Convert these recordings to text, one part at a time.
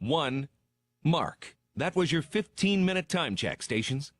1, mark. That was your 15-minute time check, stations.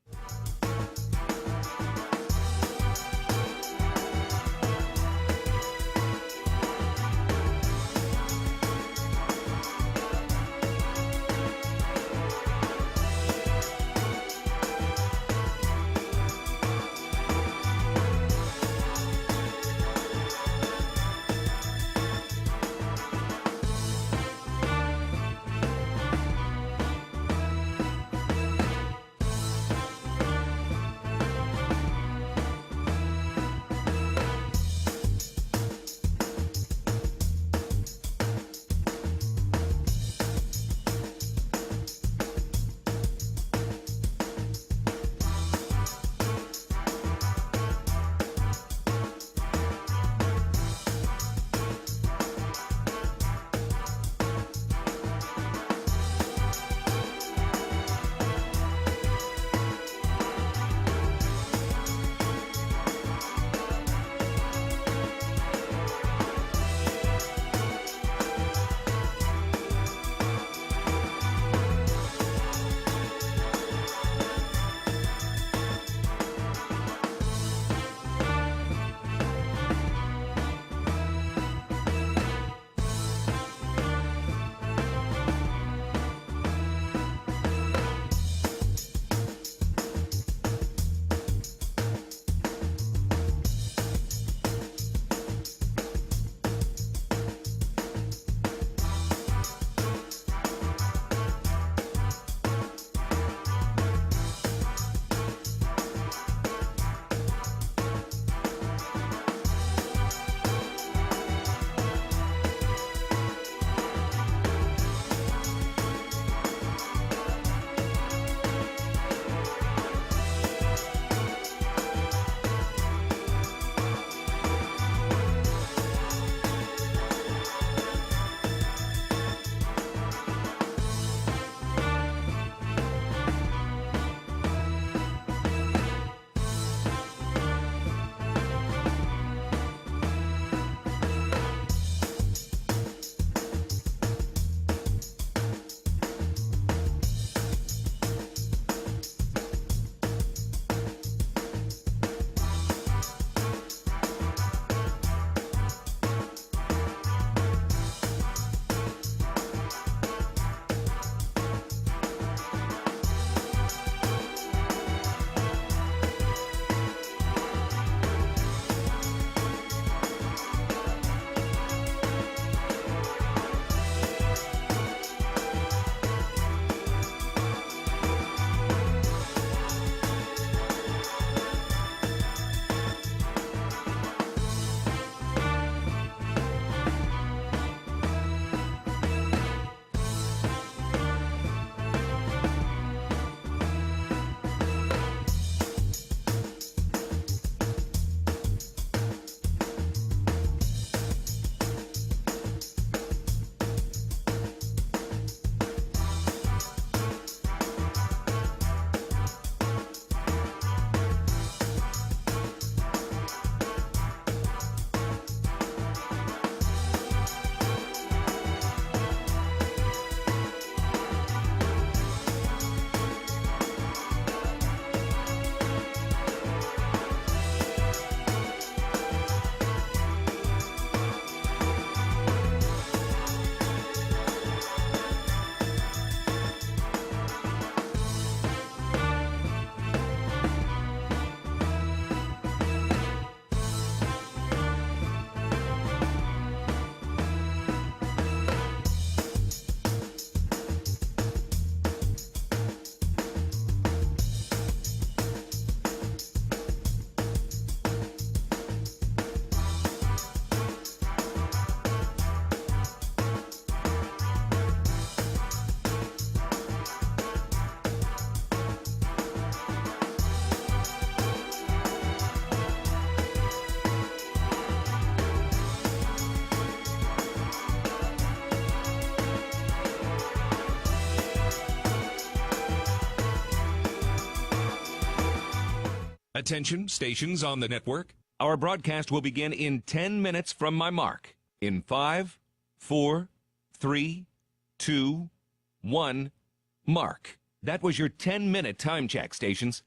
Attention, stations on the network. Our broadcast will begin in 10 minutes from my mark. In 5, 4, 3, 2, 1, mark. That was your 10-minute time check, stations.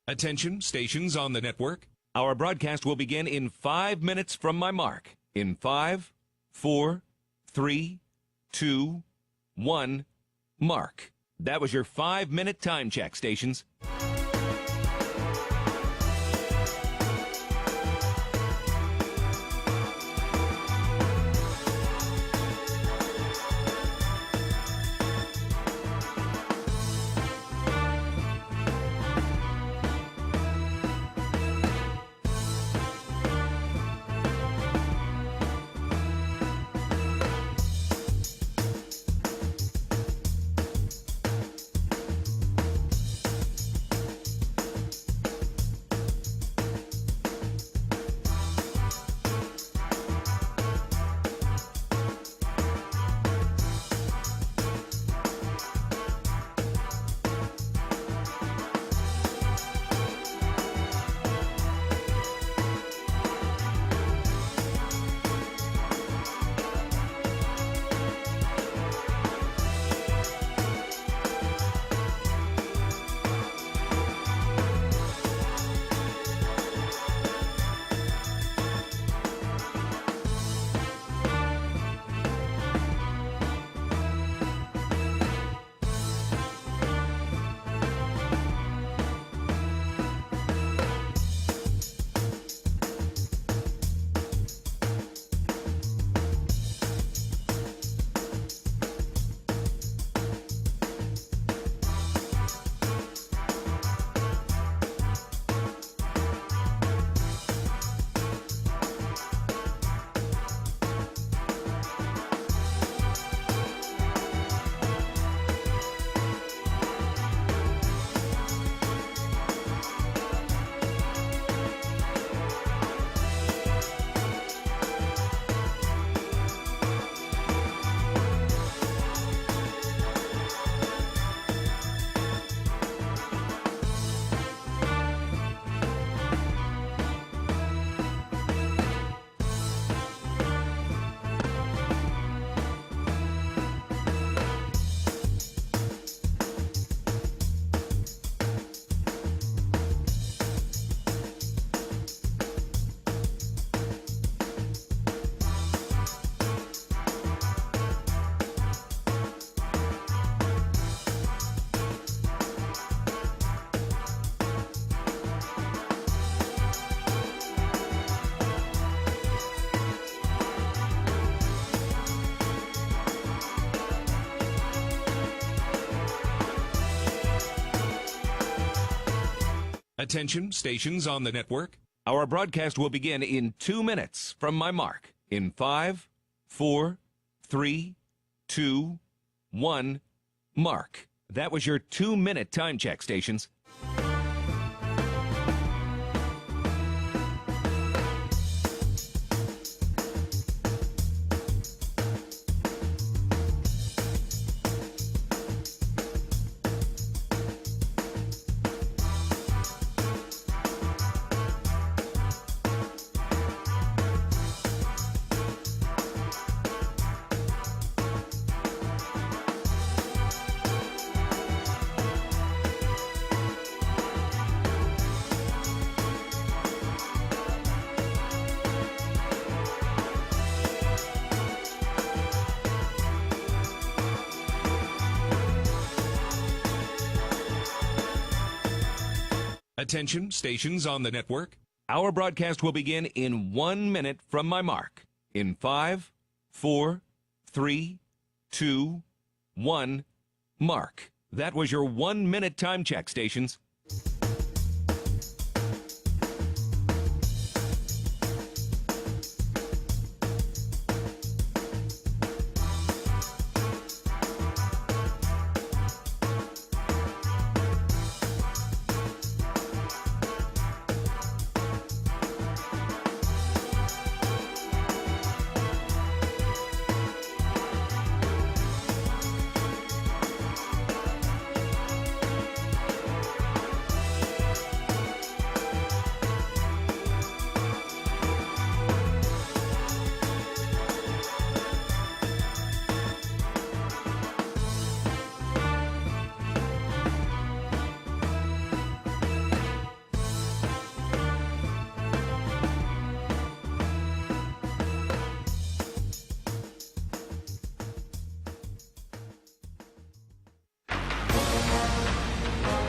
Attention, stations on the network. Our broadcast will begin in 5 minutes from my mark. In 5, 4, 3, 2, 1, mark. That was your 5-minute time check, stations. Attention, stations on the network. Our broadcast will begin in 2 minutes from my mark. In 5, 4, 3, 2, 1, mark. That was your 2-minute time check, stations. Attention, stations on the network. Our broadcast will begin in 1 minute from my mark. In 5, 4, 3, 2, 1, mark. That was your 1-minute time check, stations.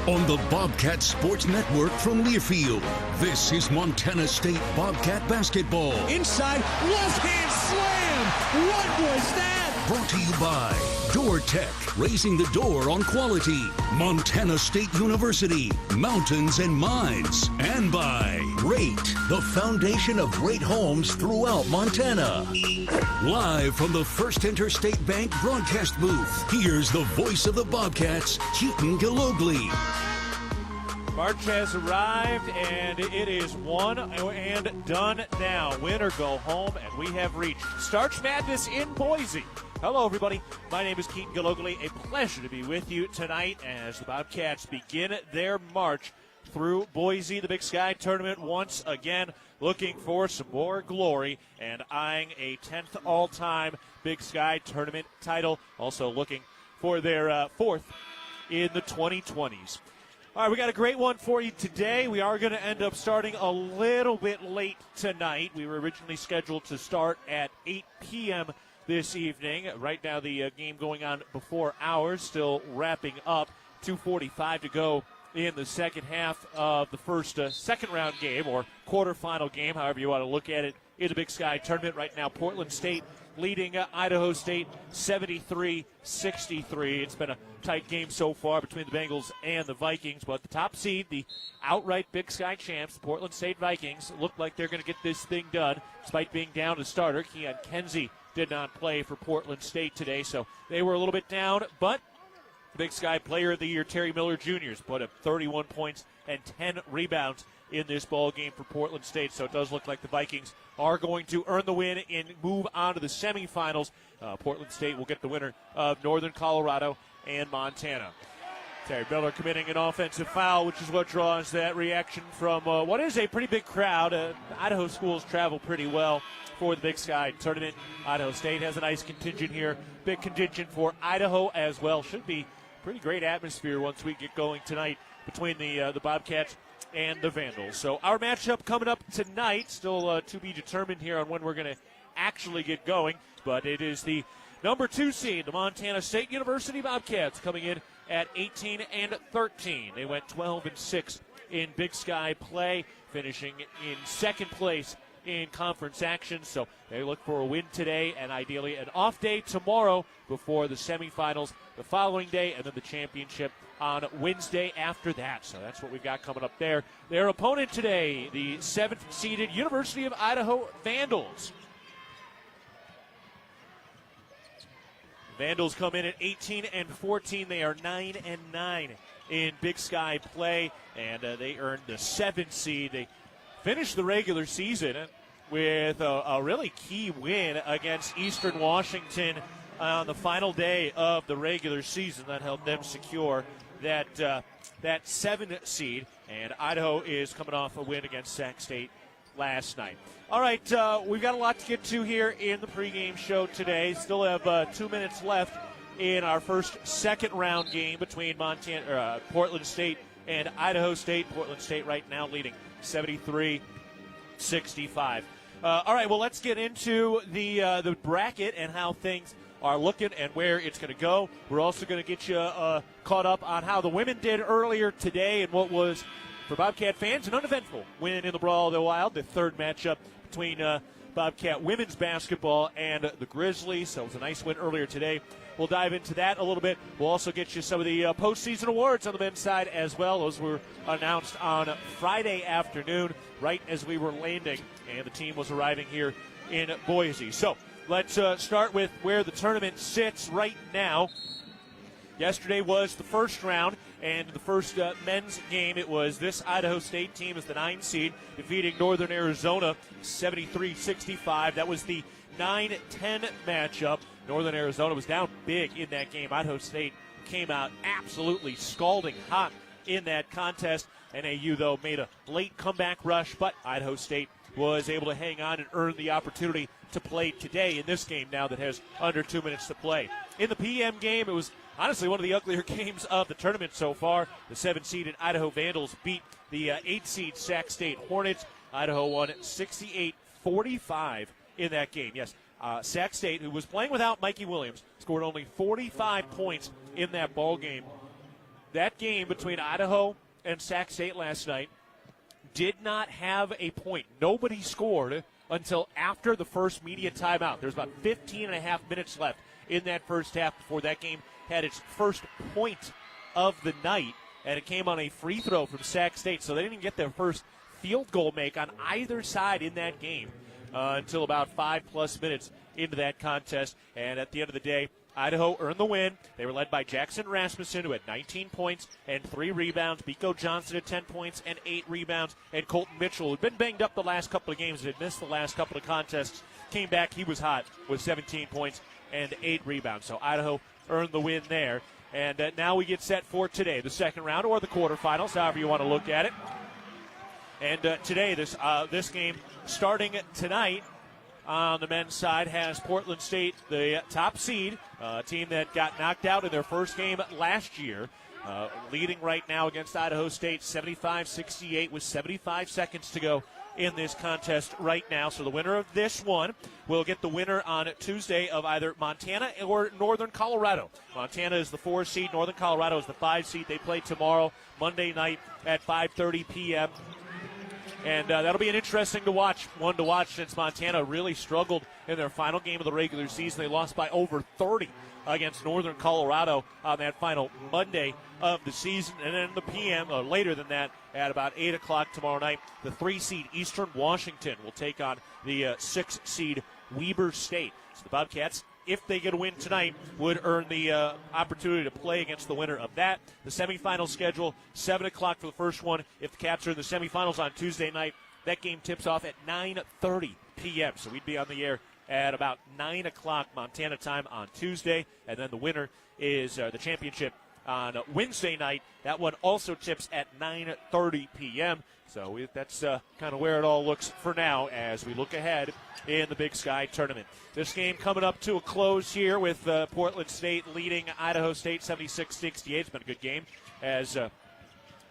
On the Bobcat Sports Network from Learfield, this is Montana State Bobcat basketball. Inside, left hand slam. What was that? Brought to you by Door Tech, raising the door on quality. Montana State University, mountains and mines. And by Rate, the foundation of great homes throughout Montana. Live from the First Interstate Bank broadcast booth, here's the voice of the Bobcats, Keaton Gillogly. March has arrived, and it is one and done now. Win or go home, and we have reached Starch Madness in Boise. Hello, everybody. My name is Keaton Gillogly. A pleasure to be with you tonight as the Bobcats begin their march through Boise, the Big Sky Tournament, once again looking for some more glory and eyeing a 10th all-time Big Sky Tournament title, also looking for their fourth in the 2020s. All right, we got a great one for you today. We are going to end up starting a little bit late tonight. We were originally scheduled to start at 8 p.m. this evening. Right now, the game going on before ours, still wrapping up. 2:45 to go in the second half of the first second-round game, or quarterfinal game, however you want to look at it, in the Big Sky Tournament. Right now, Portland State leading Idaho State 73-63. It's been a tight game so far between the Bengals and the Vikings, but the top seed, the outright Big Sky champs, the Portland State Vikings, look like they're going to get this thing done despite being down a starter. Keon Kenzie did not play for Portland State today, so they were a little bit down, but Big Sky Player of the Year Terry Miller Jr. put up 31 points and 10 rebounds in this ball game for Portland State, so it does look like the Vikings are going to earn the win and move on to the semifinals. Portland State will get the winner of Northern Colorado and Montana. Terry Miller committing an offensive foul, which is what draws that reaction from what is a pretty big crowd. Idaho schools travel pretty well for the Big Sky Tournament. Idaho State has a nice contingent here. Big contingent for Idaho as well. Should be pretty great atmosphere once we get going tonight between the Bobcats and the Vandals. So our matchup coming up tonight, still to be determined here on when we're going to actually get going, but it is the number 2 seed, the Montana State University Bobcats, coming in at 18-13. They went 12-6 in Big Sky play, finishing in second place in conference action. So they look for a win today and ideally an off day tomorrow before the semifinals the following day, and then the championship on Wednesday after that. So that's what we've got coming up there. Their opponent today, the 7th-seeded University of Idaho Vandals. Vandals come in at 18-14. They are 9-9 in Big Sky play, and they earned the 7th seed. They finished the regular season with a really key win against Eastern Washington on the final day of the regular season. That helped them secure that 7th seed, and Idaho is coming off a win against Sac State last night. All right, we've got a lot to get to here in the pregame show today. Still have 2 minutes left in our first second-round game between Portland State and Idaho State. Portland State right now leading 73-65. All right, well, let's get into the bracket and how things are looking and where it's going to go. We're also going to get you caught up on how the women did earlier today and what was, for Bobcat fans, an uneventful win in the Brawl of the Wild, the third matchup between Bobcat women's basketball and the Grizzlies. So it was a nice win earlier today. We'll dive into that a little bit. We'll also get you some of the postseason awards on the men's side as well. Those were announced on Friday afternoon, right as we were landing, and the team was arriving here in Boise. So let's start with where the tournament sits right now. Yesterday was the first round, and the first men's game, it was this Idaho State team as the 9 seed, defeating Northern Arizona 73-65. That was the 9-10 matchup. Northern Arizona was down big in that game. Idaho State came out absolutely scalding hot in that contest. NAU, though, made a late comeback rush, but Idaho State was able to hang on and earn the opportunity to play today in this game now that has under 2 minutes to play. In the PM game, it was honestly one of the uglier games of the tournament so far. The 7-seeded Idaho Vandals beat the 8-seed Sac State Hornets. Idaho won 68-45 in that game. Yes, Sac State, who was playing without Mikey Williams, scored only 45 points in that ball game. that game between Idaho and Sac State last night did not have a point. Nobody scored until after the first media timeout. There's about 15 and a half minutes left in that first half before that game had its first point of the night, and it came on a free throw from Sac State, so they didn't get their first field goal make on either side in that game until about 5+ minutes into that contest. And at the end of the day, Idaho earned the win. They were led by Jackson Rasmussen, who had 19 points and 3 rebounds. Biko Johnson had 10 points and 8 rebounds. And Colton Mitchell, who had been banged up the last couple of games, had missed the last couple of contests, came back. He was hot with 17 points and 8 rebounds. So Idaho earned the win there. And now we get set for today, the second round or the quarterfinals, however you want to look at it. And today, this game starting tonight on the men's side has Portland State, the top seed, a team that got knocked out in their first game last year, leading right now against Idaho State 75-68 with 75 seconds to go in this contest right now. So the winner of this one will get the winner on Tuesday of either Montana or Northern Colorado. Montana is the 4 seed. Northern Colorado is the 5 seed. They play tomorrow, Monday night at 5:30 p.m. And that'll be an interesting one to watch since Montana really struggled in their final game of the regular season. They lost by over 30 against Northern Colorado on that final Monday of the season. And then the PM, or later than that, at about 8 o'clock tomorrow night, the 3 seed Eastern Washington will take on the 6 seed Weber State. So the Bobcats, if they get a win tonight, would earn the opportunity to play against the winner of that. The semifinal schedule, 7 o'clock for the first one. If the Cats are in the semifinals on Tuesday night, that game tips off at 9:30 p.m. So we'd be on the air at about 9 o'clock Montana time on Tuesday. And then the winner is the championship on Wednesday night. That one also tips at 9:30 p.m. So that's kind of where it all looks for now as we look ahead in the Big Sky Tournament. This game coming up to a close here with Portland State leading Idaho State 76-68. It's been a good game as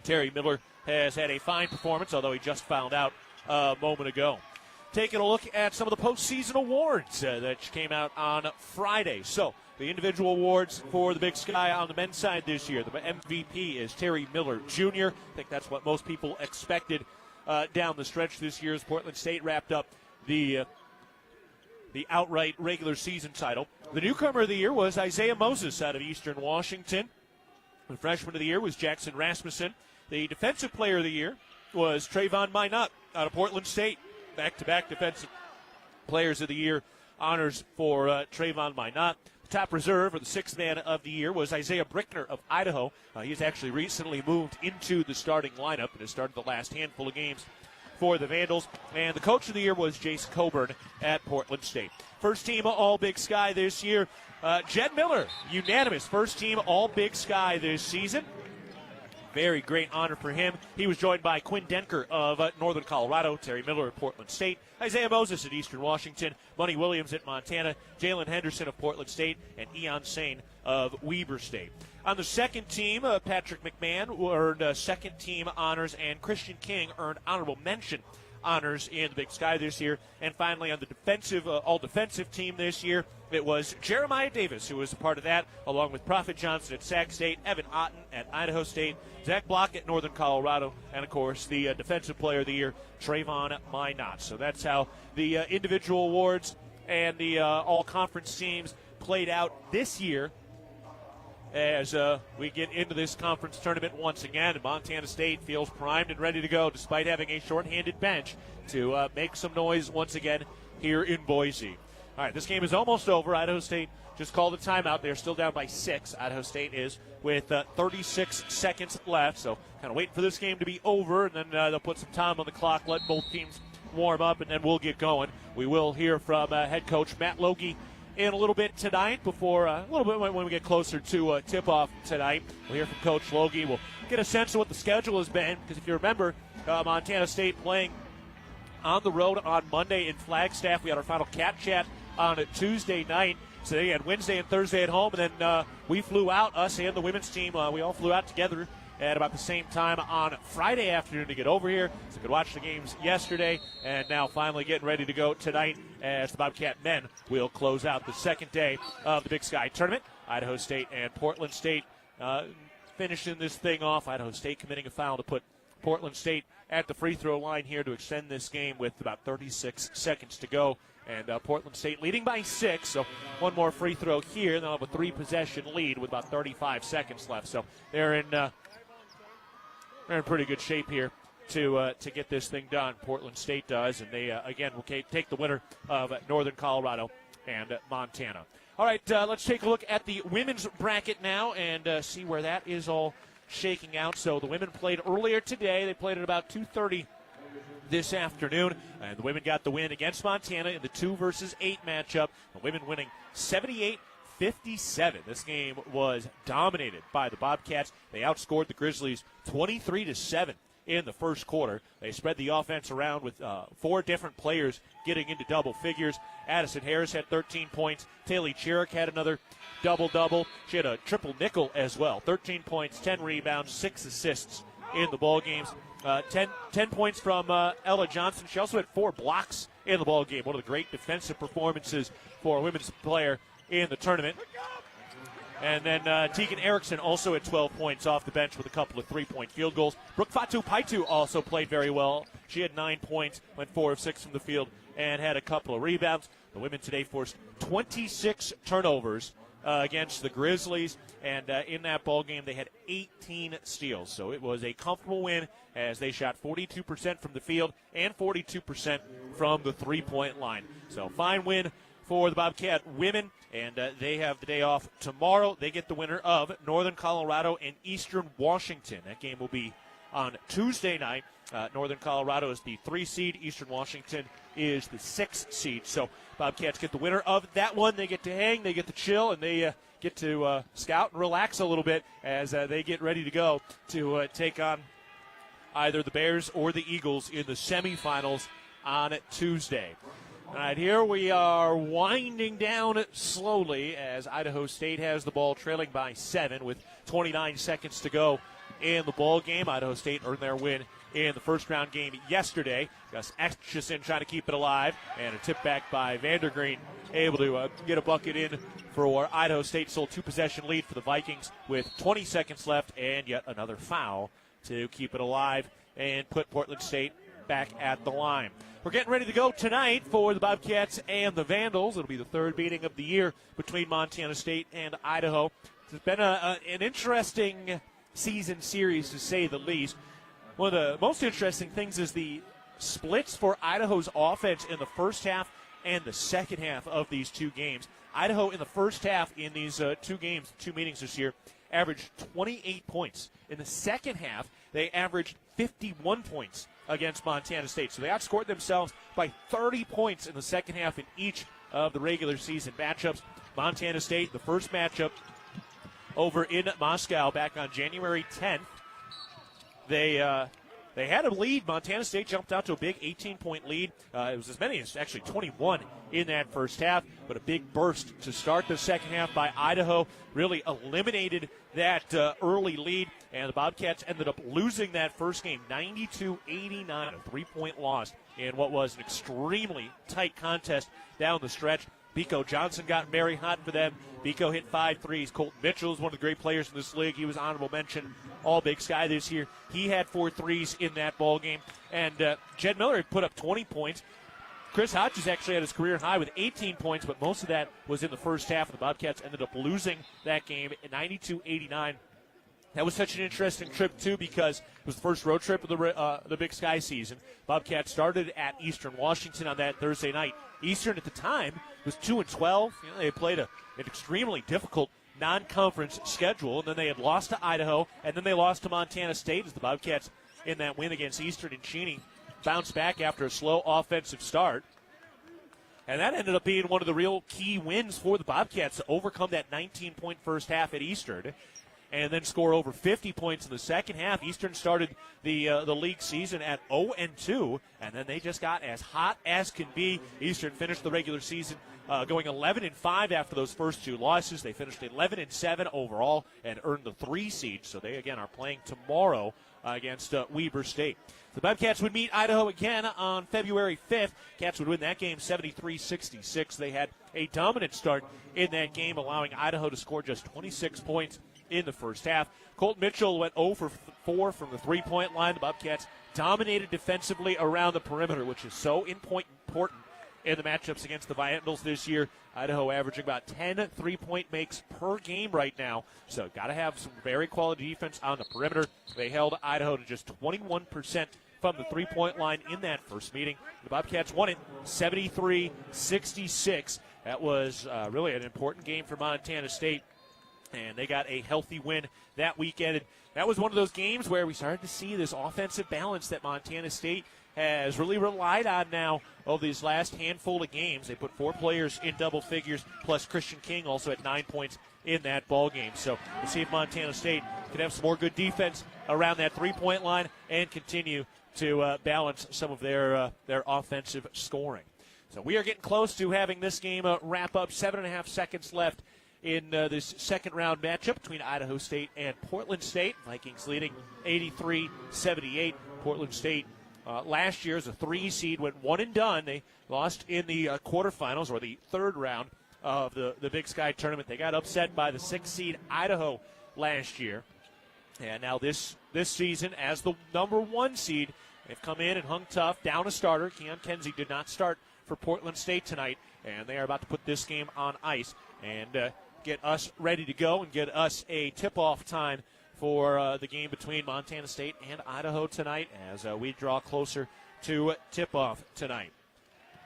Terry Miller has had a fine performance, although he just found out a moment ago. Taking a look at some of the postseason awards that came out on Friday. So the individual awards for the Big Sky on the men's side this year. The MVP is Terry Miller Jr. I think that's what most people expected down the stretch this year as Portland State wrapped up the outright regular season title. The newcomer of the year was Isaiah Moses out of Eastern Washington. The freshman of the year was Jackson Rasmussen. The defensive player of the year was Trayvon Minot out of Portland State. Back-to-back defensive players of the year honors for Trayvon Minot. The top reserve, or the sixth man of the year, was Isaiah Brickner of Idaho. He's actually recently moved into the starting lineup and has started the last handful of games for the Vandals. And the coach of the year was Jace Coburn at Portland State. First team All Big Sky this year, Jed Miller, unanimous first team All Big Sky this season. Very great honor for him. He was joined by Quinn Denker of Northern Colorado, Terry Miller at Portland State, Isaiah Moses at Eastern Washington, Money Williams at Montana, Jalen Henderson of Portland State, and Eon Sane of Weber State. On the second team, Patrick McMahon earned second team honors, and Christian King earned honorable mention honors in the Big Sky this year. And finally, on the defensive, all-defensive team this year, it was Jeremiah Davis who was a part of that, along with Prophet Johnson at Sac State, Evan Otten at Idaho State, Zach Block at Northern Colorado, and, of course, the defensive player of the year, Trayvon Minot. So that's how the individual awards and the all-conference teams played out this year as we get into this conference tournament once again. Montana State feels primed and ready to go despite having a shorthanded bench to make some noise once again here in Boise. All right, this game is almost over. Idaho State just called a timeout. They're still down by 6. Idaho State is with 36 seconds left. So kind of waiting for this game to be over, and then they'll put some time on the clock, let both teams warm up, and then we'll get going. We will hear from head coach Matt Logie in a little bit tonight before a little bit when we get closer to tip-off tonight. We'll hear from Coach Logie. We'll get a sense of what the schedule has been, because if you remember, Montana State playing on the road on Monday in Flagstaff. We had our final Cat Chat on a Tuesday night. So they had Wednesday and Thursday at home, and then we flew out, us and the women's team, we all flew out together at about the same time on Friday afternoon to get over here. So we could watch the games yesterday, and now finally getting ready to go tonight as the Bobcat men will close out the second day of the Big Sky Tournament. Idaho State and Portland State finishing this thing off. Idaho State committing a foul to put Portland State at the free throw line here to extend this game with about 36 seconds to go. And Portland State leading by 6, so one more free throw here. They'll have a 3-possession lead with about 35 seconds left. So they're in pretty good shape here to get this thing done. Portland State does, and they, again, will take the winner of Northern Colorado and Montana. All right, let's take a look at the women's bracket now and see where that is all shaking out. So the women played earlier today. They played at about 2:30 this afternoon, and the women got the win against Montana in the 2 versus 8 matchup. The women winning 78-57. This game was dominated by the Bobcats. They outscored the Grizzlies 23-7 in the first quarter. They spread the offense around with 4 different players getting into double figures. Addison Harris had 13 points. Taylor Chiric had another double-double. She had a triple nickel as well. 13 points, 10 rebounds, 6 assists in the ball games. 10 points from Ella Johnson. She also had 4 blocks in the ball game. One of the great defensive performances for a women's player in the tournament. And then Tegan Erickson also had 12 points off the bench with a couple of 3-point field goals. Brooke Fatu Paitu also played very well. She had 9 points, went 4 of 6 from the field, and had a couple of rebounds. The women today forced 26 turnovers against the Grizzlies, and in that ball game they had 18 steals. So it was a comfortable win as they shot 42% from the field and 42% from the 3-point line. So fine win for the Bobcat women, and they have the day off tomorrow. They get the winner of Northern Colorado and Eastern Washington. That game will be on Tuesday night. Northern Colorado is the 3 seed. Eastern Washington is the 6 seed. So Bobcats get the winner of that one. They get to hang, they get to chill, and they get to scout and relax a little bit as they get ready to go to take on either the Bears or the Eagles in the semifinals on Tuesday. All right, here we are winding down slowly as Idaho State has the ball trailing by 7 with 29 seconds to go in the ball game. Idaho State earned their win in the first round game yesterday. Gus Atchison trying to keep it alive, and a tip back by Vandergreen able to get a bucket in for Idaho State. Still 2-possession lead for the Vikings with 20 seconds left, and yet another foul to keep it alive and put Portland State back at the line. We're getting ready to go tonight for the Bobcats and the Vandals. It'll be the 3rd meeting of the year between Montana State and Idaho. It's been an interesting season series, to say the least. One of the most interesting things is the splits for Idaho's offense in the first half and the second half of these 2 games. Idaho in the first half in these 2 games, 2 meetings this year, averaged 28 points. In the second half, they averaged 51 points against Montana State. So they outscored themselves by 30 points in the second half in each of the regular season matchups. Montana State, the first matchup over in Moscow back on January 10th. They had a lead. Montana State jumped out to a big 18-point lead. It was as many as actually 21 in that first half, but a big burst to start the second half by Idaho really eliminated that early lead, and the Bobcats ended up losing that first game 92-89, a 3-point loss in what was an extremely tight contest down the stretch. Biko Johnson got very hot for them. Biko hit 5 threes. Colton Mitchell is one of the great players in this league. He was honorable mention All-Big Sky this year. He had 4 threes in that ball game. And Jed Miller had put up 20 points. Chris Hodges actually had his career high with 18 points, but most of that was in the first half. The Bobcats ended up losing that game at 92-89. That was such an interesting trip, too, because it was the first road trip of the Big Sky season. Bobcats started at Eastern Washington on that Thursday night. Eastern at the time was 2-12. They played an extremely difficult non-conference schedule, and then they had lost to Idaho, and then they lost to Montana State as the Bobcats in that win against Eastern and Cheney bounced back after a slow offensive start. And that ended up being one of the real key wins for the Bobcats to overcome that 19-point first half at Eastern and then score over 50 points in the second half. Eastern started the league season at 0-2, and then they just got as hot as can be. Eastern finished the regular season going 11-5 after those first 2 losses. They finished 11-7 overall and earned the 3 seed. So they, again, are playing tomorrow against Weber State. The Bobcats would meet Idaho again on February 5th. Cats would win that game 73-66. They had a dominant start in that game, allowing Idaho to score just 26 points in the first half. Colton Mitchell went 0 for 4 from the three-point line. The Bobcats dominated defensively around the perimeter, which is so important in the matchups against the Vandals this year. Idaho averaging about 10 three-point makes per game right now. So got to have some very quality defense on the perimeter. They held Idaho to just 21% from the three-point line in that first meeting. The Bobcats won it 73-66. That was really an important game for Montana State, and they got a healthy win that weekend. And that was one of those games where we started to see this offensive balance that Montana State has really relied on now over these last handful of games. They put 4 players in double figures, plus Christian King also at 9 points in that ball game. So we'll see if Montana State can have some more good defense around that three-point line and continue to balance some of their offensive scoring. So we are getting close to having this game wrap up. 7.5 seconds left in this second round matchup between Idaho State and Portland State. Vikings leading 83-78. Portland State last year as a 3 seed went one and done. They lost in the quarterfinals, or the third round of the Big Sky tournament. They got upset by the 6 seed Idaho last year. And now this season, as the number 1 seed, they've come in and hung tough, down a starter. Keon Kenzie did not start for Portland State tonight, and they are about to put this game on ice and get us ready to go and get us a tip-off time for the game between Montana State and Idaho tonight as we draw closer to tip-off tonight.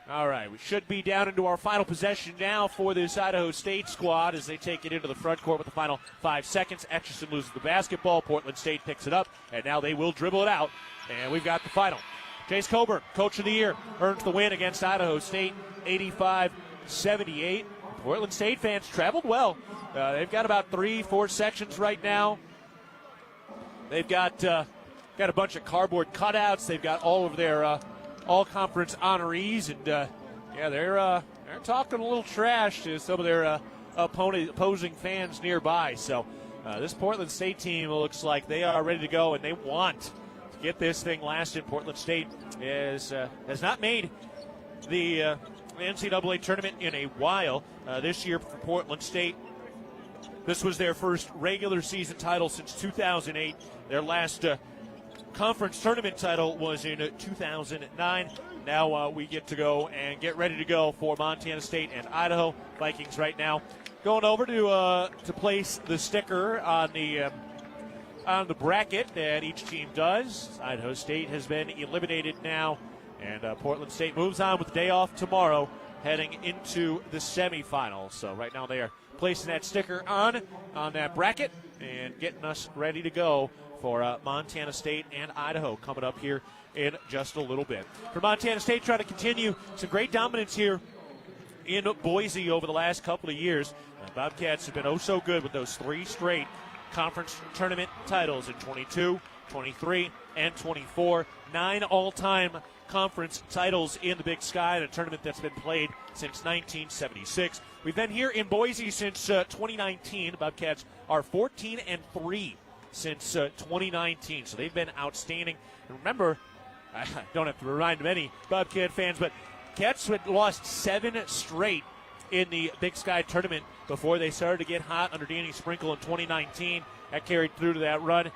All right, we should be down into our final possession now for this Idaho State squad as they take it into the front court with the final 5 seconds. Etchison loses the basketball. Portland State picks it up, and now they will dribble it out, and we've got the final. Chase Coburn, Coach of the Year, earns the win against Idaho State, 85-78. Portland State fans traveled well. They've got about 3-4 sections right now. They've got a bunch of cardboard cutouts. They've got all of their all-conference honorees, and they're talking a little trash to some of their opposing fans nearby. So this Portland State team looks like they are ready to go, and they want to get this thing lasted. Portland State has not made the NCAA tournament in a while. This year for Portland State, this was their first regular season title since 2008. Their last conference tournament title was in 2009. Now we get to go and get ready to go for Montana State and Idaho. Vikings right now going over to place the sticker on the bracket that each team does. Idaho State has been eliminated now, and Portland State moves on with the day off tomorrow, heading into the semifinals. So right now they are placing that sticker on that bracket and getting us ready to go for Montana State and Idaho coming up here in just a little bit. For Montana State, trying to continue some great dominance here in Boise over the last couple of years. Bobcats have been oh so good with those 3 straight conference tournament titles in 22, 23, and 24. 9 all-time conference titles in the Big Sky in a tournament that's been played since 1976. We've been here in Boise since 2019. The Bobcats are 14-3 since 2019, so they've been outstanding. And remember, I don't have to remind many Bobcat fans, but Cats had lost 7 straight in the Big Sky tournament before they started to get hot under Danny Sprinkle in 2019. That carried through to that run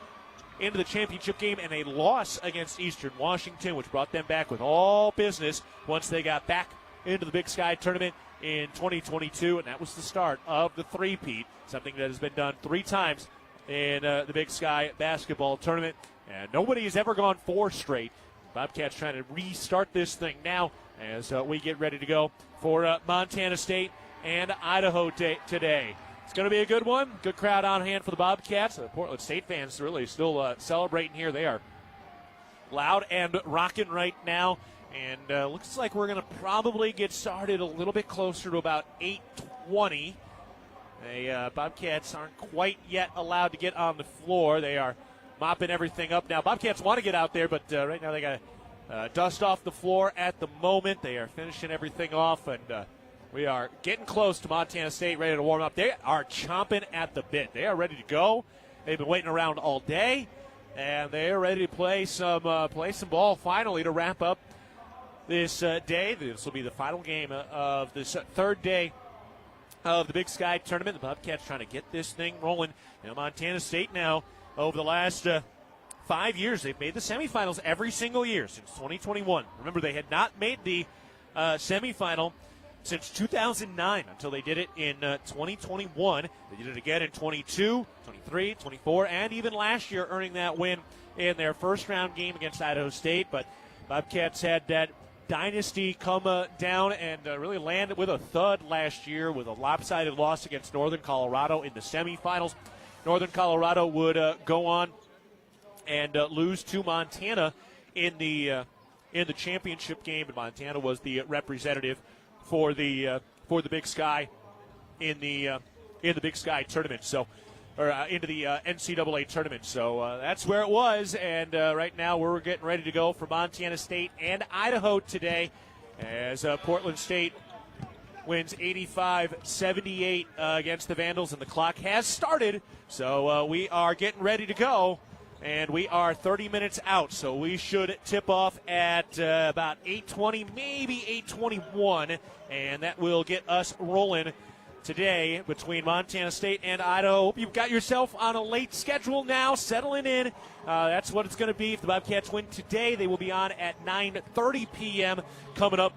into the championship game and a loss against Eastern Washington, which brought them back with all business once they got back into the Big Sky tournament in 2022, and that was the start of the three-peat, something that has been done 3 times in the Big Sky basketball tournament, and nobody has ever gone 4 straight. Bobcats trying to restart this thing now as we get ready to go for Montana State and Idaho today. It's going to be a good one. Good crowd on hand for the Bobcats. The Portland State fans really still celebrating here. They are loud and rocking right now. And looks like we're going to probably get started a little bit closer to about 8:20. The Bobcats aren't quite yet allowed to get on the floor. They are mopping everything up now. Bobcats want to get out there, but right now they got to dust off the floor at the moment. They are finishing everything off, and we are getting close to Montana State, ready to warm up. They are chomping at the bit. They are ready to go. They've been waiting around all day, and they are ready to play some ball finally to wrap up this day. This will be the final game of this third day of the Big Sky Tournament. The Bobcats trying to get this thing rolling. Montana State now, over the last 5 years, they've made the semifinals every single year since 2021. Remember, they had not made the semifinal since 2009 until they did it in 2021. They did it again in 22, 23, 24, and even last year earning that win in their first round game against Idaho State. But Bobcats had that dynasty come down and really land with a thud last year with a lopsided loss against Northern Colorado in the semifinals. Northern Colorado would go on and lose to Montana in the championship game, and Montana was the representative for the Big Sky in the Big Sky tournament. So, or into the NCAA tournament. So that's where it was, and right now we're getting ready to go for Montana State and Idaho today, as Portland State wins 85-78 against the Vandals, and the clock has started. So we are getting ready to go. And we are 30 minutes out, so we should tip off at about 8:20, maybe 8:21, and that will get us rolling today between Montana State and Idaho. Hope you've got yourself on a late schedule now, settling in. That's what it's going to be. If the Bobcats win today, they will be on at 9:30 p.m. coming up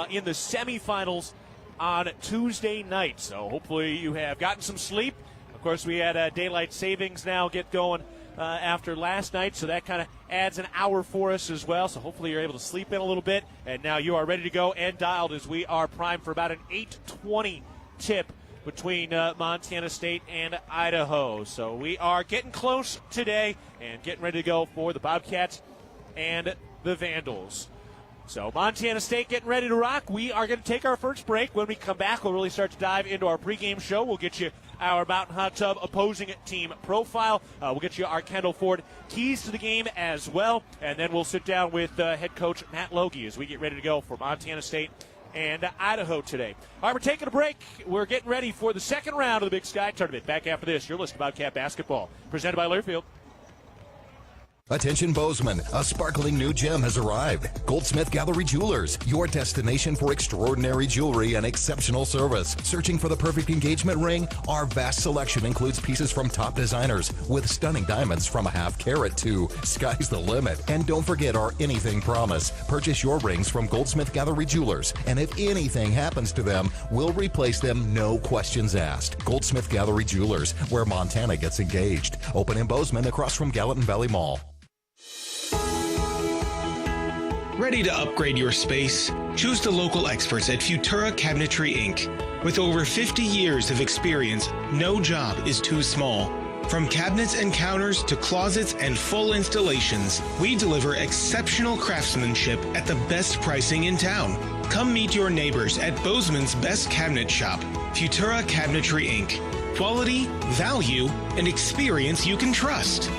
in the semifinals on Tuesday night. So hopefully you have gotten some sleep. Of course, we had daylight savings now get going after last night, so that kind of adds an hour for us as well. So hopefully you're able to sleep in a little bit, and now you are ready to go and dialed as we are primed for about an 8:20 tip between Montana State and Idaho. So we are getting close today and getting ready to go for the Bobcats and the Vandals. So Montana State getting ready to rock. We are going to take our first break. When we come back, we'll really start to dive into our pregame show. We'll get you our Mountain Hot Tub opposing team profile. We'll get you our Kendall Ford keys to the game as well. And then we'll sit down with head coach Matt Logie as we get ready to go for Montana State and Idaho today. All right, we're taking a break. We're getting ready for the second round of the Big Sky Tournament. Back after this, you're listening to Bobcat Basketball, presented by Learfield. Attention Bozeman, a sparkling new gem has arrived. Goldsmith Gallery Jewelers, your destination for extraordinary jewelry and exceptional service. Searching for the perfect engagement ring? Our vast selection includes pieces from top designers with stunning diamonds from a half carat to sky's the limit. And don't forget our anything promise. Purchase your rings from Goldsmith Gallery Jewelers, and if anything happens to them, we'll replace them, no questions asked. Goldsmith Gallery Jewelers, where Montana gets engaged. Open in Bozeman across from Gallatin Valley Mall. Ready to upgrade your space? Choose the local experts at Futura Cabinetry Inc. With over 50 years of experience, no job is too small. From cabinets and counters to closets and full installations, we deliver exceptional craftsmanship at the best pricing in town. Come meet your neighbors at Bozeman's best cabinet shop, Futura Cabinetry Inc. Quality, value, and experience you can trust.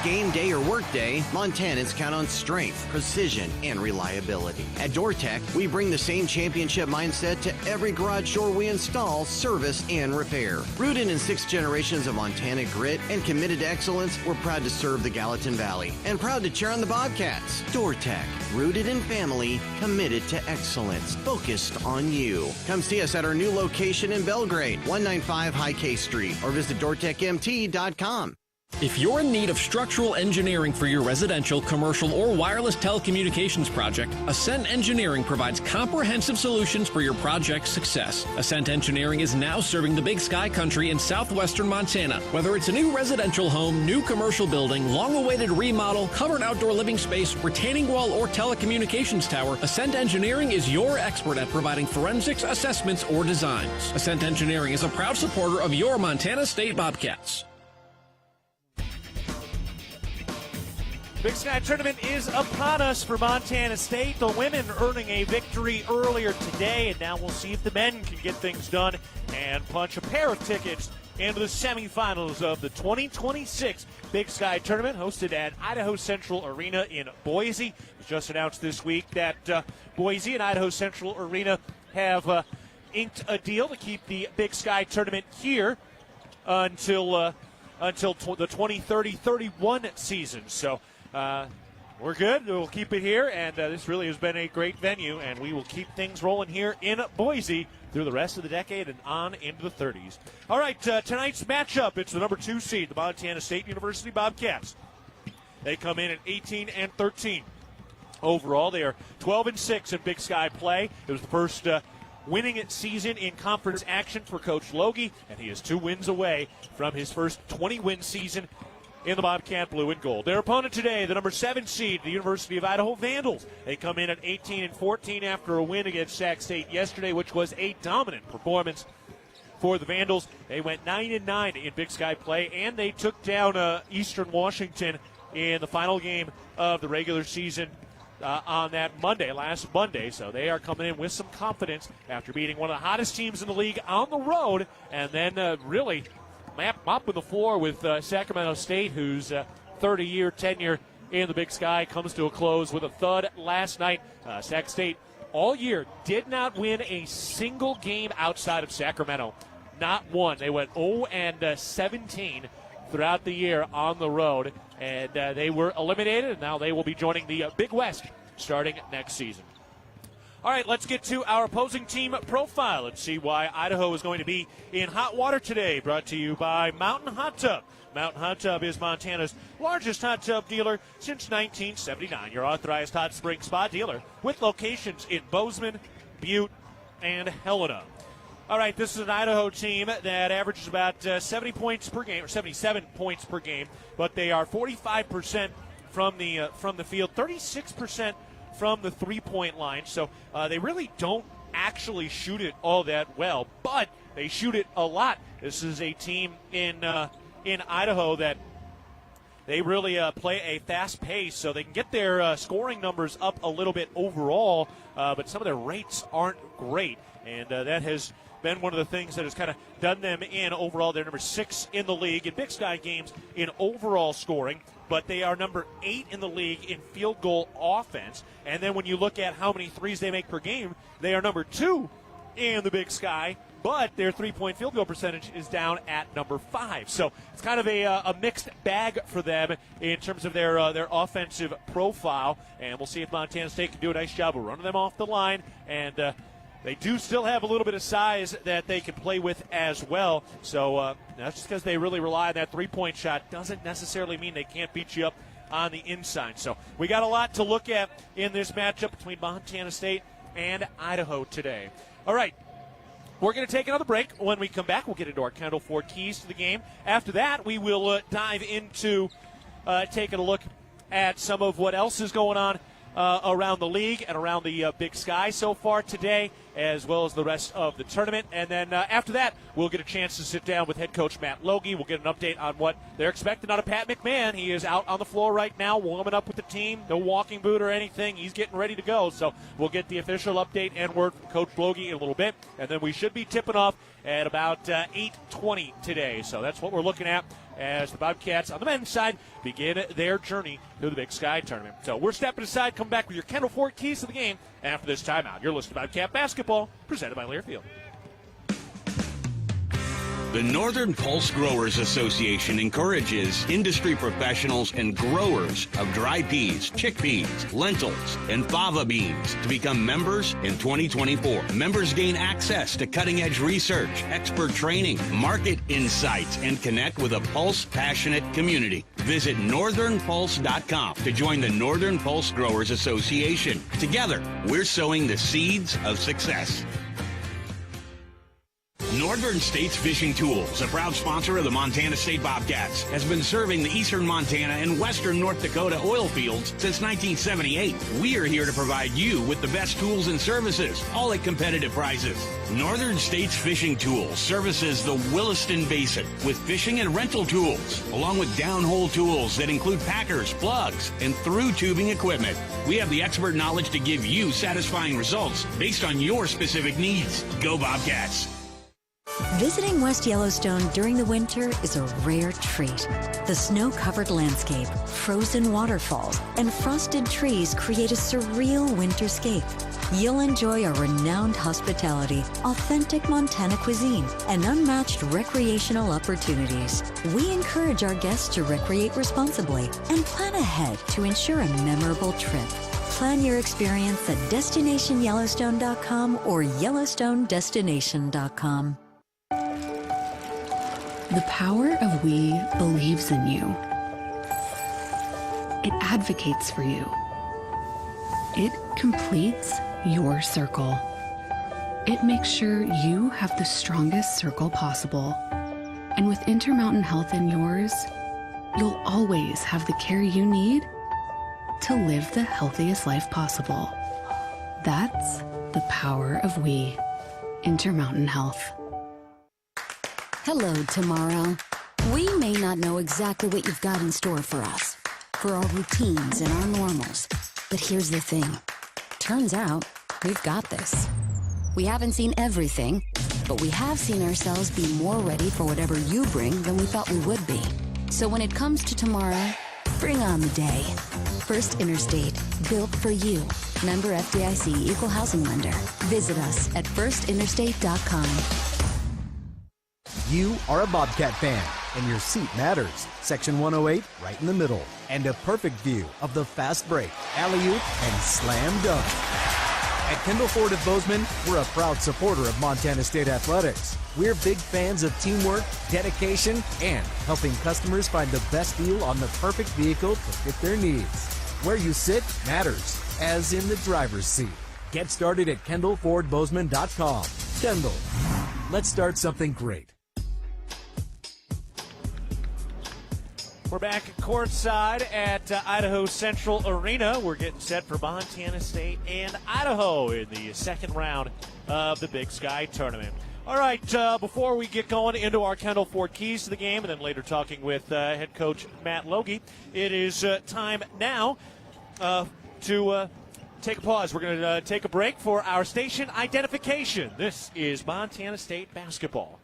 Game day or work day, Montanans count on strength, precision, and reliability. At DoorTech, we bring the same championship mindset to every garage door we install, service, and repair. Rooted in 6 generations of Montana grit and committed to excellence, we're proud to serve the Gallatin Valley and proud to cheer on the Bobcats. DoorTech, rooted in family, committed to excellence, focused on you. Come see us at our new location in Belgrade, 195 High K Street, or visit DoorTechMT.com. If you're in need of structural engineering for your residential, commercial, or wireless telecommunications project, Ascent Engineering provides comprehensive solutions for your project's success. Ascent Engineering is now serving the Big Sky Country in southwestern Montana. Whether it's a new residential home, new commercial building, long-awaited remodel, covered outdoor living space, retaining wall, or telecommunications tower, Ascent Engineering is your expert at providing forensics, assessments, or designs. Ascent Engineering is a proud supporter of your Montana State Bobcats. Big Sky Tournament is upon us for Montana State. The women earning a victory earlier today, and now we'll see if the men can get things done and punch a pair of tickets into the semifinals of the 2026 Big Sky Tournament, hosted at Idaho Central Arena in Boise. It was just announced this week that Boise and Idaho Central Arena have inked a deal to keep the Big Sky Tournament here until the 2030-31 season. So We're good. We'll keep it here, and this really has been a great venue, and we will keep things rolling here in Boise through the rest of the decade and on into the 30s. All right, tonight's matchup, it's the number 2 seed, the Montana State University Bobcats. They come in at 18-13. Overall, they are 12-6 in Big Sky play. It was the first winning season in conference action for Coach Logie, and he is 2 wins away from his first 20-win season in the Bobcat blue and gold. Their opponent today, the number 7 seed, the University of Idaho Vandals. They come in at 18-14 after a win against Sac State yesterday, which was a dominant performance for the Vandals. They went 9-9 in Big Sky play, and they took down Eastern Washington in the final game of the regular season on that last Monday. So they are coming in with some confidence after beating one of the hottest teams in the league on the road, and then really mopping the floor with Sacramento State, whose 30-year tenure in the Big Sky comes to a close with a thud last night. Sac State all year did not win a single game outside of Sacramento. Not one. They went 0-17 throughout the year on the road, and they were eliminated, and now they will be joining the Big West starting next season. All right, let's get to our opposing team profile and see why Idaho is going to be in hot water today. Brought to you by Mountain Hot Tub. Mountain Hot Tub is Montana's largest hot tub dealer since 1979. Your authorized hot spring spa dealer with locations in Bozeman, Butte, and Helena. All right, this is an Idaho team that averages about 70 points per game, or 77 points per game, but they are 45% from the field, 36% from the three-point line. So they really don't actually shoot it all that well, but they shoot it a lot. This is a team in Idaho that they really play a fast pace, so they can get their scoring numbers up a little bit overall, but some of their rates aren't great, and that has been one of the things that has kind of done them in overall. They're number 6 in the league in Big Sky games in overall scoring, but they are number 8 in the league in field goal offense. And then when you look at how many threes they make per game, they are number 2 in the Big Sky, but their three-point field goal percentage is down at number 5. So it's kind of a mixed bag for them in terms of their offensive profile, and we'll see if Montana State can do a nice job of running them off the line, and they do still have a little bit of size that they can play with as well. So that's just because they really rely on that three-point shot doesn't necessarily mean they can't beat you up on the inside. So we got a lot to look at in this matchup between Montana State and Idaho today. All right, we're going to take another break. When we come back, we'll get into our Kendall Ford keys to the game. After that, we will dive into taking a look at some of what else is going on around the league and around the Big Sky so far today, as well as the rest of the tournament. And then after that, we'll get a chance to sit down with head coach Matt Logie. We'll get an update on what they're expecting out of Pat McMahon. He is out on the floor right now, warming up with the team. No walking boot or anything. He's getting ready to go. So we'll get the official update and word from Coach Logie in a little bit. And then we should be tipping off at about 8:20 today. So that's what we're looking at as the Bobcats on the men's side begin their journey to the Big Sky tournament. So we're stepping aside. Come back with your Kendall Ford keys to the game after this timeout. You're listening to Bobcat Basketball, presented by Learfield. The Northern Pulse Growers Association encourages industry professionals and growers of dry peas, chickpeas, lentils, and fava beans to become members in 2024. Members gain access to cutting-edge research, expert training, market insights, and connect with a Pulse-passionate community. Visit northernpulse.com to join the Northern Pulse Growers Association. Together, we're sowing the seeds of success. Northern States Fishing Tools, a proud sponsor of the Montana State Bobcats, has been serving the eastern Montana and western North Dakota oil fields since 1978. We are here to provide you with the best tools and services, all at competitive prices. Northern States Fishing Tools services the Williston Basin with fishing and rental tools, along with downhole tools that include packers, plugs, and through tubing equipment. We have the expert knowledge to give you satisfying results based on your specific needs. Go Bobcats! Visiting West Yellowstone during the winter is a rare treat. The snow-covered landscape, frozen waterfalls, and frosted trees create a surreal winterscape. You'll enjoy our renowned hospitality, authentic Montana cuisine, and unmatched recreational opportunities. We encourage our guests to recreate responsibly and plan ahead to ensure a memorable trip. Plan your experience at DestinationYellowstone.com or YellowstoneDestination.com. The power of we believes in you. It advocates for you. It completes your circle. It makes sure you have the strongest circle possible. And with Intermountain Health in yours, you'll always have the care you need to live the healthiest life possible. That's the power of we. Intermountain Health. Hello, tomorrow. We may not know exactly what you've got in store for us, for our routines and our normals. But here's the thing. Turns out, we've got this. We haven't seen everything, but we have seen ourselves be more ready for whatever you bring than we thought we would be. So when it comes to tomorrow, bring on the day. First Interstate, built for you. Member FDIC, Equal Housing Lender. Visit us at firstinterstate.com. You are a Bobcat fan, and your seat matters. Section 108, right in the middle. And a perfect view of the fast break, alley-oop, and slam dunk. At Kendall Ford of Bozeman, we're a proud supporter of Montana State Athletics. We're big fans of teamwork, dedication, and helping customers find the best deal on the perfect vehicle to fit their needs. Where you sit matters, as in the driver's seat. Get started at KendallFordBozeman.com. Kendall, let's start something great. We're back courtside at Idaho Central Arena. We're getting set for Montana State and Idaho in the second round of the Big Sky Tournament. All right, before we get going into our Kendall Ford keys to the game and then later talking with head coach Matt Logie, it is time now to take a pause. We're going to take a break for our station identification. This is Montana State basketball.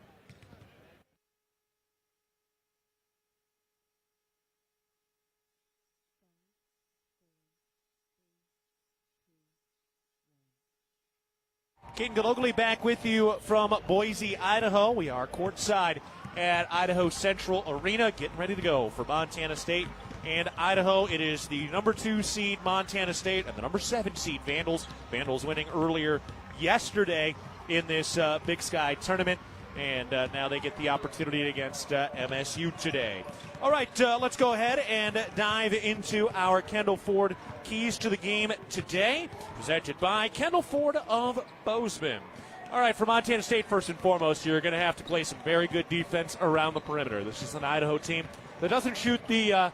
Keaton Gillogly back with you from Boise, Idaho. We are courtside at Idaho Central Arena, getting ready to go for Montana State and Idaho. It is the number 2 seed Montana State and the number 7 seed Vandals. Vandals winning earlier yesterday in this Big Sky tournament, and now they get the opportunity against MSU today. All right, let's go ahead and dive into our Kendall Ford keys to the game today, presented by Kendall Ford of Bozeman. All right, for Montana State, first and foremost, you're going to have to play some very good defense around the perimeter. This is an Idaho team that doesn't shoot the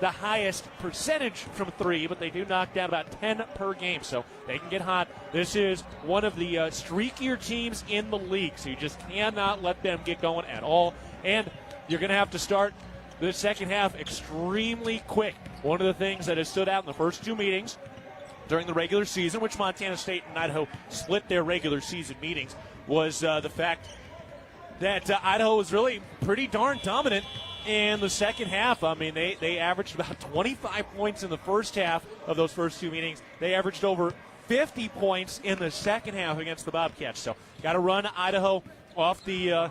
highest percentage from 3, but they do knock down about 10 per game, so they can get hot. This is one of the streakier teams in the league, so you just cannot let them get going at all. And you're going to have to start the second half extremely quick. One of the things that has stood out in the first 2 meetings during the regular season, which Montana State and Idaho split their regular season meetings, was the fact that Idaho was really pretty darn dominant in the second half. I mean, they averaged about 25 points in the first half of those first 2 meetings. They averaged over 50 points in the second half against the Bobcats. So got to run Idaho off the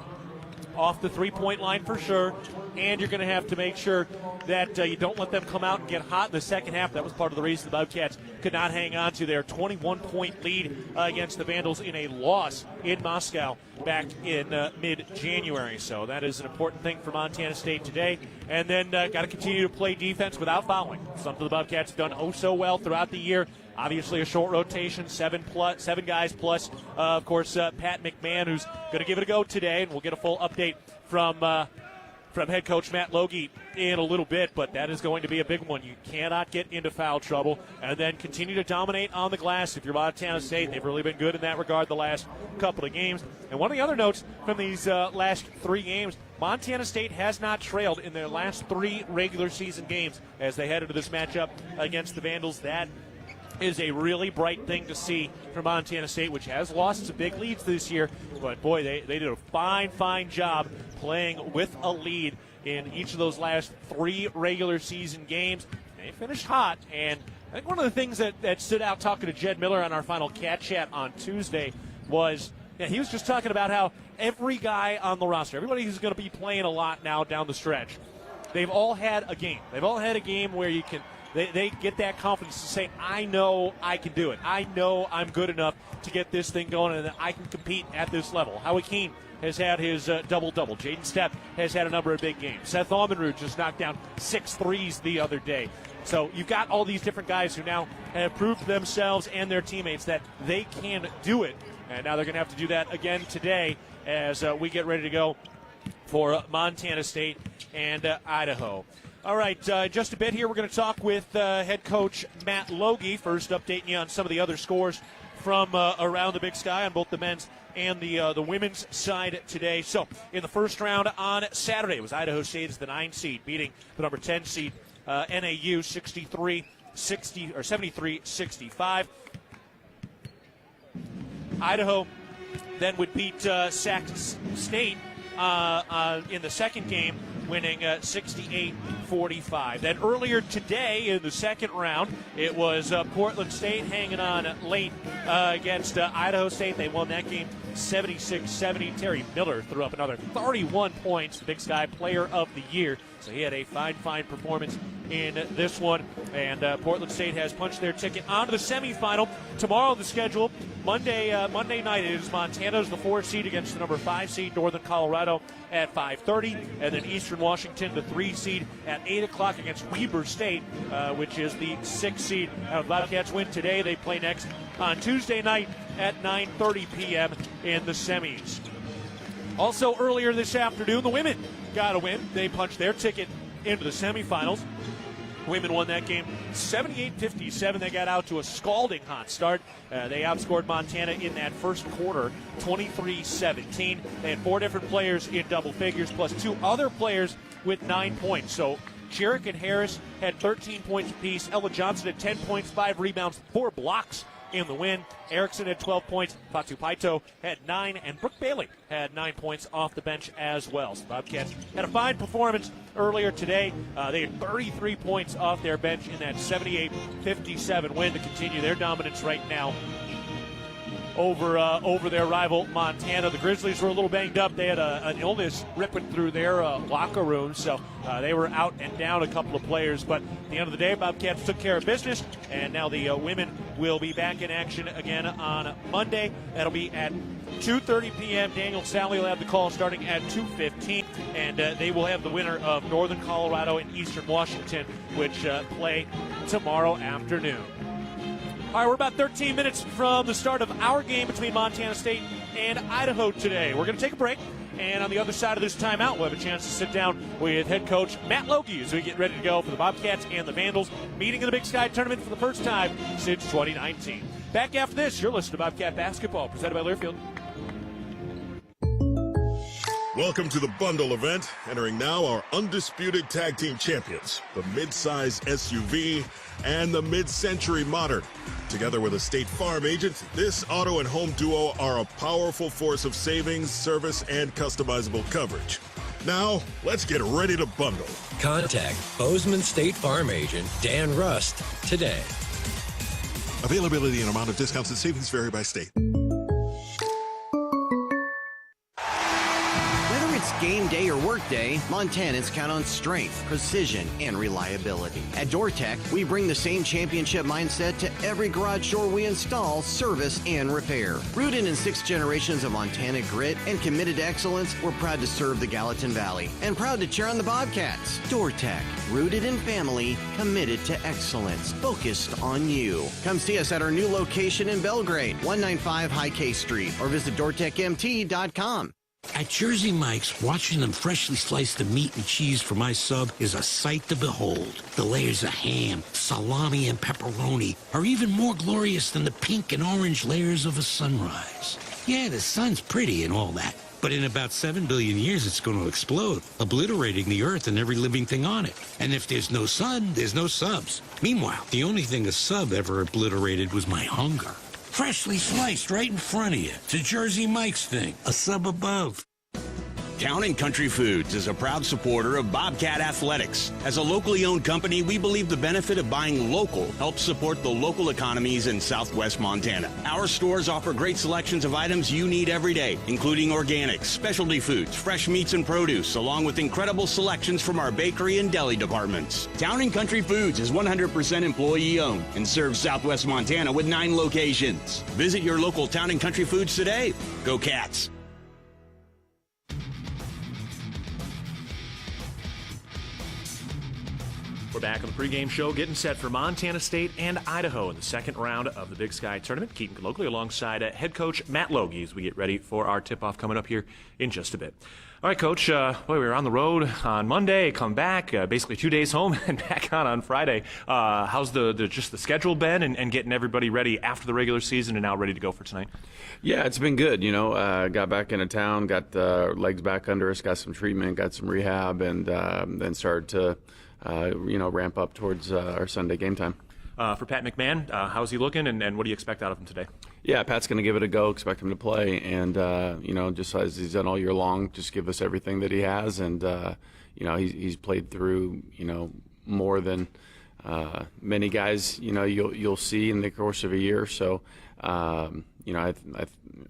3-point line for sure, and you're going to have to make sure that you don't let them come out and get hot in the second half. That was part of the reason the Bobcats could not hang on to their 21-point lead against the Vandals in a loss in Moscow back in mid-January. So that is an important thing for Montana State today. And then got to continue to play defense without fouling, something the Bobcats have done oh so well throughout the year. Obviously a short rotation, 7 guys plus, of course, Pat McMahon, who's going to give it a go today, and we'll get a full update from head coach Matt Logie in a little bit, but that is going to be a big one. You cannot get into foul trouble, and then continue to dominate on the glass. If you're Montana State, they've really been good in that regard the last couple of games. And one of the other notes from these last 3 games, Montana State has not trailed in their last 3 regular season games as they head into this matchup against the Vandals. That is a really bright thing to see from Montana State, which has lost some big leads this year. But, boy, they did a fine job playing with a lead in each of those last 3 regular season games. They finished hot, and I think one of the things that stood out talking to Jed Miller on our final Cat Chat on Tuesday was he was just talking about how every guy on the roster, everybody who's going to be playing a lot now down the stretch, they've all had a game. They've all had a game where you can they get that confidence to say, I know I can do it. I know I'm good enough to get this thing going and that I can compete at this level. Howie Keene has had his double-double. Jaden Stepp has had a number of big games. Seth Almenrud just knocked down 6 threes the other day. So you've got all these different guys who now have proved to themselves and their teammates that they can do it. And now they're going to have to do that again today as we get ready to go for Montana State and Idaho. All right, just a bit here. We're going to talk with head coach Matt Logie. First, updating you on some of the other scores from around the Big Sky on both the men's and the women's side today. So, in the first round on Saturday, it was Idaho State as the 9 seed, beating the number 10 seed NAU 73-65. Idaho then would beat Sac State in the second game, winning 68-45. Then earlier today in the second round, it was Portland State hanging on late against Idaho State. They won that game 76-70. Terry Miller threw up another 31 points, Big Sky Player of the Year. So he had a fine performance in this one. And Portland State has punched their ticket onto the semifinal. Tomorrow on the schedule, Monday night, it is Montana's the 4 seed against the number 5 seed Northern Colorado at 5:30, and then Eastern Washington, the 3 seed at 8 o'clock against Weber State, which is the 6 seed. Bobcats win today. They play next on Tuesday night at 9:30 p.m. in the semis. Also earlier this afternoon, the women got a win. They punched their ticket into the semifinals. Women won that game 78-57. They got out to a scalding hot start. They outscored Montana in that first quarter 23-17. They had 4 different players in double figures, plus 2 other players with 9 points. So Jarek and Harris had 13 points apiece. Ella Johnson had 10 points, 5 rebounds, 4 blocks in the win. Erickson had 12 points. Fatu Paito had 9, and Brooke Bailey had 9 points off the bench as well. So Bobcats had a fine performance earlier today. They had 33 points off their bench in that 78-57 win to continue their dominance right now over their rival Montana. The Grizzlies were a little banged up. They had an illness ripping through their locker room, so they were out and down a couple of players. But at the end of the day, Bobcats took care of business, and now the women will be back in action again on Monday. That'll be at 2:30 p.m. Daniel Sally will have the call starting at 2:15, and they will have the winner of Northern Colorado and Eastern Washington, which play tomorrow afternoon. All right, we're about 13 minutes from the start of our game between Montana State and Idaho today. We're going to take a break, and on the other side of this timeout, we'll have a chance to sit down with head coach Matt Logie as we get ready to go for the Bobcats and the Vandals, meeting in the Big Sky Tournament for the first time since 2019. Back after this, you're listening to Bobcat Basketball, presented by Learfield. Welcome to the bundle event. Entering now our undisputed tag team champions, the mid-size SUV and the mid-century modern. Together with a State Farm agent, this auto and home duo are a powerful force of savings, service, and customizable coverage. Now, let's get ready to bundle. Contact Bozeman State Farm agent Dan Rust today. Availability and amount of discounts and savings vary by state. Game day or work day, Montanans count on strength, precision, and reliability. At DoorTech, we bring the same championship mindset to every garage door we install, service, and repair. Rooted in 6 generations of Montana grit and committed to excellence, we're proud to serve the Gallatin Valley and proud to cheer on the Bobcats. DoorTech, rooted in family, committed to excellence, focused on you. Come see us at our new location in Belgrade, 195 High K Street, or visit DoorTechMT.com. At Jersey Mike's, watching them freshly slice the meat and cheese for my sub is a sight to behold. The layers of ham, salami, and pepperoni are even more glorious than the pink and orange layers of a sunrise. Yeah, the sun's pretty and all that, But in about 7 billion years, it's going to explode, obliterating the Earth and every living thing on it. And if there's no sun, there's no subs. Meanwhile, the only thing a sub ever obliterated was my hunger. Freshly sliced right in front of you. It's a Jersey Mike's thing. A sub above. Town & Country Foods is a proud supporter of Bobcat Athletics. As a locally owned company, we believe the benefit of buying local helps support the local economies in southwest Montana. Our stores offer great selections of items you need every day, including organics, specialty foods, fresh meats and produce, along with incredible selections from our bakery and deli departments. Town & Country Foods is 100% employee owned and serves southwest Montana with 9 locations. Visit your local Town & Country Foods today. Go Cats! We're back on the pregame show, getting set for Montana State and Idaho in the second round of the Big Sky Tournament. Keaton Gillogly alongside head coach Matt Logie as we get ready for our tip-off coming up here in just a bit. All right, Coach, we were on the road on Monday, come back, basically 2 days home and back on Friday. How's the schedule been and getting everybody ready after the regular season and now ready to go for tonight? Yeah, it's been good. Got back into town, got legs back under us, got some treatment, got some rehab, and then started to ramp up towards our Sunday game time. For Pat McMahon, how's he looking, and what do you expect out of him today? Yeah, Pat's going to give it a go. Expect him to play, and just as he's done all year long, just give us everything that he has. And he's played through more than many guys you'll see in the course of a year. So I'm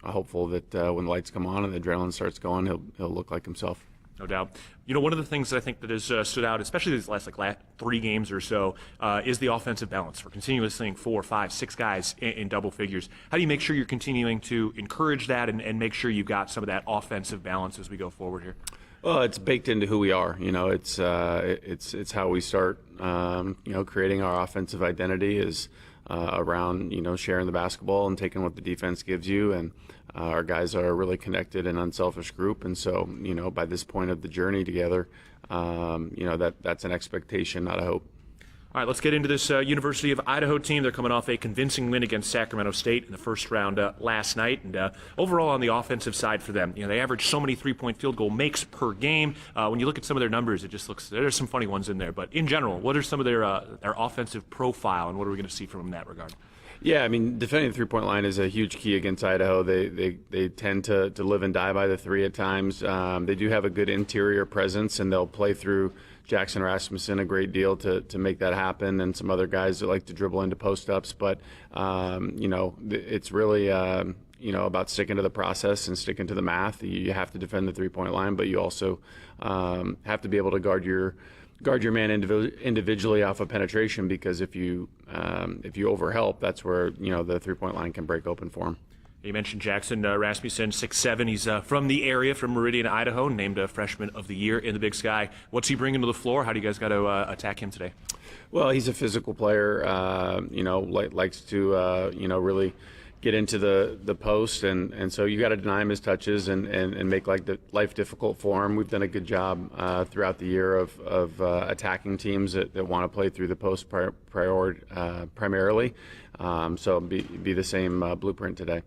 hopeful that when the lights come on and the adrenaline starts going, he'll look like himself. No doubt. One of the things that I think that has stood out, especially these last 3 games or so, is the offensive balance. We're continuously seeing 4, 5, 6 guys in double figures. How do you make sure you're continuing to encourage that and make sure you've got some of that offensive balance as we go forward here? Well, it's baked into who we are. It's how we start. Creating our offensive identity is around sharing the basketball and taking what the defense gives you, and our guys are a really connected and unselfish group, and so by this point of the journey together, that's an expectation, not a hope. All right, let's get into this University of Idaho team. They're coming off a convincing win against Sacramento State in the first round last night. And overall on the offensive side for them, they average so many three-point field goal makes per game. When you look at some of their numbers, it just looks, there's some funny ones in there. But in general, what are some of their offensive profile, and what are we going to see from them in that regard? Yeah, defending the three-point line is a huge key against Idaho. They tend to live and die by the three at times. They do have a good interior presence, and they'll play through Jackson Rasmussen a great deal to make that happen, and some other guys that like to dribble into post-ups. But, it's really, about sticking to the process and sticking to the math. You have to defend the three-point line, but you also have to be able to guard your man individually off of penetration, because if you overhelp, that's where the three-point line can break open for him. You mentioned Jackson Rasmussen, 6'7". He's from the area, from Meridian, Idaho, named a Freshman of the Year in the Big Sky. What's he bringing to the floor? How do you guys got to attack him today? Well, he's a physical player. Likes to really get into the post, and so you got to deny him his touches and make life difficult for him. We've done a good job throughout the year of attacking teams that want to play through the post primarily. So be the same blueprint today.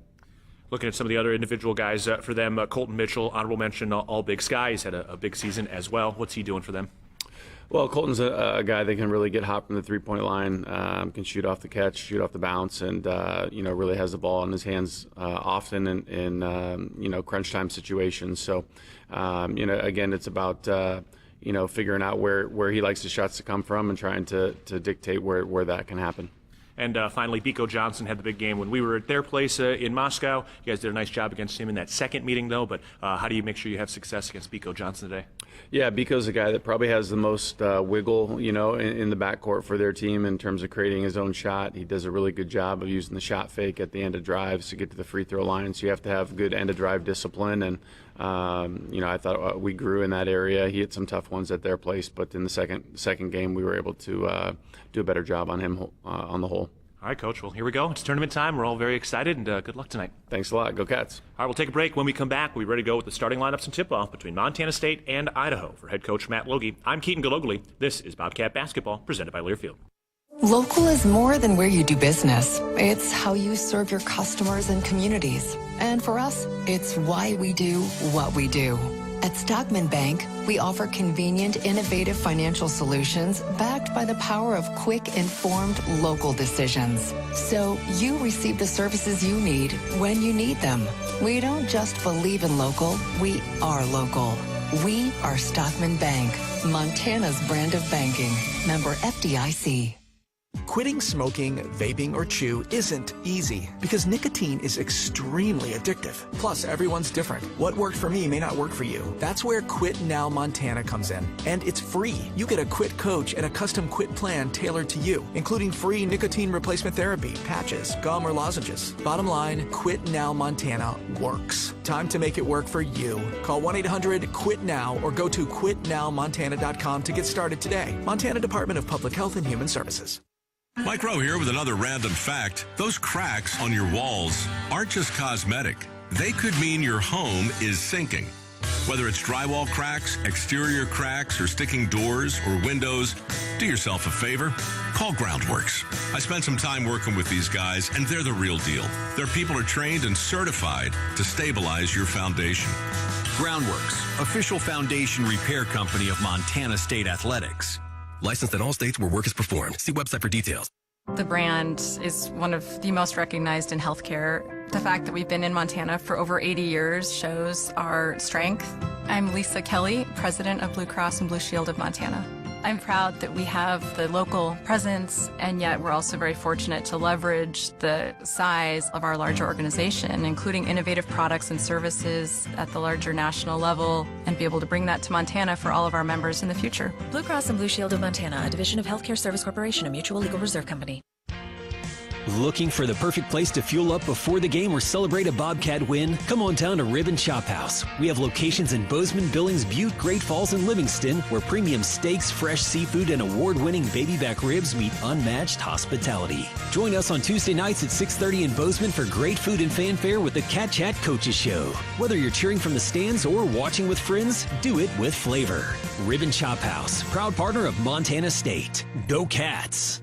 Looking at some of the other individual guys for them, Colton Mitchell, honorable mention, all Big Sky. He's had a big season as well. What's he doing for them? Well, Colton's a guy that can really get hot from the three-point line, can shoot off the catch, shoot off the bounce, and really has the ball in his hands often in crunch time situations. So, again, it's about figuring out where he likes his shots to come from and trying to dictate where that can happen. And finally, Biko Johnson had the big game when we were at their place in Moscow. You guys did a nice job against him in that second meeting, though. But how do you make sure you have success against Biko Johnson today? Yeah, Biko's a guy that probably has the most wiggle, in the backcourt for their team in terms of creating his own shot. He does a really good job of using the shot fake at the end of drives to get to the free throw line. So you have to have good end of drive discipline. And I thought we grew in that area. He had some tough ones at their place, but in the second game we were able to do a better job on him on the whole. All right, Coach. Well, here we go. It's tournament time. We're all very excited, and good luck tonight. Thanks a lot. Go Cats. All right, we'll take a break. When we come back, we'll be ready to go with the starting lineups and tip-off between Montana State and Idaho. For head coach Matt Logie, I'm Keaton Gillogly. This is Bobcat Basketball, presented by Learfield. Local is more than where you do business. It's how you serve your customers and communities. And for us, it's why we do what we do. At Stockman Bank, we offer convenient, innovative financial solutions backed by the power of quick, informed local decisions. So you receive the services you need when you need them. We don't just believe in local, we are local. We are Stockman Bank, Montana's brand of banking. Member FDIC. Quitting smoking, vaping, or chew isn't easy because nicotine is extremely addictive. Plus, everyone's different. What worked for me may not work for you. That's where Quit Now Montana comes in. And it's free. You get a quit coach and a custom quit plan tailored to you, including free nicotine replacement therapy, patches, gum, or lozenges. Bottom line, Quit Now Montana works. Time to make it work for you. Call 1-800-QUIT-NOW or go to quitnowmontana.com to get started today. Montana Department of Public Health and Human Services. Mike Rowe here with another random fact. Those cracks on your walls aren't just cosmetic. They could mean your home is sinking. Whether it's drywall cracks, exterior cracks, or sticking doors or windows, do yourself a favor. Call Groundworks. I spent some time working with these guys, and they're the real deal. Their people are trained and certified to stabilize your foundation. Groundworks, official foundation repair company of Montana State Athletics. Licensed in all states where work is performed. See website for details. The brand is one of the most recognized in healthcare. The fact that we've been in Montana for over 80 years shows our strength. I'm Lisa Kelly, president of Blue Cross and Blue Shield of Montana. I'm proud that we have the local presence, and yet we're also very fortunate to leverage the size of our larger organization, including innovative products and services at the larger national level, and be able to bring that to Montana for all of our members in the future. Blue Cross and Blue Shield of Montana, a division of Healthcare Service Corporation, a mutual legal reserve company. Looking for the perfect place to fuel up before the game or celebrate a Bobcat win? Come on down to Rib and Chop House. We have locations in Bozeman, Billings, Butte, Great Falls, and Livingston, where premium steaks, fresh seafood, and award-winning baby back ribs meet unmatched hospitality. Join us on Tuesday nights at 6:30 in Bozeman for great food and fanfare with the Cat Chat Coaches Show. Whether you're cheering from the stands or watching with friends, do it with flavor. Rib and Chop House, proud partner of Montana State. Go Cats!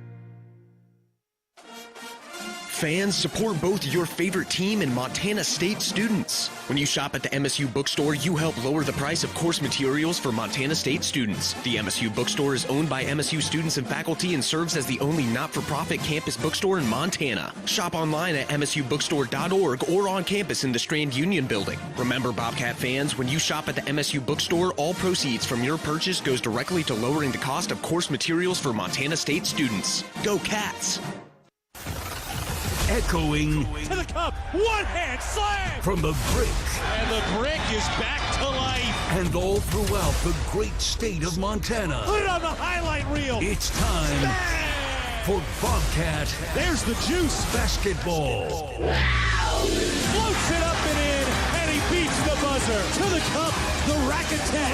Fans, support both your favorite team and Montana State students. When you shop at the MSU Bookstore, you help lower the price of course materials for Montana State students. The MSU Bookstore is owned by MSU students and faculty and serves as the only not-for-profit campus bookstore in Montana. Shop online at msubookstore.org or on campus in the Strand Union Building. Remember, Bobcat fans, when you shop at the MSU Bookstore, all proceeds from your purchase goes directly to lowering the cost of course materials for Montana State students. Go Cats! Echoing to the cup, one hand slam from the brick. And the brick is back to life. And all throughout the great state of Montana. Put it on the highlight reel. It's time for Bobcat. There's the juice. Basketball. Floats it up and in, and he beats the buzzer. To the cup, the rack attack.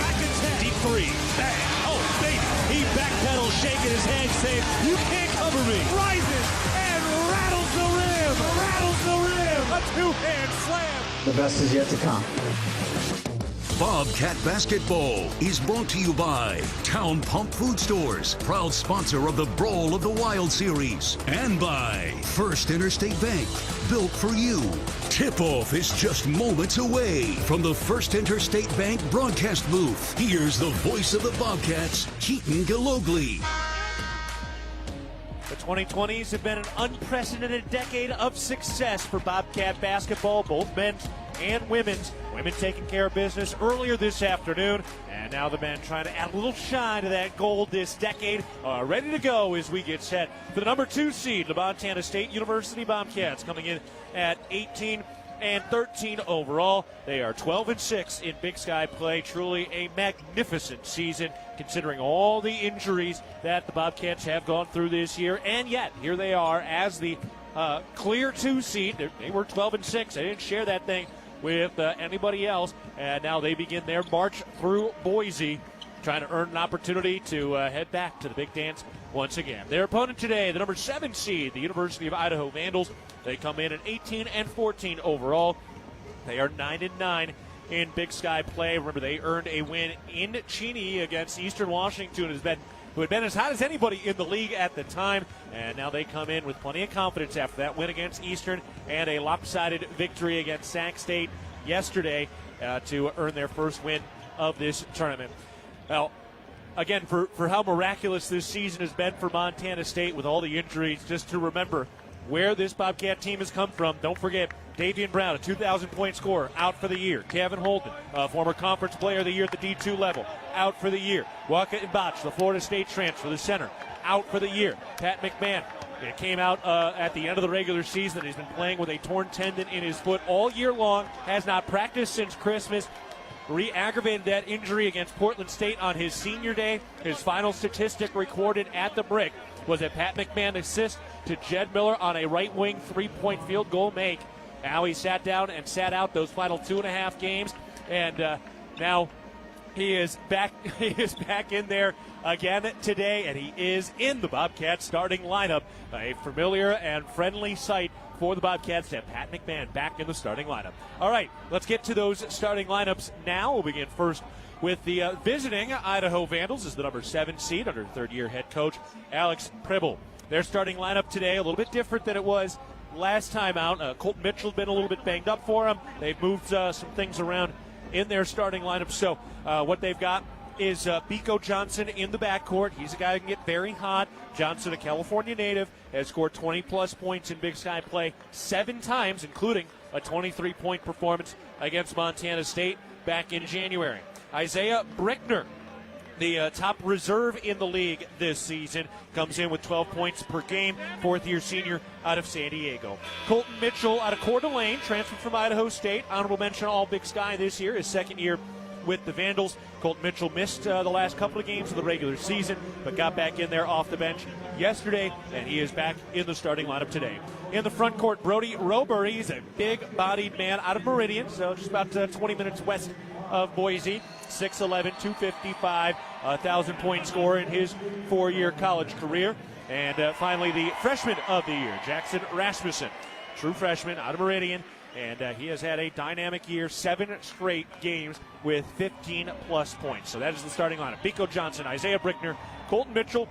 Deep three, bang. Oh, baby. He backpedals, shaking his head, saying, you can't cover me. Rises and rattles the rim. A two-hand slam. The best is yet to come. Bobcat Basketball is brought to you by Town Pump Food Stores, proud sponsor of the Brawl of the Wild Series, and by First Interstate Bank, built for you. Tip-off is just moments away from the First Interstate Bank broadcast booth. Here's the voice of the Bobcats, Keaton Gillogly. The 2020s have been an unprecedented decade of success for Bobcat basketball, both men's and women's. Women taking care of business earlier this afternoon, and now the men trying to add a little shine to that gold this decade. Ready to go as we get set for the number 2 seed, the Montana State University Bobcats, coming in at 18 and 13 overall. They are 12-6 in Big Sky play. Truly a magnificent season, considering all the injuries that the Bobcats have gone through this year. And yet, here they are as the clear 2 seed. They were 12-6. They didn't share that thing with anybody else. And now they begin their march through Boise, trying to earn an opportunity to head back to the Big Dance once again. Their opponent today, the number 7 seed, the University of Idaho Vandals. They come in at 18 and 14 overall. They are 9-9 in Big Sky play. Remember, they earned a win in Cheney against Eastern Washington. It has been who had been as hot as anybody in the league at the time. And now they come in with plenty of confidence after that win against Eastern and a lopsided victory against Sac State yesterday to earn their first win of this tournament. Now, again, for how miraculous this season has been for Montana State with all the injuries, just to remember where this Bobcat team has come from. Don't forget, Davian Brown, a 2,000-point scorer, out for the year. Kevin Holden, a former conference player of the year at the D2 level, out for the year. Waka Mbach, the Florida State transfer, the center, out for the year. Pat McMahon, it came out at the end of the regular season that he's been playing with a torn tendon in his foot all year long, has not practiced since Christmas. Re-aggravated that injury against Portland State on his senior day. His final statistic recorded at the Brick was a Pat McMahon assist to Jed Miller on a right wing 3-point field goal make. Now he sat down and sat out those final 2.5 games, and now he is back. He is back in there again today, and he is in the Bobcats starting lineup. A familiar and friendly sight for the Bobcats to have Pat McMahon back in the starting lineup. All right, let's get to those starting lineups now. We'll begin first with the visiting Idaho Vandals as the number 7 seed under third-year head coach Alex Pribble. Their starting lineup today a little bit different than it was last time out. Colton Mitchell's been a little bit banged up for him. They've moved some things around in their starting lineup. So what they've got is Biko Johnson in the backcourt. He's a guy who can get very hot. Johnson, a California native, has scored 20-plus points in Big Sky play 7 times, including a 23-point performance against Montana State back in January. Isaiah Brickner, the top reserve in the league this season, comes in with 12 points per game, fourth-year senior out of San Diego. Colton Mitchell out of Coeur d'Alene, transferred from Idaho State, honorable mention all Big Sky this year, his second year with the Vandals. Colton Mitchell missed the last couple of games of the regular season, but got back in there off the bench yesterday, and he is back in the starting lineup today. In the front court, Brody Roberry, he's a big-bodied man out of Meridian, so just about 20 minutes west of Boise. 6'11", 255, 1,000-point scorer in his 4-year college career. And finally, the freshman of the year, Jackson Rasmussen, true freshman out of Meridian. And he has had a dynamic year, 7 straight games with 15-plus points. So that is the starting lineup. Biko Johnson, Isaiah Brickner, Colton Mitchell,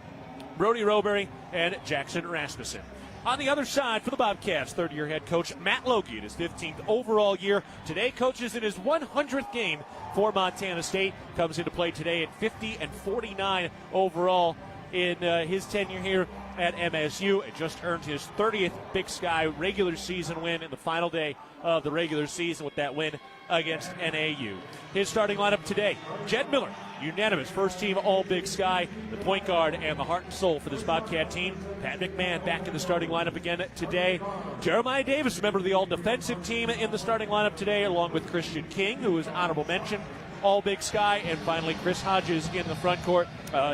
Brody Roberry, and Jackson Rasmussen. On the other side for the Bobcats, third-year head coach Matt Logie in his 15th overall year. Today coaches in his 100th game for Montana State. Comes into play today at 50-49 overall in his tenure here at MSU, and just earned his 30th Big Sky regular season win in the final day of the regular season with that win against NAU. His starting lineup today, Jed Miller, unanimous first-team All-Big Sky, the point guard and the heart and soul for this Bobcat team. Pat McMahon back in the starting lineup again today. Jeremiah Davis, member of the All-Defensive team, in the starting lineup today, along with Christian King, who is honorable mention All-Big Sky, and finally Chris Hodges in the front court,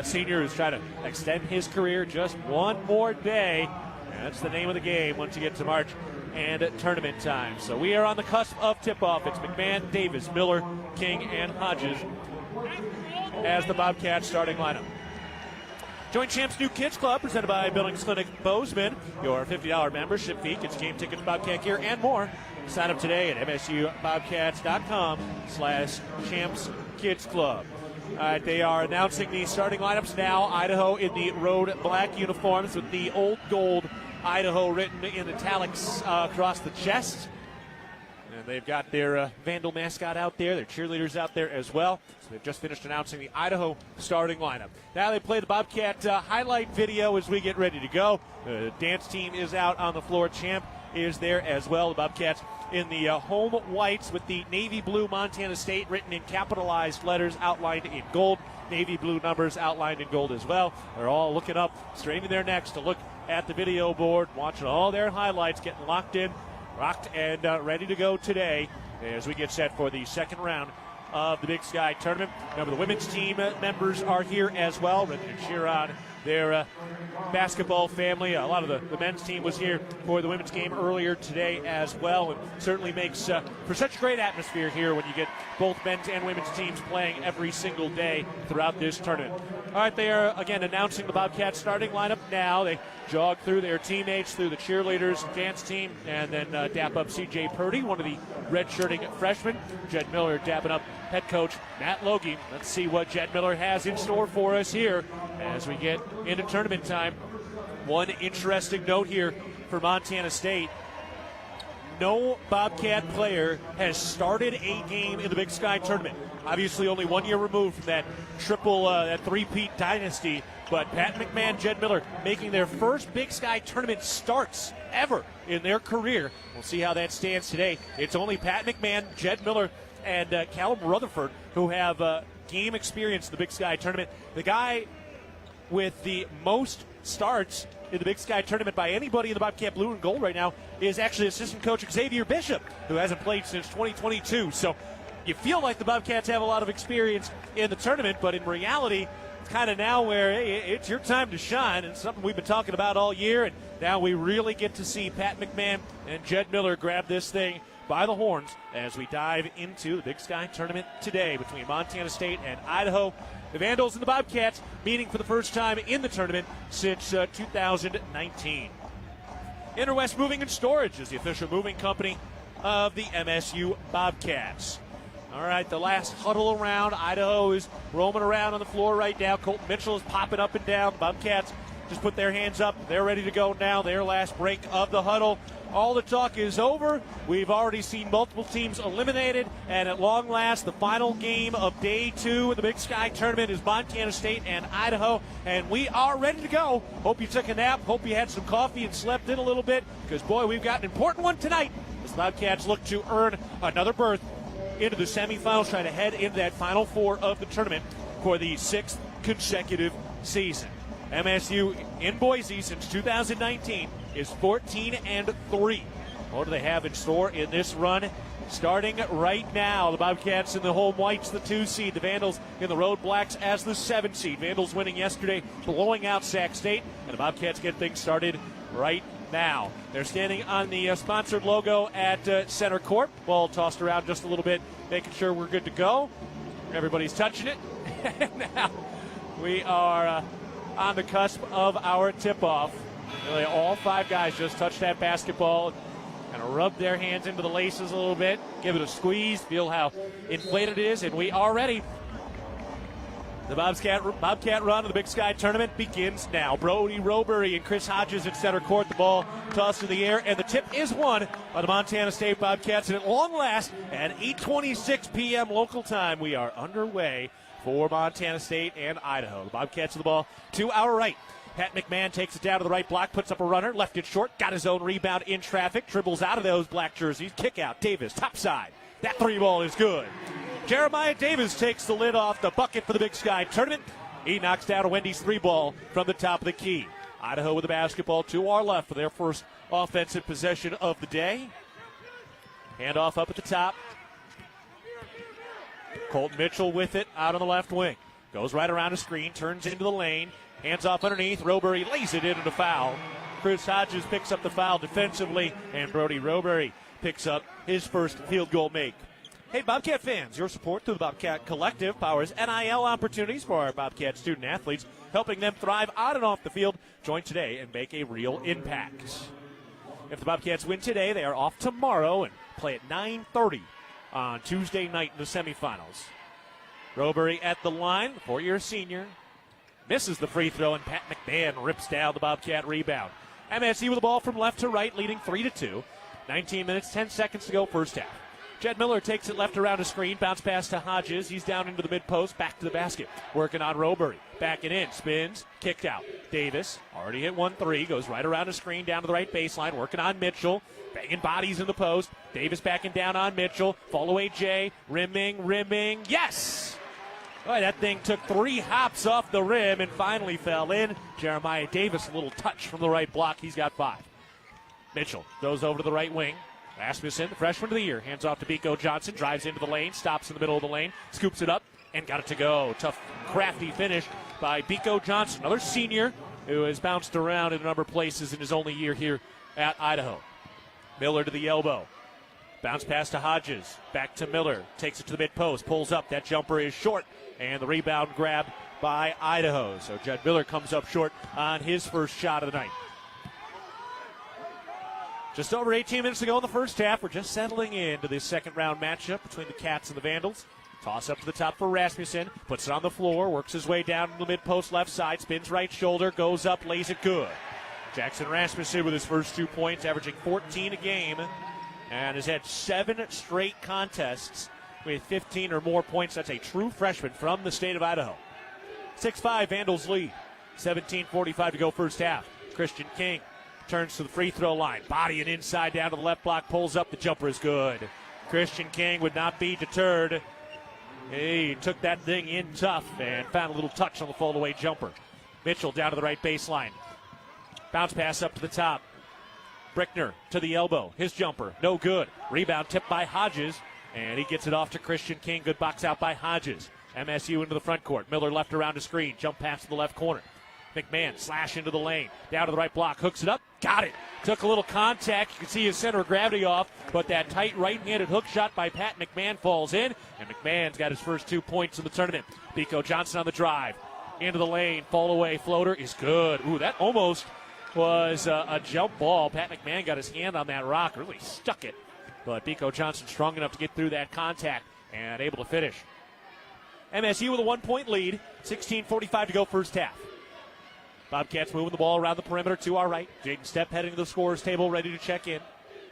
senior who's trying to extend his career just one more day. And that's the name of the game once you get to March and tournament time. So we are on the cusp of tip-off. It's McMahon, Davis, Miller, King, and Hodges as the Bobcats starting lineup. Join Champs New Kids Club, presented by Billings Clinic Bozeman. Your $50 membership fee gets game tickets, Bobcat gear, and more. Sign up today at msubobcats.com/Champs Kids Club. All right, they are announcing the starting lineups now. Idaho in the road black uniforms with the old gold Idaho written in italics across the chest. And they've got their Vandal mascot out there, their cheerleaders out there as well. So they've just finished announcing the Idaho starting lineup. Now they play the Bobcat highlight video as we get ready to go. The dance team is out on the floor. Champ is there as well. The Bobcats in the home whites with the navy blue Montana State written in capitalized letters outlined in gold. Navy blue numbers outlined in gold as well. They're all looking up, straining their necks to look at the video board, watching all their highlights, getting locked in, rocked, and ready to go today as we get set for the second round of the Big Sky Tournament. Remember, the women's team members are here as well, ready to cheer on their basketball family. A lot of the men's team was here for the women's game earlier today as well, and certainly makes for such a great atmosphere here when you get both men's and women's teams playing every single day throughout this tournament. All right, they are again announcing the Bobcats starting lineup now. They jog through their teammates, through the cheerleaders, dance team, and then dap up C.J. Purdy, one of the red-shirting freshmen. Jed Miller dapping up head coach Matt Logie. Let's see what Jed Miller has in store for us here as we get into tournament time. One interesting note here for Montana State. No Bobcat player has started a game in the Big Sky tournament. Obviously only 1 year removed from that that three-peat dynasty. But Pat McMahon, Jed Miller making their first Big Sky tournament starts ever in their career. We'll see how that stands today. It's only Pat McMahon, Jed Miller, and Callum Rutherford who have game experience in the Big Sky tournament. The guy with the most starts in the Big Sky tournament by anybody in the Bobcat Blue and Gold right now is actually assistant coach Xavier Bishop, who hasn't played since 2022. So you feel like the Bobcats have a lot of experience in the tournament, but in reality, it's kind of now where it's your time to shine, and something we've been talking about all year, and now we really get to see Pat McMahon and Jed Miller grab this thing by the horns as we dive into the Big Sky tournament today between Montana State and Idaho. The Vandals and the Bobcats meeting for the first time in the tournament since 2019. Interwest Moving and Storage is the official moving company of the MSU Bobcats. All right, the last huddle around. Idaho is roaming around on the floor right now. Colton Mitchell is popping up and down. The Bobcats just put their hands up. They're ready to go now. Their last break of the huddle. All the talk is over. We've already seen multiple teams eliminated, and at long last, the final game of day 2 of the Big Sky tournament is Montana State and Idaho, and we are ready to go. Hope you took a nap. Hope you had some coffee and slept in a little bit, because, boy, we've got an important one tonight as the Bobcats look to earn another berth into the semifinals, trying to head into that Final Four of the tournament for the 6th consecutive season. MSU in Boise since 2019 is 14-3. What do they have in store in this run? Starting right now, the Bobcats in the home whites, the 2 seed. The Vandals in the road blacks as the 7 seed. Vandals winning yesterday, blowing out Sac State, and the Bobcats get things started right now. They're standing on the sponsored logo at center court. Ball tossed around just a little bit, making sure we're good to go. Everybody's touching it. Now we are on the cusp of our tip-off. Really, all 5 guys just touched that basketball, kind of rub their hands into the laces a little bit, give it a squeeze, feel how inflated it is, and we are ready. The Bobcat run of the Big Sky tournament begins now. Brody Robury and Chris Hodges at center court. The ball tossed in the air, and the tip is won by the Montana State Bobcats. And at long last, at 8:26 p.m. local time, we are underway for Montana State and Idaho. The Bobcats with the ball to our right. Pat McMahon takes it down to the right block, puts up a runner, left it short, got his own rebound in traffic, dribbles out of those black jerseys, kick out, Davis, top side. That 3 ball is good. Jeremiah Davis takes the lid off the bucket for the Big Sky tournament. He knocks down a Wendy's 3 ball from the top of the key. Idaho with the basketball to our left for their first offensive possession of the day. Handoff up at the top. Colton Mitchell with it out on the left wing. Goes right around a screen, turns into the lane. Hands off underneath. Robury lays it into the foul. Chris Hodges picks up the foul defensively, and Brody Robury picks up his first field goal make. Hey, Bobcat fans, your support through the Bobcat Collective powers NIL opportunities for our Bobcat student athletes, helping them thrive on and off the field. Join today and make a real impact. If the Bobcats win today, they are off tomorrow and play at 9:30 on Tuesday night in the semifinals. Robury at the line, 4-year senior. Misses the free throw, and Pat McMahon rips down the Bobcat rebound. MSU with the ball from left to right, leading 3-2. 19 minutes, 10 seconds to go, first half. Jed Miller takes it left around a screen, bounce pass to Hodges. He's down into the mid-post, back to the basket. Working on Robury. Backing in, spins, kicked out. Davis, already hit 1-3, goes right around a screen, down to the right baseline, working on Mitchell. Banging bodies in the post. Davis backing down on Mitchell. Fall away Jay, rimming. Yes! Boy, that thing took 3 hops off the rim and finally fell in. Jeremiah Davis, a little touch from the right block. He's got 5. Mitchell goes over to the right wing. Rasmussen, the freshman of the year, hands off to Biko Johnson, drives into the lane, stops in the middle of the lane, scoops it up, and got it to go. Tough, crafty finish by Biko Johnson, another senior who has bounced around in a number of places in his only year here at Idaho. Miller to the elbow. Bounce pass to Hodges. Back to Miller. Takes it to the mid-post. Pulls up. That jumper is short. And the rebound grab by Idaho. So Jed Miller comes up short on his first shot of the night. Just over 18 minutes to go in the first half. We're just settling into this second round matchup between the Cats and the Vandals. Toss up to the top for Rasmussen. Puts it on the floor. Works his way down to the mid-post left side. Spins right shoulder. Goes up. Lays it good. Jackson Rasmussen with his first 2 points, averaging 14 a game. And has had 7 straight contests with 15 or more points. That's a true freshman from the state of Idaho. 6-5, Vandals lead. 17:45 to go first half. Christian King turns to the free throw line. Body and inside down to the left block. Pulls up. The jumper is good. Christian King would not be deterred. He took that thing in tough and found a little touch on the fall-away jumper. Mitchell down to the right baseline. Bounce pass up to the top. Brickner to the elbow. His jumper, no good. Rebound tipped by Hodges, and he gets it off to Christian King. Good box out by Hodges. MSU into the front court. Miller left around the screen. Jump pass to the left corner. McMahon slash into the lane. Down to the right block. Hooks it up. Got it. Took a little contact. You can see his center of gravity off, but that tight right-handed hook shot by Pat McMahon falls in, and McMahon's got his first 2 points in the tournament. Biko Johnson on the drive. Into the lane. Fall away floater is good. Ooh, that almost was a jump ball. Pat McMahon got his hand on that rock. Really stuck it. But Biko Johnson strong enough to get through that contact and able to finish. MSU with a 1-point lead. 16:45 to go first half. Bobcats moving the ball around the perimeter to our right. Jaden Stepp heading to the scorer's table, ready to check in.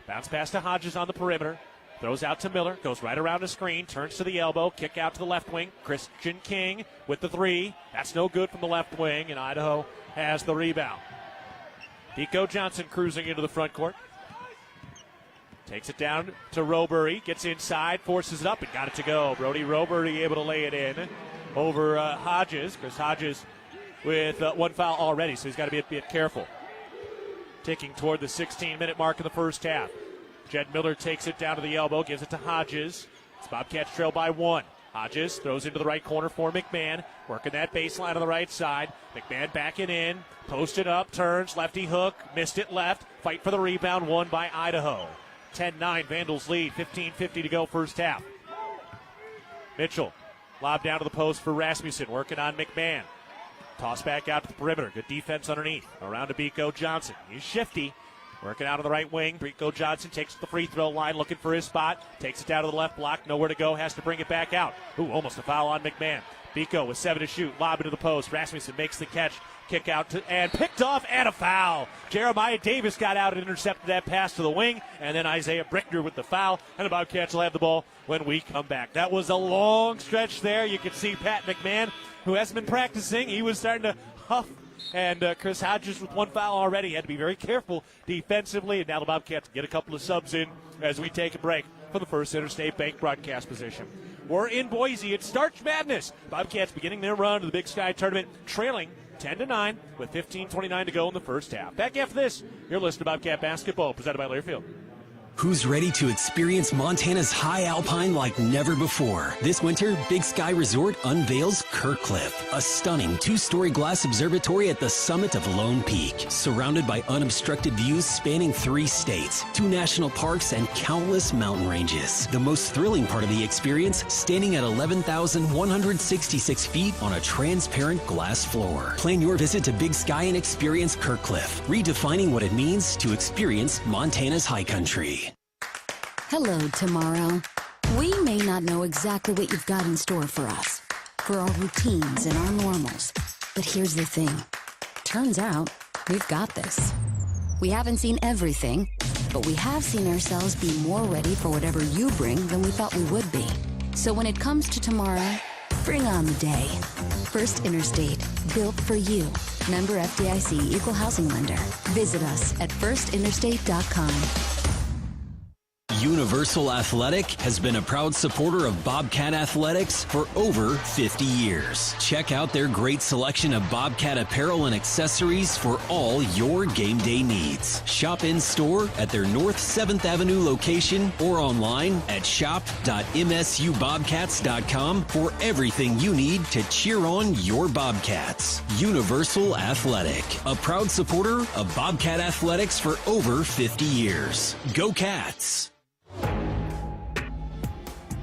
Bounce pass to Hodges on the perimeter. Throws out to Miller. Goes right around the screen. Turns to the elbow. Kick out to the left wing. Christian King with the 3. That's no good from the left wing, and Idaho has the rebound. Biko Johnson cruising into the front court. Takes it down to Robury. Gets inside. Forces it up and got it to go. Brody Robury able to lay it in over Hodges. Chris Hodges with 1 foul already, so he's got to be a bit careful. Ticking toward the 16-minute mark of the first half. Jed Miller takes it down to the elbow, gives it to Hodges. It's Bobcats trail by 1. Hodges throws into the right corner for McMahon, working that baseline on the right side. McMahon backing in, posted up, turns, lefty hook, missed it left. Fight for the rebound, won by Idaho. 10-9, Vandals lead, 15:50 to go first half. Mitchell, lob down to the post for Rasmussen, working on McMahon. Toss back out to the perimeter. Good defense underneath. Around to Biko Johnson. He's shifty. Working out on the right wing. Biko Johnson takes the free throw line, looking for his spot. Takes it down to the left block. Nowhere to go. Has to bring it back out. Ooh, almost a foul on McMahon. Biko with 7 to shoot. Lob into the post. Rasmussen makes the catch. Kick out and picked off and a foul. Jeremiah Davis got out and intercepted that pass to the wing. And then Isaiah Brickner with the foul. And the Bobcats will have the ball when we come back. That was a long stretch there. You can see Pat McMahon, who hasn't been practicing. He was starting to huff. And Chris Hodges with 1 foul already. Had to be very careful defensively. And now the Bobcats get a couple of subs in as we take a break for the First Interstate Bank broadcast position. We're in Boise. It's Starch Madness. Bobcats beginning their run to the Big Sky Tournament, trailing 10-9 with 15:29 to go in the first half. Back after this, you're listening to Bobcat Basketball, presented by Learfield. Who's ready to experience Montana's high alpine like never before? This winter, Big Sky Resort unveils Kirkcliff, a stunning 2-story glass observatory at the summit of Lone Peak, surrounded by unobstructed views spanning 3 states, 2 national parks, and countless mountain ranges. The most thrilling part of the experience, standing at 11,166 feet on a transparent glass floor. Plan your visit to Big Sky and experience Kirkcliff, redefining what it means to experience Montana's high country. Hello, tomorrow. We may not know exactly what you've got in store for us, for our routines and our normals. But here's the thing. Turns out, we've got this. We haven't seen everything, but we have seen ourselves be more ready for whatever you bring than we thought we would be. So when it comes to tomorrow, bring on the day. First Interstate, built for you. Member FDIC, Equal Housing Lender. Visit us at firstinterstate.com. Universal Athletic has been a proud supporter of Bobcat Athletics for over 50 years. Check out their great selection of Bobcat apparel and accessories for all your game day needs. Shop in store at their North 7th Avenue location or online at shop.msubobcats.com for everything you need to cheer on your Bobcats. Universal Athletic, a proud supporter of Bobcat Athletics for over 50 years. Go Cats!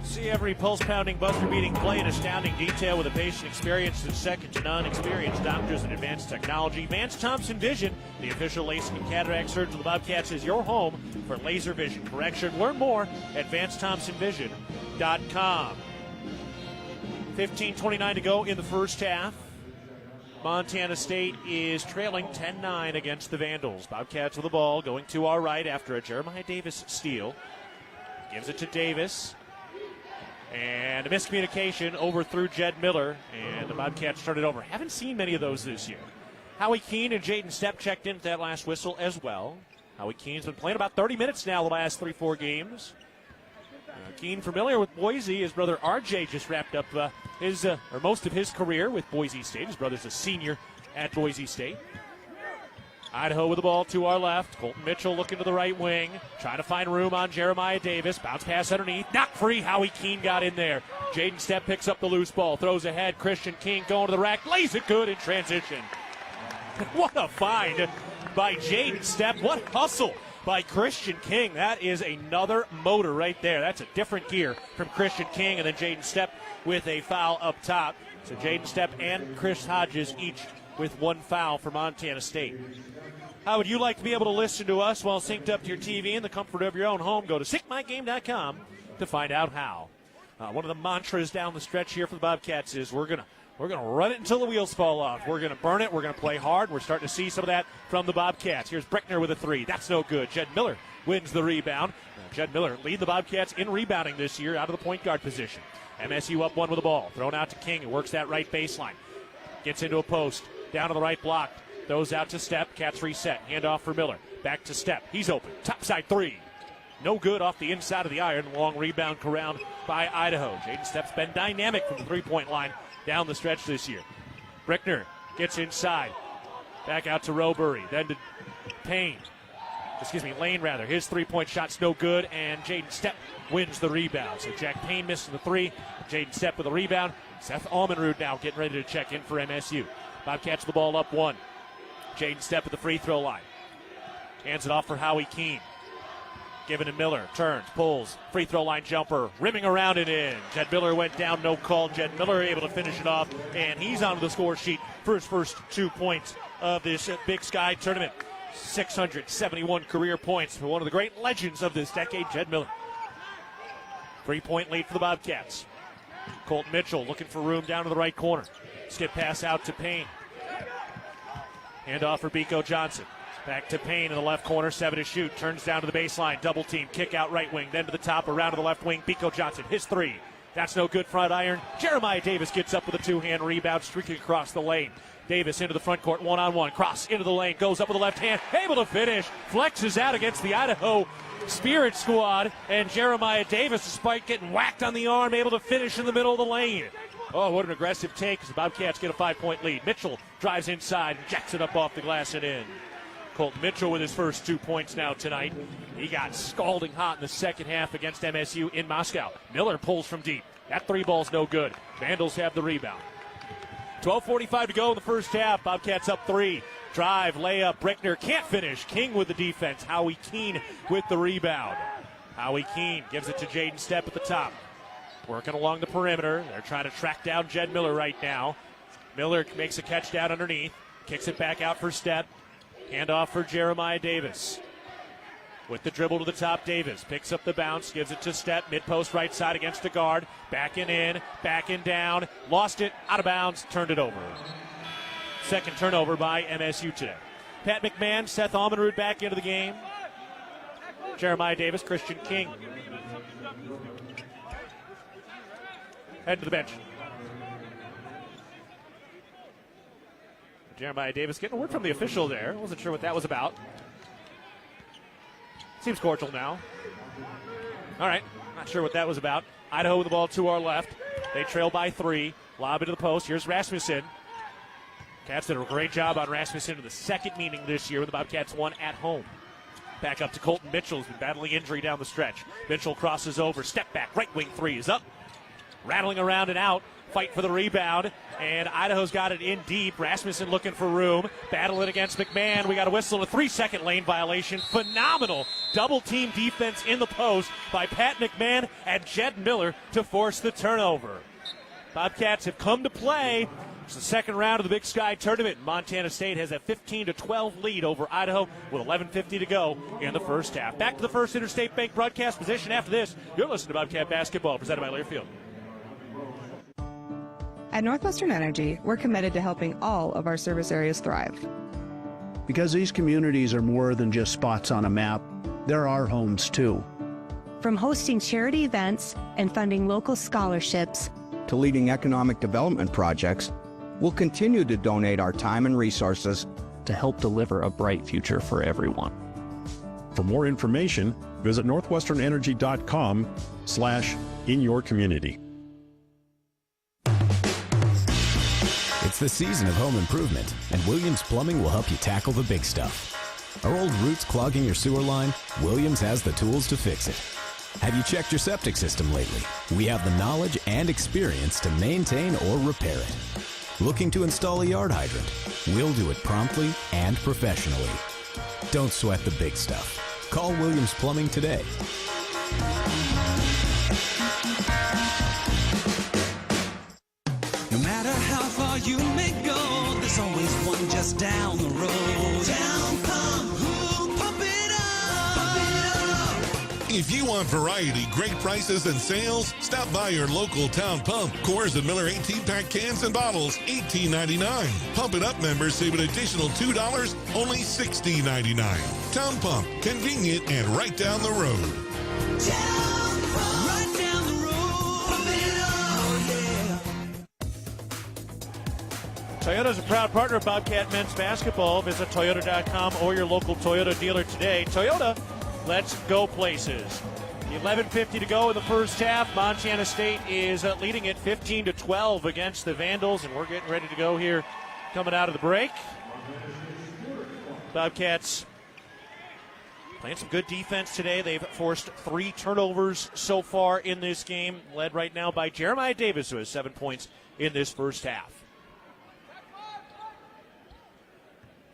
See every pulse-pounding, buzzer-beating play in astounding detail with a patient experience that's second to none. Experienced doctors and advanced technology. Vance Thompson Vision, the official LASIK and cataract surgeon of the Bobcats, is your home for laser vision correction. Learn more at VanceThompsonVision.com. 15:29 to go in the first half. Montana State is trailing 10-9 against the Vandals. Bobcats with the ball going to our right after a Jeremiah Davis steal. Gives it to Davis. And a miscommunication overthrew Jed Miller, and the Bobcats turned it over. Haven't seen many of those this year. Howie Keene and Jaden Stepp checked in at that last whistle as well. Howie Keene's been playing about 30 minutes now the last 3-4 games. Keene familiar with Boise. His brother RJ just wrapped up most of his career with Boise State. His brother's a senior at Boise State. Idaho with the ball to our left. Colton Mitchell looking to the right wing. Trying to find room on Jeremiah Davis. Bounce pass underneath. Knocked free. Howie Keene got in there. Jaden Stepp picks up the loose ball. Throws ahead. Christian King going to the rack. Lays it good in transition. What a find by Jaden Stepp. What hustle by Christian King. That is another motor right there. That's a different gear from Christian King. And then Jaden Stepp with a foul up top. So Jaden Stepp and Chris Hodges each with one foul for Montana State. How would you like to be able to listen to us while synced up to your TV in the comfort of your own home? Go to syncmygame.com to find out how. One of the mantras down the stretch here for the Bobcats is we're gonna run it until the wheels fall off. We're gonna burn it. We're gonna play hard. We're starting to see some of that from the Bobcats. Here's Brickner with a three. That's no good. Jed Miller wins the rebound. Jed Miller lead the Bobcats in rebounding this year out of the point guard position. MSU up one with the ball. Thrown out to King, who works that right baseline. Gets into a post. Down to the right block. Throws out to Stepp. Cats reset. Handoff for Miller. Back to Stepp. He's open. Topside three. No good off the inside of the iron. Long rebound corralled by Idaho. Jaden Stepp's been dynamic from the three-point line down the stretch this year. Brickner gets inside. Back out to Robury. Then to Lane rather. His three-point shot's no good, and Jaden Stepp wins the rebound. So Jack Payne missing the three. Jaden Stepp with the rebound. Seth Almenrud now getting ready to check in for MSU. Bobcats the ball up one. Jaden Stepp at the free throw line. Hands it off for Howie Keene. Given to Miller. Turns, pulls. Free throw line jumper. Rimming around and in. Jed Miller went down, no call. Jed Miller able to finish it off. And he's onto the score sheet for his first 2 points of this Big Sky tournament. 671 career points for one of the great legends of this decade, Jed Miller. 3-point lead for the Bobcats. Colton Mitchell looking for room down to the right corner. Skip pass out to Payne. Handoff for Biko Johnson. Back to Payne in the left corner, 7 to shoot. Turns down to the baseline, double team, kick out right wing, then to the top, around to the left wing. Biko Johnson, his three. That's no good, front iron. Jeremiah Davis gets up with a two-hand rebound, streaking across the lane. Davis into the front court, one-on-one, cross into the lane, goes up with the left hand, able to finish, flexes out against the Idaho Spirit squad, and Jeremiah Davis, despite getting whacked on the arm, able to finish in the middle of the lane. Oh, what an aggressive take as the Bobcats get a 5-point lead. Mitchell drives inside, jacks it up off the glass and in. Colton Mitchell with his first 2 points now tonight. He got scalding hot in the second half against MSU in Moscow. Miller pulls from deep. That three ball's no good. Vandals have the rebound. 12:45 to go in the first half. Bobcats up 3. Drive, layup, Brickner can't finish. King with the defense. Howie Keene with the rebound. Howie Keene gives it to Jaden Stepp at the top. Working along the perimeter. They're trying to track down Jed Miller right now. Miller makes a catch down underneath. Kicks it back out for Stepp. Handoff for Jeremiah Davis. With the dribble to the top, Davis picks up the bounce, gives it to Stepp, mid-post right side against the guard. Backing in, backing down, lost it, out of bounds, turned it over. Second turnover by MSU today. Pat McMahon, Seth Almenrud back into the game. Jeremiah Davis, Christian King. Head to the bench. Jeremiah Davis getting a word from the official there. Wasn't sure what that was about. Seems cordial now. All right, not sure what that was about. Idaho with the ball to our left. They trail by 3. Lob into the post. Here's Rasmussen. Cats did a great job on Rasmussen in the second meeting this year when the Bobcats won at home. Back up to Colton Mitchell, who's been battling injury down the stretch. Mitchell crosses over. Step back. Right wing three is up. Rattling around and out. Fight for the rebound, and Idaho's got it in deep. Rasmussen looking for room, battling against McMahon. We got a whistle, a 3-second lane violation. Phenomenal double-team defense in the post by Pat McMahon and Jed Miller to force the turnover. Bobcats have come to play. It's the second round of the Big Sky tournament. Montana State has a 15-12 lead over Idaho with 11:50 to go in the first half. Back to the First Interstate Bank broadcast position after this. You're listening to Bobcat Basketball, presented by Learfield. At Northwestern Energy, we're committed to helping all of our service areas thrive. Because these communities are more than just spots on a map, they're our homes too. From hosting charity events and funding local scholarships to leading economic development projects, we'll continue to donate our time and resources to help deliver a bright future for everyone. For more information, visit northwesternenergy.com/inyourcommunity. It's the season of home improvement, and Williams Plumbing will help you tackle the big stuff. Are old roots clogging your sewer line? Williams has the tools to fix it. Have you checked your septic system lately? We have the knowledge and experience to maintain or repair it. Looking to install a yard hydrant? We'll do it promptly and professionally. Don't sweat the big stuff. Call Williams Plumbing today. No matter how far you may go, there's always one just down the road. Town Pump, who'll pump it up, pump it up. If you want variety, great prices, and sales, stop by your local Town Pump. Coors and Miller 18-pack cans and bottles, $18.99. Pump It Up members save an additional $2, only $16.99. Town Pump, convenient and right down the road. Town Pump, right down the road. Pump it up, yeah. Toyota's a proud partner of Bobcat men's basketball. Visit Toyota.com or your local Toyota dealer today. Toyota, let's go places. 11:50 to go in the first half. Montana State is leading it 15-12 against the Vandals, and we're getting ready to go here coming out of the break. Bobcats playing some good defense today. They've forced 3 turnovers so far in this game, led right now by Jeremiah Davis, who has 7 points in this first half.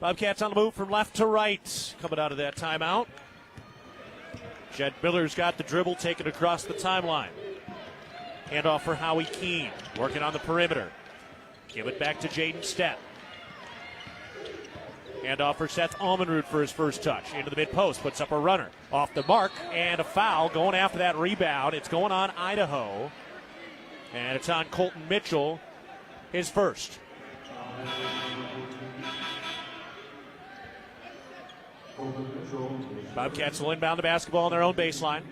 Bobcats on the move from left to right, coming out of that timeout. Jed Miller's got the dribble, taken across the timeline. Handoff for Howie Keene, working on the perimeter. Give it back to Jaden Stepp. Handoff for Seth Almenrud for his first touch. Into the mid-post, puts up a runner. Off the mark, and a foul going after that rebound. It's going on Idaho. And it's on Colton Mitchell, his first. Bobcats will inbound the basketball on their own baseline.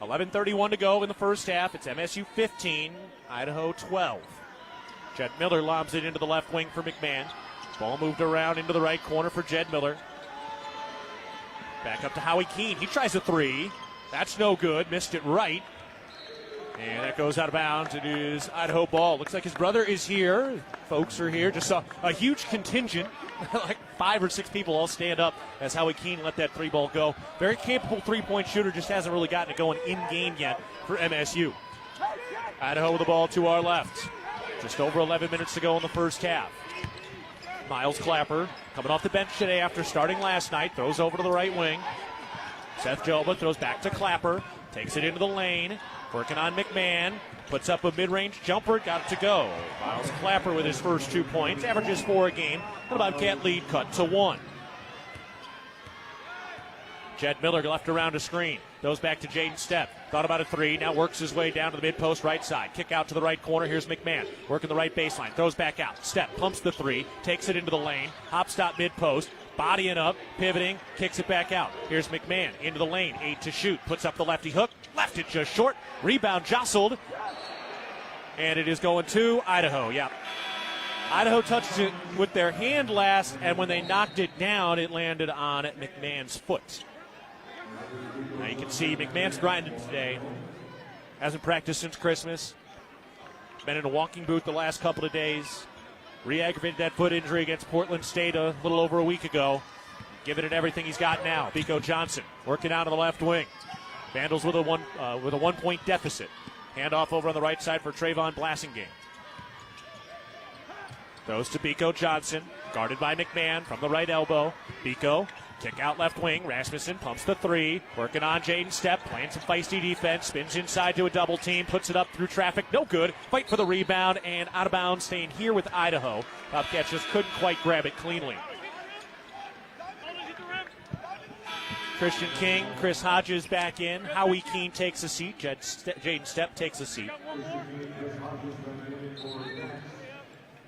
11:31 to go in the first half. It's MSU 15, Idaho 12. Jed Miller lobs it into the left wing for McMahon. Ball moved around into the right corner for Jed Miller. Back up to Howie Keene. He tries a 3. That's no good. Missed it right. And that goes out of bounds. It is Idaho ball. Looks like his brother is here. Folks are here. Just saw a huge contingent. Like 5 or 6 people all stand up as Howie Keene let that 3 ball go. Very capable three-point shooter. Just hasn't really gotten it going in-game yet for MSU. Idaho with the ball to our left. Just over 11 minutes to go in the first half. Miles Clapper coming off the bench today after starting last night. Throws over to the right wing. Seth Joba throws back to Clapper. Takes it into the lane. Working on McMahon. Puts up a mid-range jumper. Got it to go. Miles Clapper with his first 2 points. Averages 4 a game. The Bobcat lead cut to 1. Jed Miller left around a screen. Goes back to Jaden Stepp. Thought about a 3. Now works his way down to the mid-post right side. Kick out to the right corner. Here's McMahon. Working the right baseline. Throws back out. Stepp pumps the 3. Takes it into the lane. Hop stop mid-post. Bodying up. Pivoting. Kicks it back out. Here's McMahon into the lane. 8 to shoot. Puts up the lefty hook. Left it just short. Rebound jostled. And it is going to Idaho. Yeah. Idaho touched it with their hand last, and when they knocked it down, it landed on McMahon's foot. Now you can see McMahon's grinding today. Hasn't practiced since Christmas. Been in a walking booth the last couple of days. Re-aggravated that foot injury against Portland State a little over a week ago. Giving it everything he's got now. Biko Johnson working out on the left wing. Vandals with a 1-point deficit. Handoff over on the right side for Trayvon Blassingame. Goes to Biko Johnson, guarded by McMahon from the right elbow. Biko, kick out left wing. Rasmussen pumps the 3. Working on Jaden Stepp, playing some feisty defense. Spins inside to a double team, puts it up through traffic. No good. Fight for the rebound and out of bounds, staying here with Idaho. Bobcats just couldn't quite grab it cleanly. Christian King, Chris Hodges back in. Howie Keene takes a seat. Jaden Stepp takes a seat.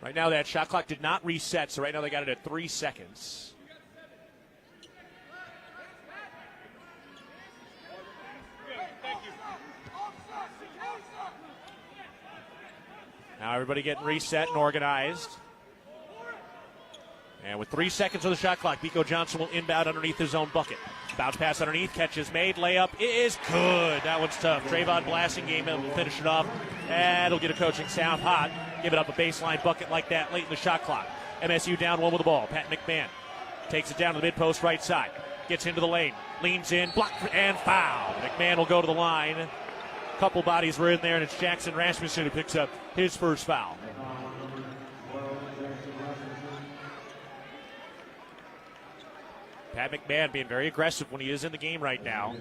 Right now that shot clock did not reset, so right now they got it at 3 seconds. Now everybody getting reset and organized. And with 3 seconds on the shot clock, Biko Johnson will inbound underneath his own bucket. Bounce pass underneath, catch is made, layup is good. That one's tough. Trayvon Blasingame will finish it off. And he'll get a coaching sound hot. Give it up a baseline bucket like that late in the shot clock. MSU down one with the ball. Pat McMahon takes it down to the mid-post right side. Gets into the lane, leans in, block and foul. McMahon will go to the line. A couple bodies were in there, and it's Jackson Rasmussen who picks up his first foul. Pat McMahon being very aggressive when he is in the game right now.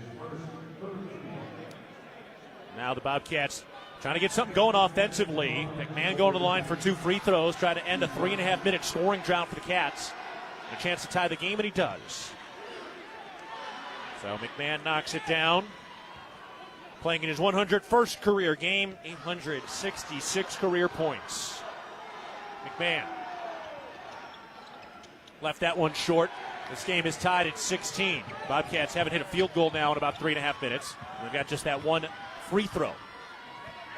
Now the Bobcats trying to get something going offensively. McMahon going to the line for 2 free throws, trying to end a 3.5-minute scoring drought for the Cats. A chance to tie the game, and he does. So McMahon knocks it down. Playing in his 101st career game, 866 career points. McMahon left that one short. This game is tied at 16. Bobcats haven't hit a field goal now in about 3.5 minutes. We've got just that one free throw.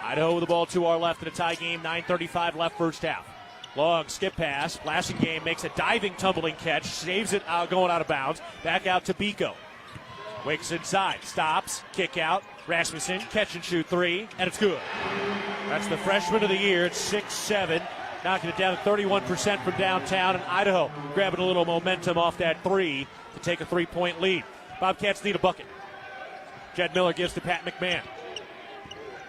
Idaho with the ball to our left in a tie game, 9:35 left first half. Long skip pass. Blasingame makes a diving, tumbling catch, saves it going out of bounds. Back out to Biko. Wakes inside, stops, kick out. Rasmussen, catch and shoot 3, and it's good. That's the freshman of the year at 6'7", knocking it down to 31% from downtown, and Idaho grabbing a little momentum off that 3 to take a 3-point lead. Bobcats need a bucket. Jed Miller gives to Pat McMahon.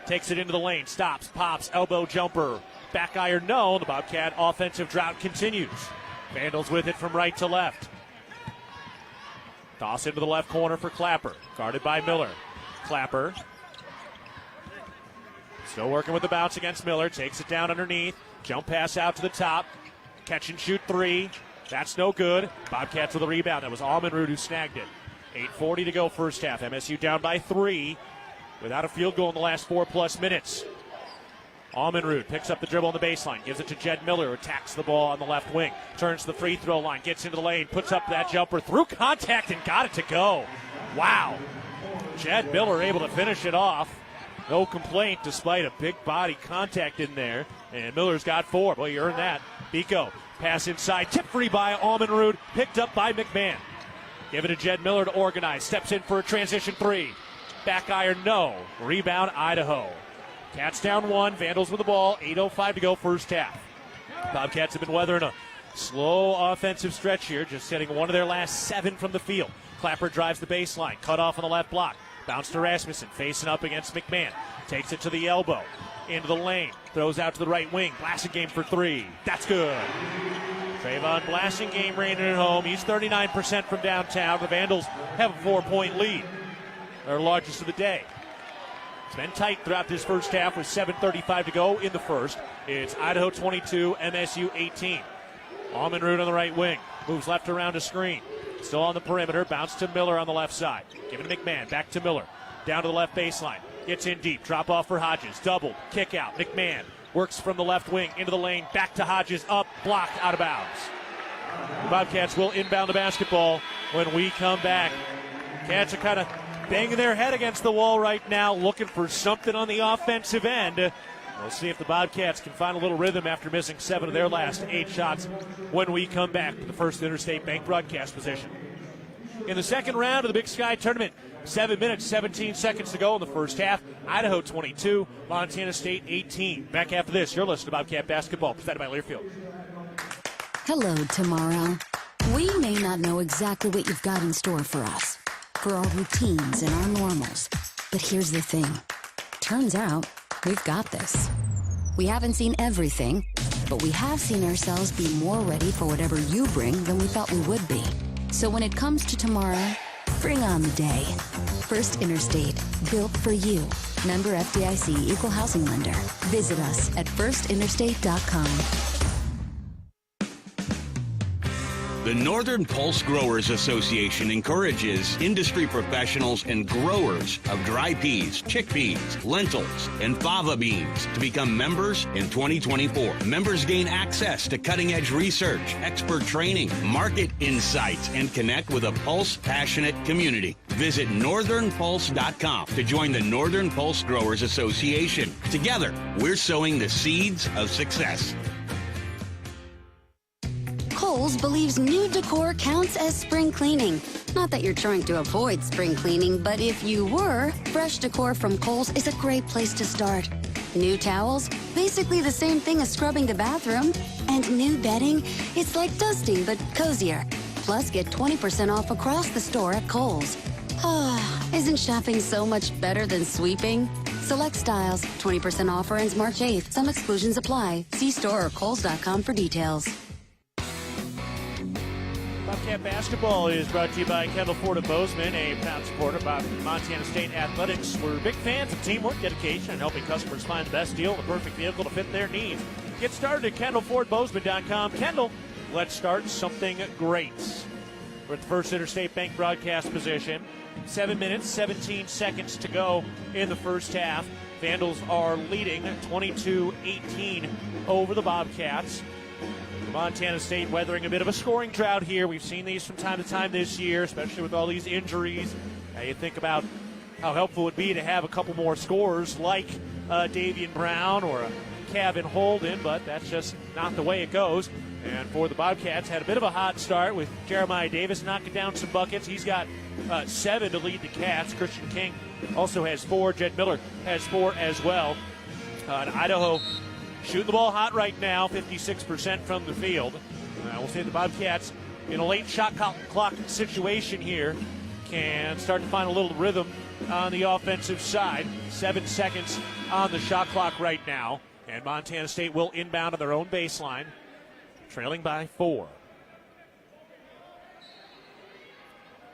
Takes it into the lane, stops, pops, elbow jumper. Back iron, no. The Bobcat offensive drought continues. Vandals with it from right to left. Toss into the left corner for Clapper. Guarded by Miller. Clapper still working with the bounce against Miller. Takes it down underneath. Jump pass out to the top. Catch and shoot 3. That's no good. Bobcats with a rebound. That was Almenrud who snagged it. 8:40 to go first half. MSU down by 3 without a field goal in the last 4+ minutes. Almenrud picks up the dribble on the baseline. Gives it to Jed Miller, who attacks the ball on the left wing. Turns to the free throw line. Gets into the lane. Puts up that jumper through contact and got it to go. Wow. Jed Miller able to finish it off. No complaint despite a big body contact in there. And Miller's got 4. Boy, you earned that. Biko, pass inside. Tip free by Almenrud. Picked up by McMahon. Give it to Jed Miller to organize. Steps in for a transition 3. Back iron, no. Rebound, Idaho. Cats down 1. Vandals with the ball. 8:05 to go first half. Bobcats have been weathering a slow offensive stretch here. Just setting 1 of their last 7 from the field. Clapper drives the baseline. Cut off on the left block. Bounce to Rasmussen, facing up against McMahon. Takes it to the elbow. Into the lane. Throws out to the right wing. Blasingame for 3. That's good. Trayvon Blasingame reigning at home. He's 39% from downtown. The Vandals have a 4-point lead. Their largest of the day. It's been tight throughout this first half with 7:35 to go in the first. It's Idaho 22, MSU 18. Almenrud on the right wing. Moves left around a screen. Still on the perimeter. Bounce to Miller on the left side. Give it to McMahon. Back to Miller. Down to the left baseline. Gets in deep. Drop off for Hodges. Double. Kick out. McMahon works from the left wing into the lane. Back to Hodges. Up. Blocked. Out of bounds. The Bobcats will inbound the basketball when we come back. Cats are kind of banging their head against the wall right now, looking for something on the offensive end. We'll see if the Bobcats can find a little rhythm after missing 7 of their last 8 shots when we come back to the First Interstate Bank broadcast position. In the second round of the Big Sky Tournament, 7 minutes, 17 seconds to go in the first half. Idaho 22, Montana State 18. Back after this, you're listening to Bobcat Basketball, presented by Learfield. Hello, tomorrow. We may not know exactly what you've got in store for us, for our routines and our normals. But here's the thing. Turns out, we've got this. We haven't seen everything, but we have seen ourselves be more ready for whatever you bring than we thought we would be. So when it comes to tomorrow, bring on the day. First Interstate, built for you. Member FDIC, Equal Housing Lender. Visit us at firstinterstate.com. The Northern Pulse Growers Association encourages industry professionals and growers of dry peas, chickpeas, lentils, and fava beans to become members in 2024. Members gain access to cutting-edge research, expert training, market insights, and connect with a Pulse-passionate community. Visit northernpulse.com to join the Northern Pulse Growers Association. Together, we're sowing the seeds of success. Kohl's believes new decor counts as spring cleaning. Not that you're trying to avoid spring cleaning, but if you were, fresh decor from Kohl's is a great place to start. New towels, basically the same thing as scrubbing the bathroom. And new bedding, it's like dusting but cozier. Plus, get 20% off across the store at Kohl's. Isn't shopping so much better than sweeping? Select styles, 20% offer ends March 8th. Some exclusions apply. See store or kohls.com for details. Bobcat basketball is brought to you by Kendall Ford of Bozeman, a proud supporter of Montana State Athletics. We're big fans of teamwork, dedication, and helping customers find the best deal and the perfect vehicle to fit their needs. Get started at KendallFordBozeman.com. Kendall, let's start something great. We're at the First Interstate Bank broadcast position. 7 minutes, 17 seconds to go in the first half. Vandals are leading 22-18 over the Bobcats. Montana State weathering a bit of a scoring drought here. We've seen these from time to time this year, especially with all these injuries. Now you think about how helpful it would be to have a couple more scorers like Davian Brown or Kevin Holden, but that's just not the way it goes. And for the Bobcats, had a bit of a hot start with Jeremiah Davis knocking down some buckets. He's got 7 to lead the Cats. Christian King also has 4. Jed Miller has 4 as well. Idaho shooting the ball hot right now, 56% from the field. We'll see the Bobcats in a late shot clock situation here can start to find a little rhythm on the offensive side. 7 seconds on the shot clock right now. And Montana State will inbound on their own baseline, trailing by 4.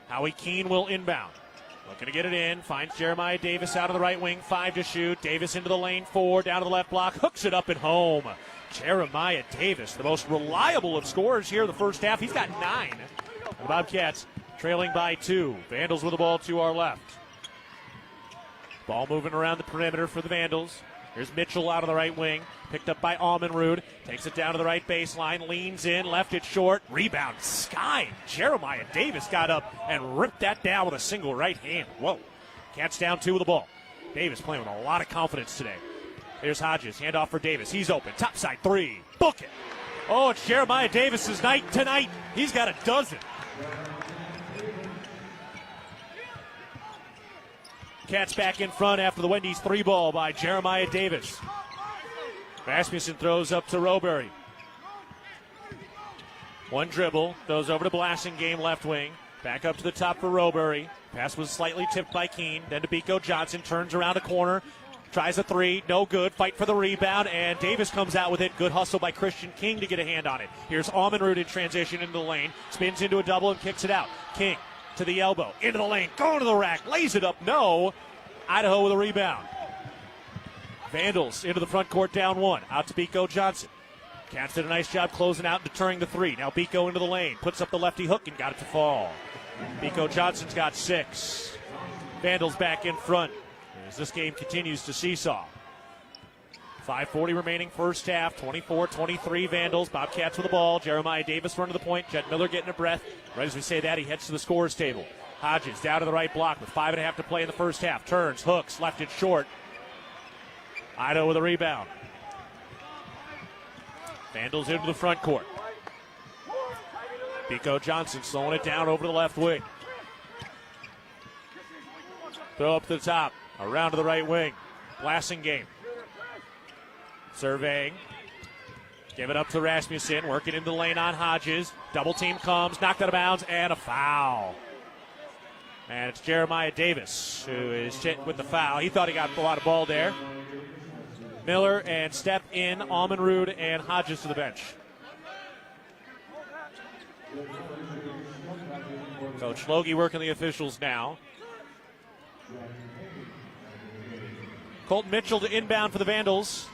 Howie Keene will inbound. Looking to get it in. Finds Jeremiah Davis out of the right wing. 5 to shoot. Davis into the lane. 4 down to the left block. Hooks it up and home. Jeremiah Davis, the most reliable of scorers here in the first half. He's got 9. The Bobcats trailing by 2. Vandals with the ball to our left. Ball moving around the perimeter for the Vandals. Here's Mitchell out of the right wing. Picked up by Almenrud. Takes it down to the right baseline. Leans in. Left it short. Rebound. Sky. Jeremiah Davis got up and ripped that down with a single right hand. Whoa. Cats down 2 with the ball. Davis playing with a lot of confidence today. Here's Hodges. Handoff for Davis. He's open. Top side 3. Book it. Oh, it's Jeremiah Davis's night tonight. He's got a dozen. Cats back in front after the Wendy's 3 ball by Jeremiah Davis. Rasmussen throws up to Roberry. 1 dribble, throws over to Blassingame left wing. Back up to the top for Roberry. Pass was slightly tipped by Keene. Then to Biko Johnson, turns around a corner. Tries a 3, no good. Fight for the rebound, and Davis comes out with it. Good hustle by Christian King to get a hand on it. Here's Almenrud in transition into the lane. Spins into a double and kicks it out. King to the elbow, into the lane, going to the rack, lays it up, no. Idaho with a rebound. Vandals into the front court, down 1. Out to Biko Johnson. Cats did a nice job closing out and deterring the 3. Now Biko into the lane, puts up the lefty hook and got it to fall. Biko Johnson's got 6. Vandals back in front as this game continues to seesaw. 5:40 remaining first half, 24-23 Vandals. Bobcats with the ball. Jeremiah Davis running to the point. Jed Miller getting a breath. Right as we say that, he heads to the scorer's table. Hodges down to the right block with 5.5 to play in the first half. Turns, hooks, left it short. Idaho with a rebound. Vandals into the front court. Biko Johnson slowing it down over the left wing. Throw up to the top. Around to the right wing. Blassingame. Surveying. Give it up to Rasmussen. Working into the lane on Hodges. Double team comes. Knocked out of bounds. And a foul. And it's Jeremiah Davis who is hit with the foul. He thought he got a lot of ball there. Miller and step in. Almenrud and Hodges to the bench. Coach Logie working the officials now. Colton Mitchell to inbound for the Vandals.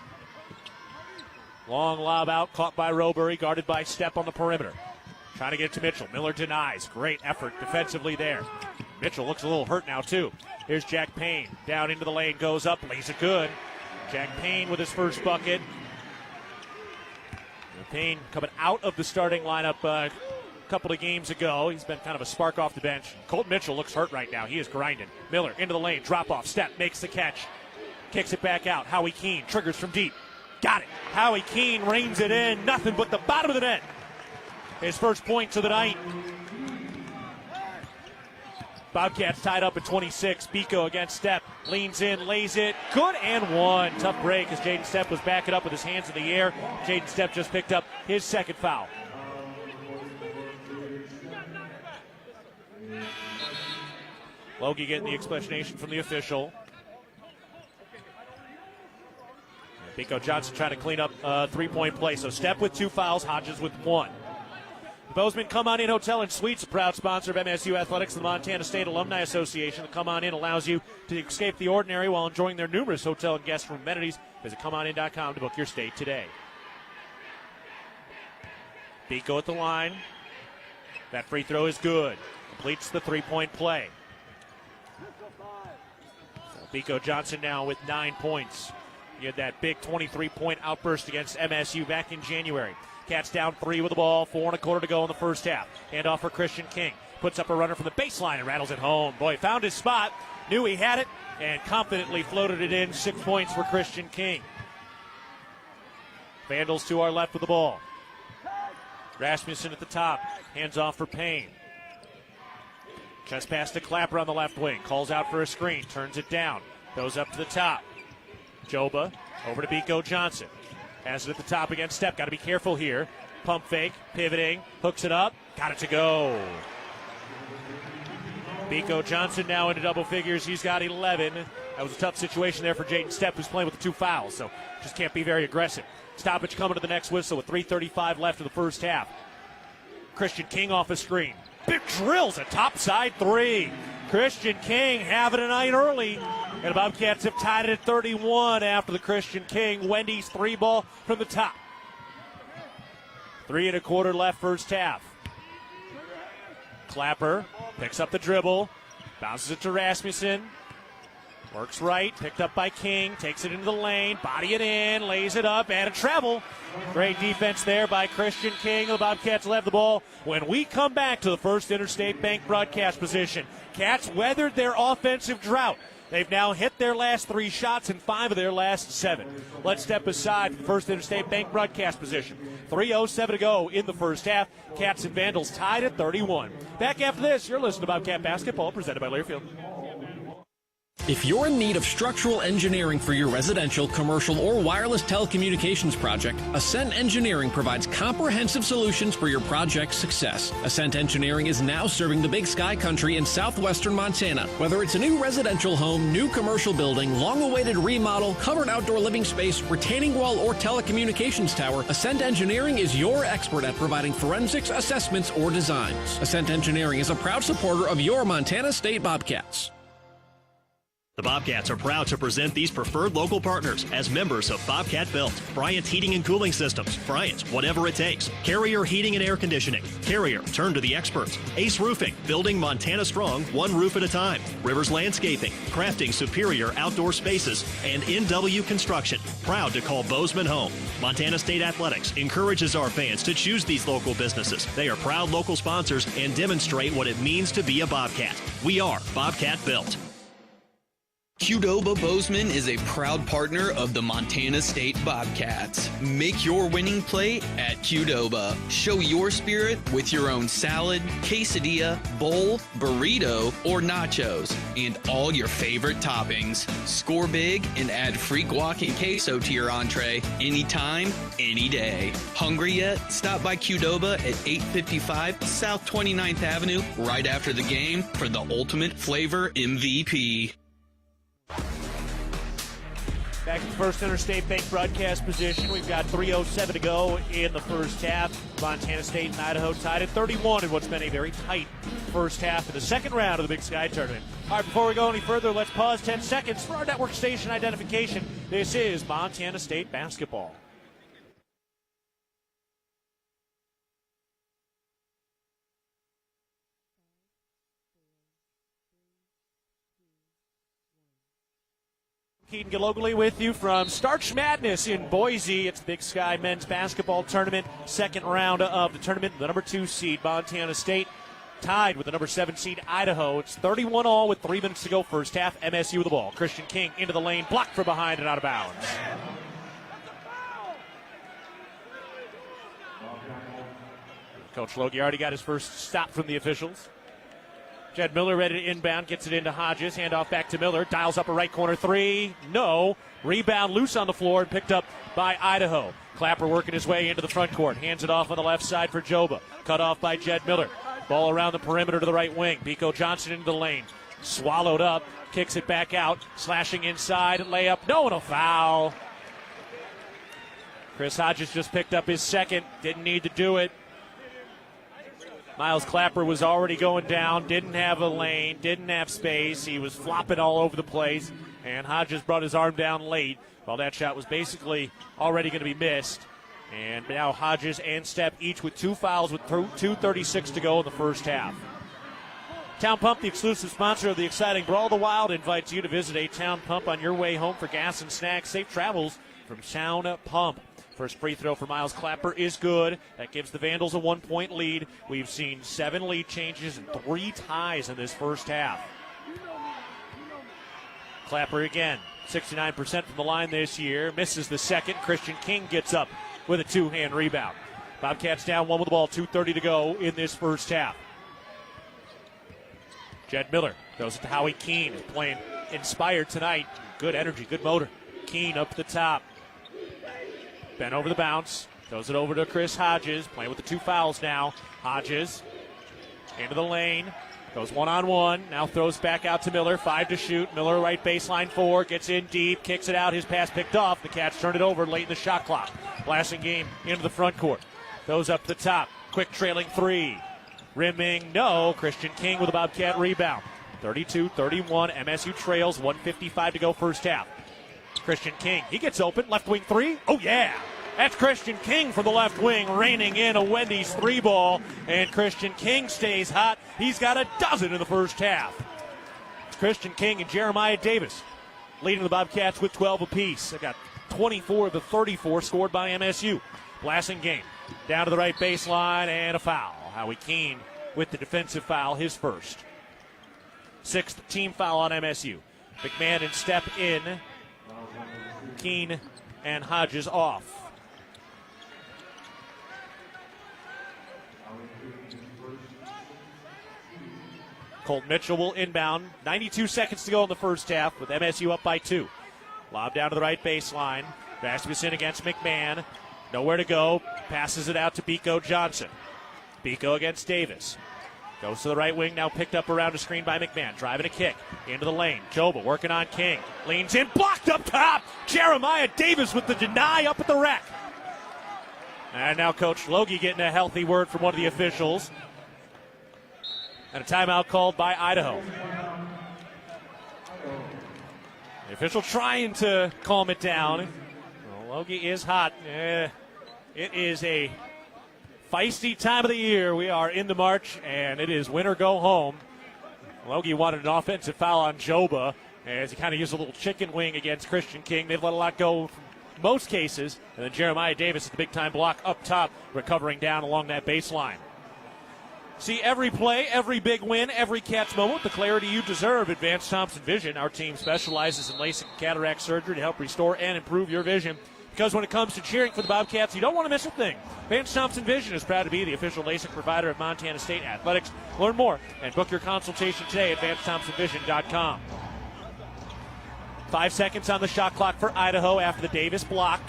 Long lob out, caught by Roberry, guarded by Stepp on the perimeter. Trying to get it to Mitchell. Miller denies. Great effort defensively there. Mitchell looks a little hurt now, too. Here's Jack Payne. Down into the lane, goes up, lays it good. Jack Payne with his first bucket. Payne coming out of the starting lineup a couple of games ago. He's been kind of a spark off the bench. Colton Mitchell looks hurt right now. He is grinding. Miller into the lane, drop off, step, makes the catch. Kicks it back out. Howie Keene triggers from deep. Got it. Howie Keene reins it in. Nothing but the bottom of the net. His first points of the night. Bobcats tied up at 26. Biko against Stepp. Leans in, lays it. Good and one. Tough break as Jaden Stepp was backing up with his hands in the air. Jaden Stepp just picked up his second foul. Logie getting the explanation from the official. Biko Johnson trying to clean up a three-point play. So Stepp with 2 fouls, Hodges with 1. The Bozeman Come On In Hotel and Suites, a proud sponsor of MSU Athletics and the Montana State Alumni Association. The Come On In allows you to escape the ordinary while enjoying their numerous hotel and guest room amenities. Visit ComeOnIn.com to book your stay today. Biko at the line. That free throw is good. Completes the three-point play. So Biko Johnson now with 9 points. He had that big 23-point outburst against MSU back in January. Cats down 3 with the ball, 4 1/4 to go in the first half. Handoff for Christian King. Puts up a runner from the baseline and rattles it home. Boy, found his spot, knew he had it, and confidently floated it in. 6 points for Christian King. Vandals to our left with the ball. Rasmussen at the top. Hands off for Payne. Chest pass to Clapper on the left wing. Calls out for a screen. Turns it down. Goes up to the top. Joba over to Biko Johnson. Has it at the top against Stepp. Got to be careful here. Pump fake, pivoting, hooks it up. Got it to go. Biko Johnson now into double figures. He's got 11. That was a tough situation there for Jaden Stepp, who's playing with the 2 fouls, so just can't be very aggressive. Stoppage coming to the next whistle with 3:35 left in the first half. Christian King off a screen. Big drills a topside 3. Christian King having a night early. And the Bobcats have tied it at 31 after the Christian King Wendy's 3 ball from the top. 3 1/4 left first half. Clapper picks up the dribble, bounces it to Rasmussen. Works right, picked up by King, takes it into the lane, body it in, lays it up, and a travel. Great defense there by Christian King. The Bobcats will have the ball when we come back to the First Interstate Bank broadcast position. Cats weathered their offensive drought. They've now hit their last 3 shots and 5 of their last 7. Let's step aside from First Interstate Bank broadcast position. 3:07 to go in the first half. Cats and Vandals tied at 31. Back after this, you're listening to Bobcat Basketball, presented by Learfield. If you're in need of structural engineering for your residential, commercial, or wireless telecommunications project, Ascent Engineering provides comprehensive solutions for your project's success. Ascent Engineering is now serving the Big Sky Country in southwestern Montana. Whether it's a new residential home, new commercial building, long-awaited remodel, covered outdoor living space, retaining wall, or telecommunications tower, Ascent Engineering is your expert at providing forensics, assessments, or designs. Ascent Engineering is a proud supporter of your Montana State Bobcats. The Bobcats are proud to present these preferred local partners as members of Bobcat Built, Bryant Heating and Cooling Systems, Bryant, whatever it takes, Carrier Heating and Air Conditioning, Carrier, turn to the experts, Ace Roofing, building Montana strong, one roof at a time, Rivers Landscaping, crafting superior outdoor spaces, and NW Construction, proud to call Bozeman home. Montana State Athletics encourages our fans to choose these local businesses. They are proud local sponsors and demonstrate what it means to be a Bobcat. We are Bobcat Built. Qdoba Bozeman is a proud partner of the Montana State Bobcats. Make your winning play at Qdoba. Show your spirit with your own salad, quesadilla, bowl, burrito, or nachos, and all your favorite toppings. Score big and add free guac and queso to your entree anytime, any day. Hungry yet? Stop by Qdoba at 855 South 29th Avenue right after the game for the ultimate flavor MVP. Back to the First Interstate Bank broadcast position. We've got 3:07 to go in the first half. Montana State and Idaho tied at 31 in what's been a very tight first half of the second round of the Big Sky Tournament. All right, before we go any further, let's pause 10 seconds for our network station identification. This is Montana State basketball. Keaton Gillogly with you from Starch Madness in Boise. It's the Big Sky Men's Basketball Tournament, second round of the tournament. The number 2 seed, Montana State, tied with the number 7 seed, Idaho. It's 31-all with 3 minutes to go first half. MSU with the ball. Christian King into the lane, blocked from behind and out of bounds. Coach Logie already got his first stop from the officials. Jed Miller ready to inbound, gets it into Hodges, handoff back to Miller, dials up a right corner three, no, rebound loose on the floor and picked up by Idaho. Clapper working his way into the front court, hands it off on the left side for Joba, cut off by Jed Miller. Ball around the perimeter to the right wing, Biko Johnson into the lane, swallowed up, kicks it back out, slashing inside, layup, no, and a foul. Chris Hodges just picked up his second, didn't need to do it. Miles Clapper was already going down, didn't have a lane, didn't have space. He was flopping all over the place, and Hodges brought his arm down late. Well, that shot was basically already going to be missed. And now Hodges and Stepp each with 2 fouls with 2:36 to go in the first half. Town Pump, the exclusive sponsor of the exciting Brawl of the Wild, invites you to visit a Town Pump on your way home for gas and snacks. Safe travels from Town Pump. First free throw for Miles Clapper is good. That gives the Vandals a 1-point lead. We've seen 7 lead changes and 3 ties in this first half. Clapper again, 69% from the line this year. Misses the second. Christian King gets up with a 2-hand rebound. Bobcats down 1 with the ball, 2:30 to go in this first half. Jed Miller throws it to Howie Keene, playing inspired tonight. Good energy, good motor. Keene up the top. Bent over the bounce, throws it over to Chris Hodges, playing with the 2 fouls now. Hodges into the lane, goes one-on-one, now throws back out to Miller, 5 to shoot. Miller right baseline 4, gets in deep, kicks it out, his pass picked off. The Cats turn it over late in the shot clock. Blasting game into the front court, goes up the top, quick trailing 3. Rimming, no. Christian King with a Bobcat rebound. 32-31, MSU trails, 1:55 to go first half. Christian King, he gets open, left wing 3. Oh, yeah. That's Christian King from the left wing, reining in a Wendy's 3-ball. And Christian King stays hot. He's got a dozen in the first half. It's Christian King and Jeremiah Davis leading the Bobcats with 12 apiece. They got 24 of the 34 scored by MSU. Blasting game. Down to the right baseline and a foul. Howie Keene with the defensive foul, his first. 6th team foul on MSU. McMahon and Stepp in. Keene and Hodges off. Colt Mitchell will inbound. 92 seconds to go in the first half with MSU up by 2. Lob down to the right baseline. Rasmussen against McMahon. Nowhere to go. Passes it out to Biko Johnson. Biko against Davis. Goes to the right wing, now picked up around a screen by McMahon. Driving a kick into the lane. Joba working on King. Leans in, blocked up top. Jeremiah Davis with the deny up at the rack. And now Coach Logie getting a healthy word from one of the officials. And a timeout called by Idaho. The official trying to calm it down. Well, Logie is hot. It is a feisty time of the year. We are into March, and it is win or go home. Logie wanted an offensive foul on Joba as he kind of used a little chicken wing against Christian King. They've let a lot go from most cases. And then Jeremiah Davis at the big-time block up top, recovering down along that baseline. See every play, every big win, every Cats moment, the clarity you deserve. Advanced Thompson Vision. Our team specializes in LASIK and cataract surgery to help restore and improve your vision. Because when it comes to cheering for the Bobcats, you don't want to miss a thing. Advanced Thompson Vision is proud to be the official LASIK provider of Montana State Athletics. Learn more and book your consultation today at AdvancedThompsonVision.com. 5 seconds on the shot clock for Idaho after the Davis block.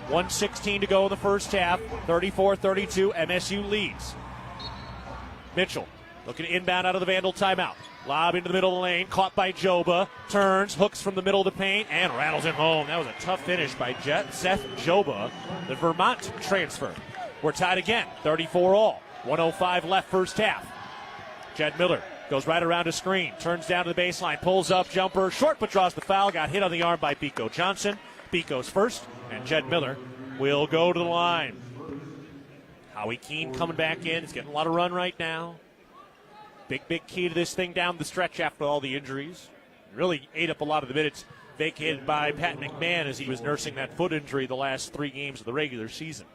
1:16 to go in the first half. 34-32, MSU leads. Mitchell looking to inbound out of the Vandal timeout. Lob into the middle of the lane, caught by Joba. Turns, hooks from the middle of the paint, and rattles it home. That was a tough finish by Seth Joba, the Vermont transfer. We're tied again, 34-all. 1:05 left first half. Jed Miller goes right around a screen, turns down to the baseline, pulls up, jumper, short but draws the foul. Got hit on the arm by Biko Johnson. Biko's first, and Jed Miller will go to the line. Howie Keene coming back in. He's getting a lot of run right now. Big key to this thing down the stretch after all the injuries. Really ate up a lot of the minutes vacated by Pat McMahon as he was nursing that foot injury the last 3 games of the regular season.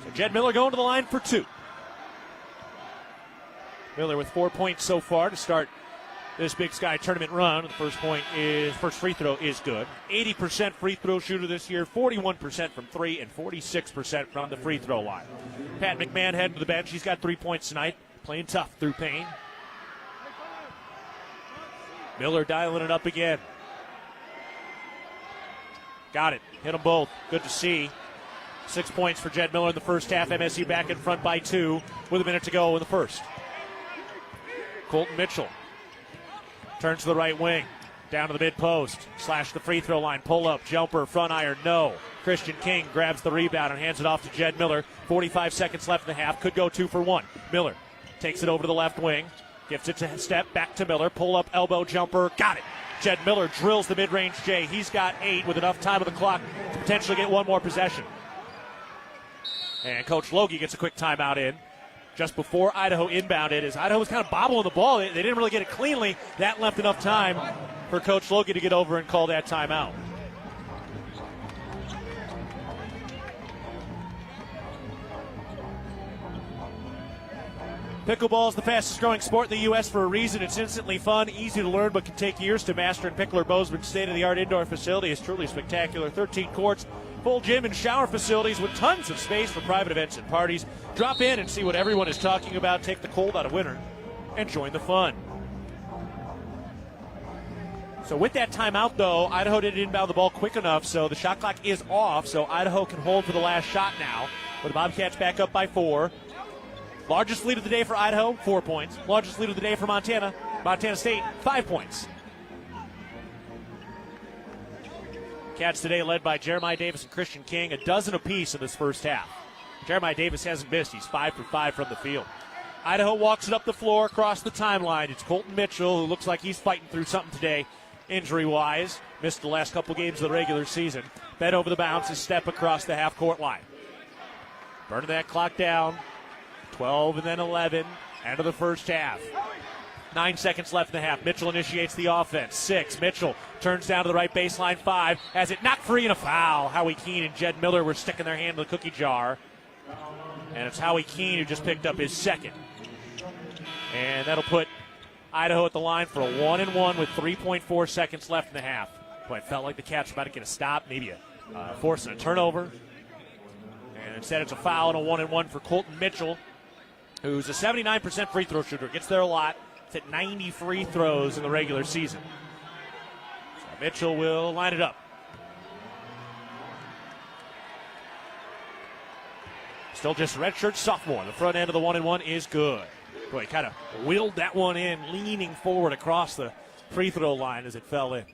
So Jed Miller going to the line for 2. Miller with 4 points so far to start this Big Sky tournament run. The first free throw is good. 80% free throw shooter this year, 41% from 3 and 46% from the free throw line. Pat McMahon heading to the bench. He's got 3 points tonight, playing tough through pain. Miller dialing it up again. Got it. Hit them both. Good to see. 6 points for Jed Miller in the first half. MSU back in front by 2 with a minute to go in the first. Colton Mitchell turns to the right wing. Down to the mid-post. Slash the free throw line. Pull up. Jumper. Front iron. No. Christian King grabs the rebound and hands it off to Jed Miller. 45 seconds left in the half. Could go 2 for 1. Miller takes it over to the left wing. Gives it to step back to Miller. Pull up. Elbow jumper. Got it. Jed Miller drills the mid-range J. He's got 8 with enough time on the clock to potentially get 1 more possession. And Coach Logie gets a quick timeout in just before Idaho inbounded, as Idaho was kind of bobbling the ball. They didn't really get it cleanly. That left enough time for Coach Logie to get over and call that timeout. Pickleball is the fastest growing sport in the U.S. for a reason. It's instantly fun, easy to learn, but can take years to master. And Pickler Bozeman's state-of-the-art indoor facility is truly spectacular. 13 courts, full gym and shower facilities with tons of space for private events and parties. Drop in and see what everyone is talking about. Take the cold out of winter and join the fun. So with that timeout, though, Idaho didn't inbound the ball quick enough, so the shot clock is off. So Idaho can hold for the last shot now, with the Bobcats back up by 4. Largest lead of the day for Idaho, 4 points. Largest lead of the day for Montana State, 5 points. Cats today led by Jeremiah Davis and Christian King, a dozen apiece in this first half. Jeremiah Davis hasn't missed. He's 5 for 5 from the field. Idaho walks it up the floor across the timeline. It's Colton Mitchell, who looks like he's fighting through something today, injury-wise. Missed the last couple games of the regular season. Bent over the bounce, his step across the half-court line. Burning that clock down. 12 and then 11. End of the first half. 9 seconds left in the half. Mitchell initiates the offense. 6. Mitchell turns down to the right baseline. 5. Has it knocked free and a foul. Howie Keene and Jed Miller were sticking their hand in the cookie jar. And it's Howie Keene who just picked up his second. And that'll put Idaho at the line for a 1-and-1 with 3.4 seconds left in the half. Boy, it felt like the Cats were about to get a stop, maybe forcing a turnover. And instead it's a foul and a 1-and-1 for Colton Mitchell, who's a 79% free throw shooter. Gets there a lot. It's at 90 free throws in the regular season. So Mitchell will line it up. Still just redshirt sophomore. The front end of the 1-and-1 is good. Boy, he kind of wheeled that one in, leaning forward across the free throw line as it fell in.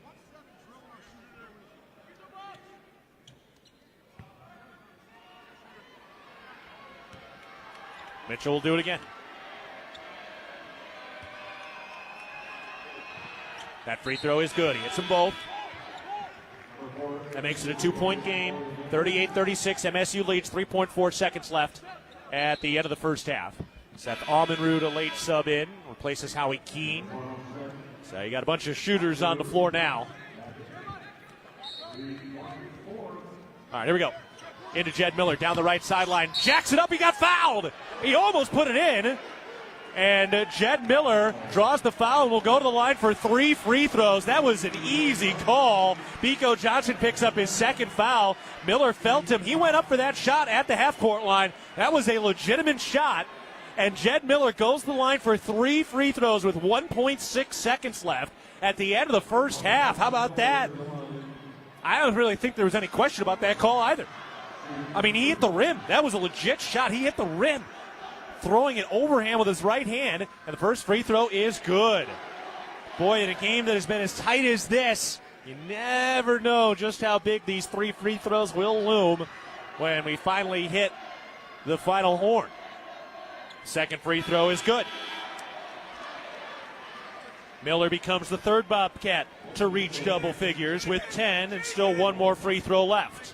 Mitchell will do it again. That free throw is good. He hits them both. That makes it a 2-point game. 38-36. MSU leads. 3.4 seconds left at the end of the first half. Seth Almenrud, a late sub in, replaces Howie Keene. So you got a bunch of shooters on the floor now. All right, here we go. Into Jed Miller, down the right sideline. Jacks it up, he got fouled. He almost put it in. And Jed Miller draws the foul and will go to the line for 3 free throws. That was an easy call. Biko Johnson picks up his second foul. Miller felt him. He went up for that shot at the half-court line. That was a legitimate shot. And Jed Miller goes to the line for 3 free throws with 1.6 seconds left at the end of the first half. How about that? I don't really think there was any question about that call either. I mean, he hit the rim. That was a legit shot. He hit the rim, throwing it overhand with his right hand, and the first free throw is good. Boy, in a game that has been as tight as this, you never know just how big these 3 free throws will loom when we finally hit the final horn. Second free throw is good. Miller becomes the third Bobcat to reach double figures with 10 and still 1 more free throw left.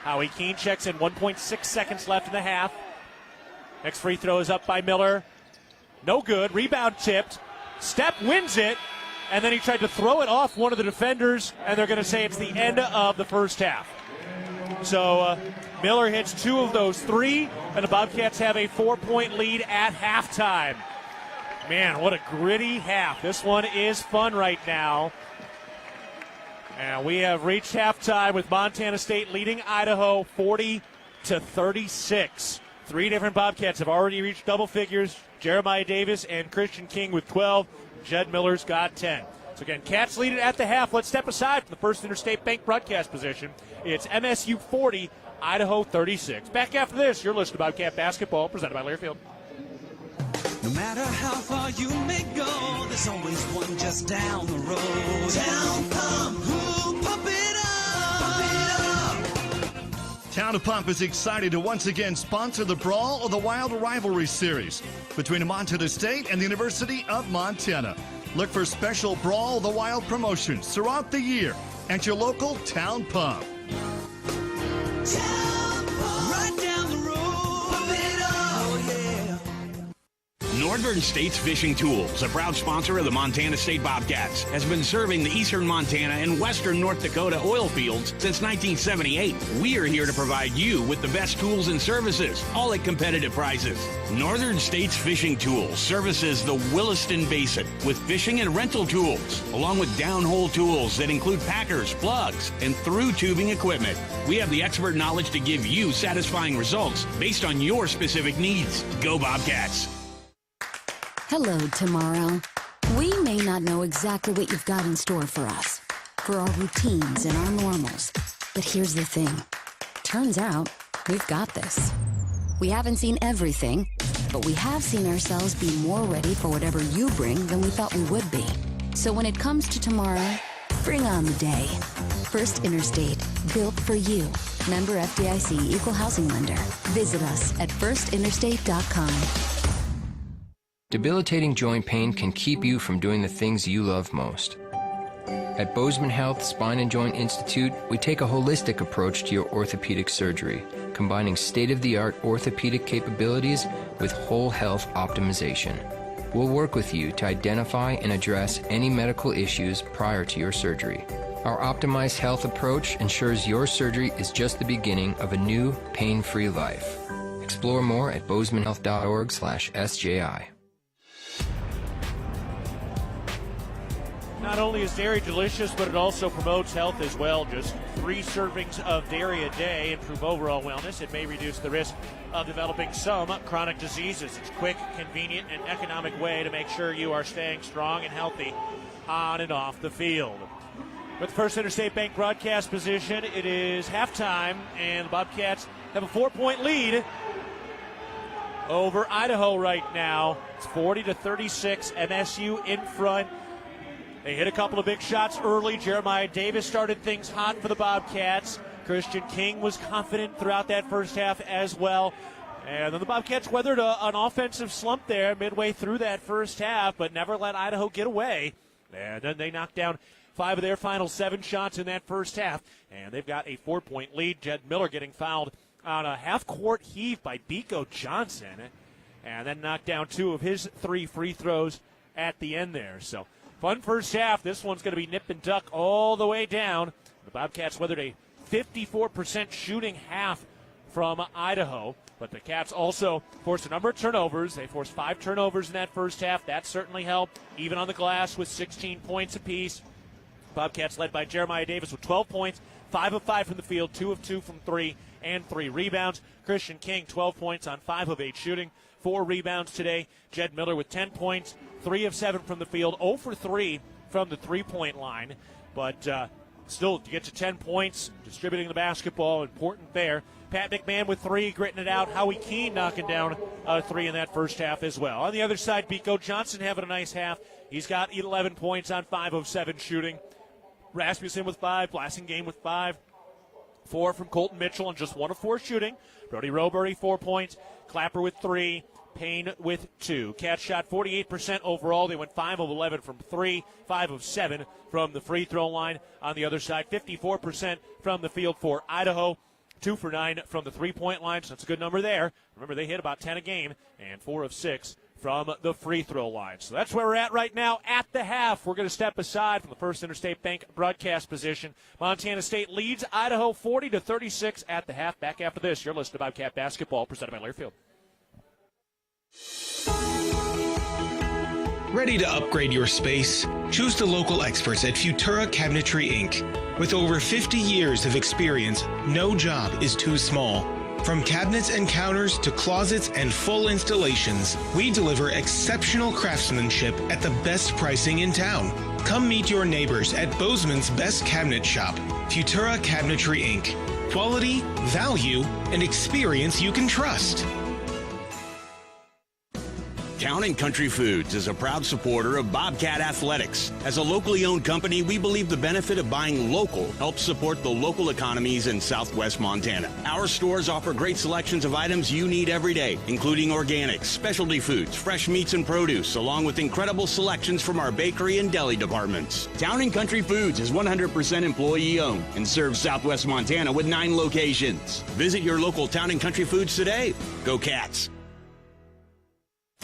Howie Keene checks in. 1.6 seconds left in the half. Next free throw is up by Miller. No good. Rebound tipped. Step wins it. and then he tried to throw it off one of the defenders, and they're going to say it's the end of the first half. So Miller hits 2 of those 3, and the Bobcats have a 4-point lead at halftime. Man, what a gritty half. This one is fun right now. And we have reached halftime with Montana State leading Idaho 40-36. 3 different Bobcats have already reached double figures. Jeremiah Davis and Christian King with 12. Jed Miller's got 10. So again, Cats lead it at the half. Let's step aside from the First Interstate Bank broadcast position. It's MSU 40, Idaho 36. Back after this, you're listening to Bobcat Basketball, presented by Learfield. No matter how far you may go, there's always one just down the road. Town Pump, who pump it up, pump it up. Town of Pump is excited to once again sponsor the Brawl of the Wild Rivalry Series between Montana State and the University of Montana. Look for special Brawl of the Wild promotions throughout the year at your local Town Pump. Town Pump, right down the road, pump it up, oh yeah. Northern States Fishing Tools, a proud sponsor of the Montana State Bobcats, has been serving the eastern Montana and western North Dakota oil fields since 1978. We are here to provide you with the best tools and services, all at competitive prices. Northern States Fishing Tools services the Williston Basin with fishing and rental tools, along with downhole tools that include packers, plugs, and through tubing equipment. We have the expert knowledge to give you satisfying results based on your specific needs. Go Bobcats! Hello, tomorrow. We may not know exactly what you've got in store for us, for our routines and our normals. But here's the thing. Turns out, we've got this. We haven't seen everything, but we have seen ourselves be more ready for whatever you bring than we thought we would be. So when it comes to tomorrow, bring on the day. First Interstate, built for you. Member FDIC, Equal Housing Lender. Visit us at firstinterstate.com. Debilitating joint pain can keep you from doing the things you love most. At Bozeman Health Spine and Joint Institute, we take a holistic approach to your orthopedic surgery, combining state-of-the-art orthopedic capabilities with whole health optimization. We'll work with you to identify and address any medical issues prior to your surgery. Our optimized health approach ensures your surgery is just the beginning of a new, pain-free life. Explore more at bozemanhealth.org/SJI. Not only is dairy delicious, but it also promotes health as well. Just 3 servings of dairy a day improve overall wellness. It may reduce the risk of developing some chronic diseases. It's a quick, convenient, and economic way to make sure you are staying strong and healthy on and off the field. With the First Interstate Bank broadcast position, it is halftime, and the Bobcats have a 4-point lead over Idaho right now. It's 40-36, MSU in front. They hit a couple of big shots early. Jeremiah Davis started things hot for the Bobcats. Christian King was confident throughout that first half as well. And then the Bobcats weathered an offensive slump there midway through that first half, but never let Idaho get away. And then they knocked down 5 of their final 7 shots in that first half. And they've got a 4-point lead. Jed Miller getting fouled on a half-court heave by Biko Johnson. And then knocked down 2 of his 3 free throws at the end there. So fun first half. This one's going to be nip and tuck all the way down. The Bobcats weathered a 54% shooting half from Idaho. But the Cats also forced a number of turnovers. They forced 5 turnovers in that first half. That certainly helped, even on the glass with 16 points apiece. Bobcats led by Jeremiah Davis with 12 points, 5 of 5 from the field, 2 of 2 from 3, and 3 rebounds. Christian King, 12 points on 5 of 8 shooting, 4 rebounds today. Jed Miller with 10 points, 3 of 7 from the field, 0 for 3 from the three-point line. But still, to get to 10 points, distributing the basketball, important there. Pat McMahon with 3, gritting it out. Howie Keene knocking down 3 in that first half as well. On the other side, Biko Johnson having a nice half. He's got 11 points on 5 of 7 shooting. Rasmussen with 5, Blassingame with 5. 4 from Colton Mitchell and just 1 of 4 shooting. Brody Robury, 4 points. Clapper with 3. Payne with 2. Cats shot 48% overall. They went 5 of 11 from 3, 5 of 7 from the free throw line. On the other side, 54% from the field for Idaho. 2 for 9 from the three-point line, so that's a good number there. Remember, they hit about 10 a game, and 4 of 6 from the free throw line. So that's where we're at right now at the half. We're going to step aside from the First Interstate Bank broadcast position. Montana State leads Idaho 40-36 at the half. Back after this, you're listening to Bobcat Basketball presented by Learfield. Ready to upgrade your space? Choose the local experts at Futura Cabinetry Inc. With over 50 years of experience, no job is too small. From cabinets and counters to closets and full installations, we deliver exceptional craftsmanship at the best pricing in town. Come meet your neighbors at Bozeman's best cabinet shop, Futura Cabinetry Inc. Quality, value, and experience you can trust. Town & Country Foods is a proud supporter of Bobcat Athletics. As a locally owned company, we believe the benefit of buying local helps support the local economies in southwest Montana. Our stores offer great selections of items you need every day, including organics, specialty foods, fresh meats and produce, along with incredible selections from our bakery and deli departments. Town & Country Foods is 100% employee-owned and serves southwest Montana with 9 locations. Visit your local Town & Country Foods today. Go Cats!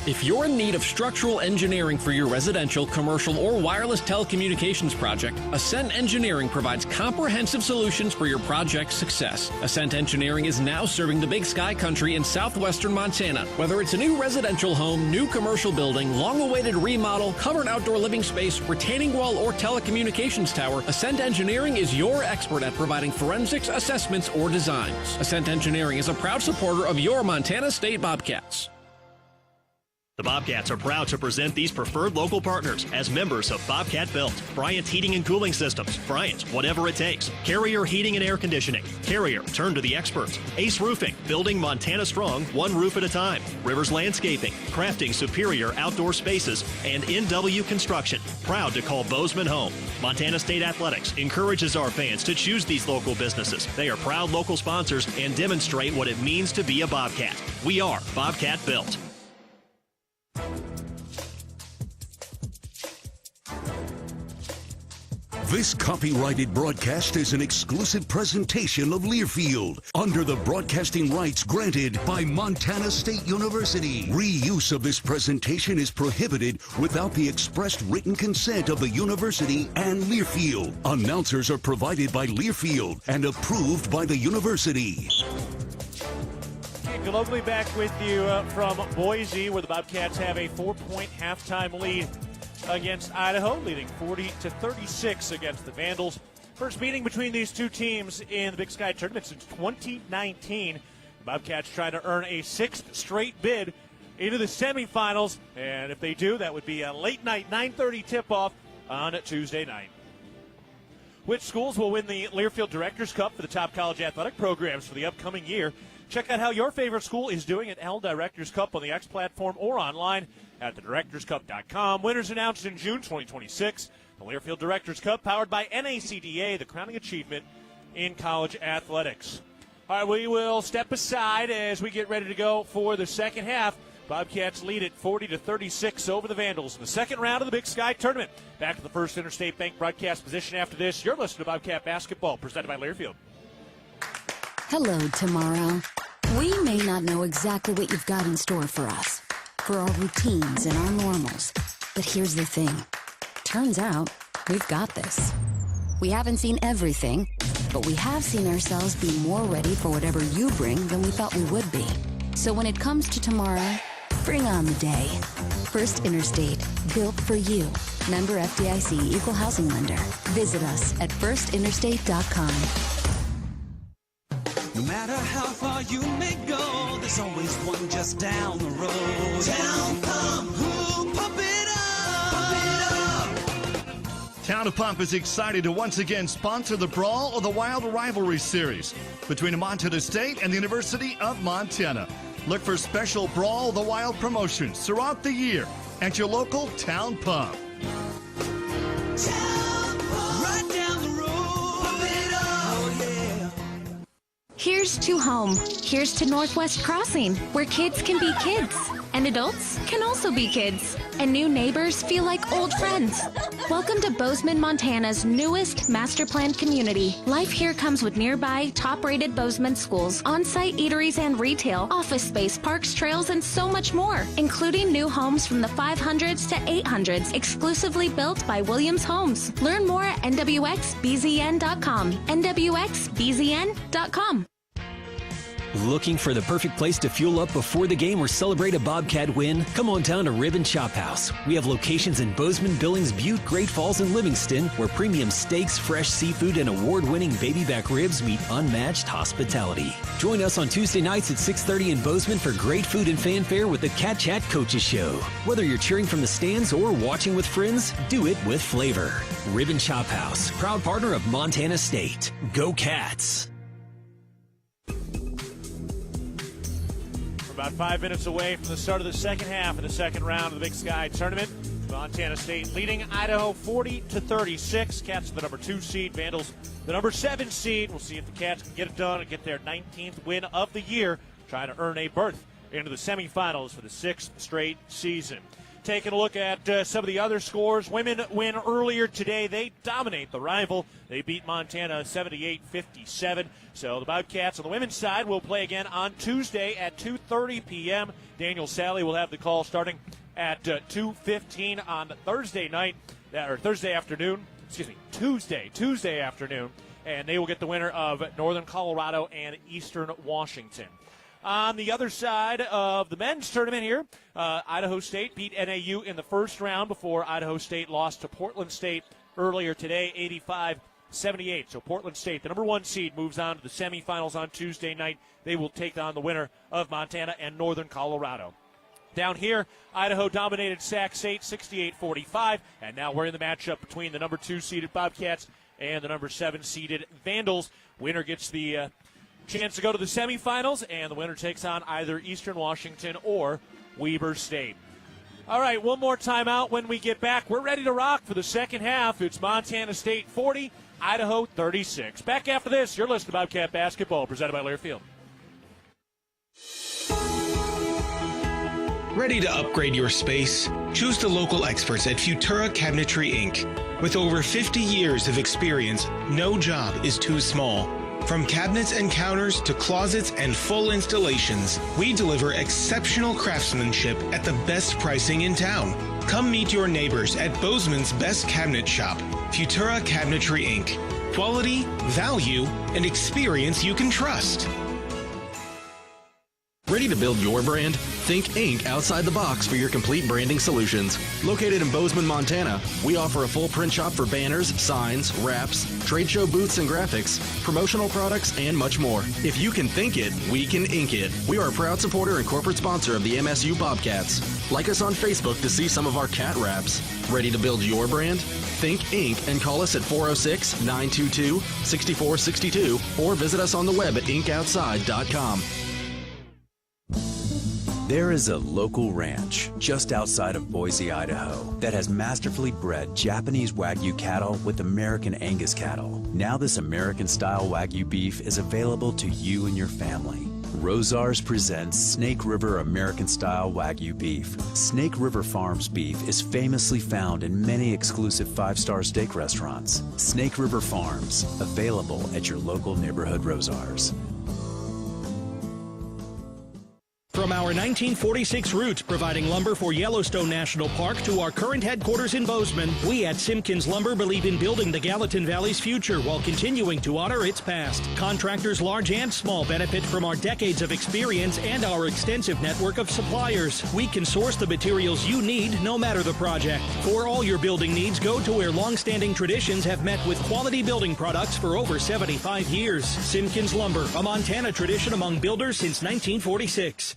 If you're in need of structural engineering for your residential, commercial, or wireless telecommunications project, Ascent Engineering provides comprehensive solutions for your project's success. Ascent Engineering is now serving the Big Sky country in southwestern Montana. Whether it's a new residential home, new commercial building, long-awaited remodel, covered outdoor living space, retaining wall, or telecommunications tower, Ascent Engineering is your expert at providing forensics, assessments, or designs. Ascent Engineering is a proud supporter of your Montana State Bobcats. The Bobcats are proud to present these preferred local partners as members of Bobcat Built, Bryant's Heating and Cooling Systems, Bryant's Whatever It Takes, Carrier Heating and Air Conditioning, Carrier Turn to the Experts, Ace Roofing, Building Montana Strong, one roof at a time, Rivers Landscaping, crafting superior outdoor spaces, and NW Construction, proud to call Bozeman home. Montana State Athletics encourages our fans to choose these local businesses. They are proud local sponsors and demonstrate what it means to be a Bobcat. We are Bobcat Built. This copyrighted broadcast is an exclusive presentation of Learfield under the broadcasting rights granted by Montana State University. Reuse of this presentation is prohibited without the expressed written consent of the university and Learfield. Announcers are provided by Learfield and approved by the university. Keaton Gillogly back with you from Boise, where the Bobcats have a 4-point halftime lead against Idaho, leading 40-36 against the Vandals. First meeting between these two teams in the Big Sky Tournament since 2019. The Bobcats trying to earn a 6th straight bid into the semifinals, and if they do, that would be a late night 9:30 tip-off on Tuesday night. Which schools will win the Learfield Directors Cup for the top college athletic programs for the upcoming year? Check out how your favorite school is doing at L Directors Cup on the X platform or online at thedirectorscup.com. Winners announced in June 2026. The Learfield Directors Cup, powered by NACDA, the crowning achievement in college athletics. All right, we will step aside as we get ready to go for the second half. Bobcats lead at 40-36 over the Vandals in the second round of the Big Sky Tournament. Back to the First Interstate Bank broadcast position after this. You're listening to Bobcat Basketball, presented by Learfield. Hello, tomorrow. We may not know exactly what you've got in store for us, for our routines and our normals. But here's the thing. Turns out, we've got this. We haven't seen everything, but we have seen ourselves be more ready for whatever you bring than we thought we would be. So when it comes to tomorrow, bring on the day. First Interstate, built for you. Member FDIC, Equal Housing Lender. Visit us at firstinterstate.com. No matter how far you may go, there's always one just down the road. Town Pump, who pump it up, pump it up. Town of Pump is excited to once again sponsor the Brawl of the Wild Rivalry Series between Montana State and the University of Montana. Look for special Brawl of the Wild promotions throughout the year at your local Town Pump. Town Pump, right down the road, pump it up, oh yeah. Here's to home. Here's to Northwest Crossing, where kids can be kids. And adults can also be kids. And new neighbors feel like old friends. Welcome to Bozeman, Montana's newest master planned community. Life here comes with nearby, top-rated Bozeman schools, on-site eateries and retail, office space, parks, trails, and so much more, including new homes from the 500s to 800s, exclusively built by Williams Homes. Learn more at nwxbzn.com. nwxbzn.com. Looking for the perfect place to fuel up before the game or celebrate a Bobcat win? Come on down to Rib and Chop House. We have locations in Bozeman, Billings, Butte, Great Falls, and Livingston, where premium steaks, fresh seafood, and award-winning baby back ribs meet unmatched hospitality. Join us on Tuesday nights at 6:30 in Bozeman for great food and fanfare with the Cat Chat Coaches Show. Whether you're cheering from the stands or watching with friends, do it with flavor. Rib and Chop House, proud partner of Montana State. Go Cats! About 5 minutes away from the start of the second half of the second round of the Big Sky Tournament. Montana State leading Idaho 40-36. Cats the number 2 seed, Vandals the number 7 seed. We'll see if the Cats can get it done and get their 19th win of the year, trying to earn a berth into the semifinals for the 6th straight season. Taking a look at some of the other scores. Women win earlier today. They dominate the rival. They beat Montana 78-57. So the Bobcats on the women's side will play again on Tuesday at 2:30 p.m. Daniel Sally will have the call starting at 2:15 on Thursday night, or Thursday afternoon. Excuse me, Tuesday afternoon. And they will get the winner of Northern Colorado and Eastern Washington. On the other side of the men's tournament here, Idaho State beat NAU in the first round before Idaho State lost to Portland State earlier today, 85-78. So Portland State, the number 1 seed, moves on to the semifinals on Tuesday night. They will take on the winner of Montana and Northern Colorado. Down here, Idaho dominated Sac State 68-45, and now we're in the matchup between the number 2 seeded Bobcats and the number 7 seeded Vandals. Winner gets the chance to go to the semifinals, and the winner takes on either Eastern Washington or Weber State. All right, one more timeout. When we get back, we're ready to rock for the second half. It's Montana State 40, Idaho 36. Back after this, you're listening to Bobcat Basketball, presented by Learfield. Ready to upgrade your space? Choose the local experts at Futura Cabinetry Inc. With over 50 years of experience, no job is too small. From cabinets and counters to closets and full installations, we deliver exceptional craftsmanship at the best pricing in town. Come meet your neighbors at Bozeman's best cabinet shop, Futura Cabinetry Inc. Quality, value, and experience you can trust. Ready to build your brand? Think Inc. outside the box for your complete branding solutions. Located in Bozeman, Montana, we offer a full print shop for banners, signs, wraps, trade show booths and graphics, promotional products, and much more. If you can think it, we can ink it. We are a proud supporter and corporate sponsor of the MSU Bobcats. Like us on Facebook to see some of our cat wraps. Ready to build your brand? Think Inc. and call us at 406-922-6462 or visit us on the web at inkoutside.com. There is a local ranch just outside of Boise, Idaho, that has masterfully bred Japanese Wagyu cattle with American Angus cattle. Now this American-style Wagyu beef is available to you and your family. Rosars presents Snake River American-style Wagyu beef. Snake River Farms beef is famously found in many exclusive 5-star steak restaurants. Snake River Farms, available at your local neighborhood Rosars. From our 1946 roots providing lumber for Yellowstone National Park to our current headquarters in Bozeman, we at Simpkins Lumber believe in building the Gallatin Valley's future while continuing to honor its past. Contractors large and small benefit from our decades of experience and our extensive network of suppliers. We can source the materials you need no matter the project. For all your building needs, go to where long-standing traditions have met with quality building products for over 75 years. Simpkins Lumber, a Montana tradition among builders since 1946.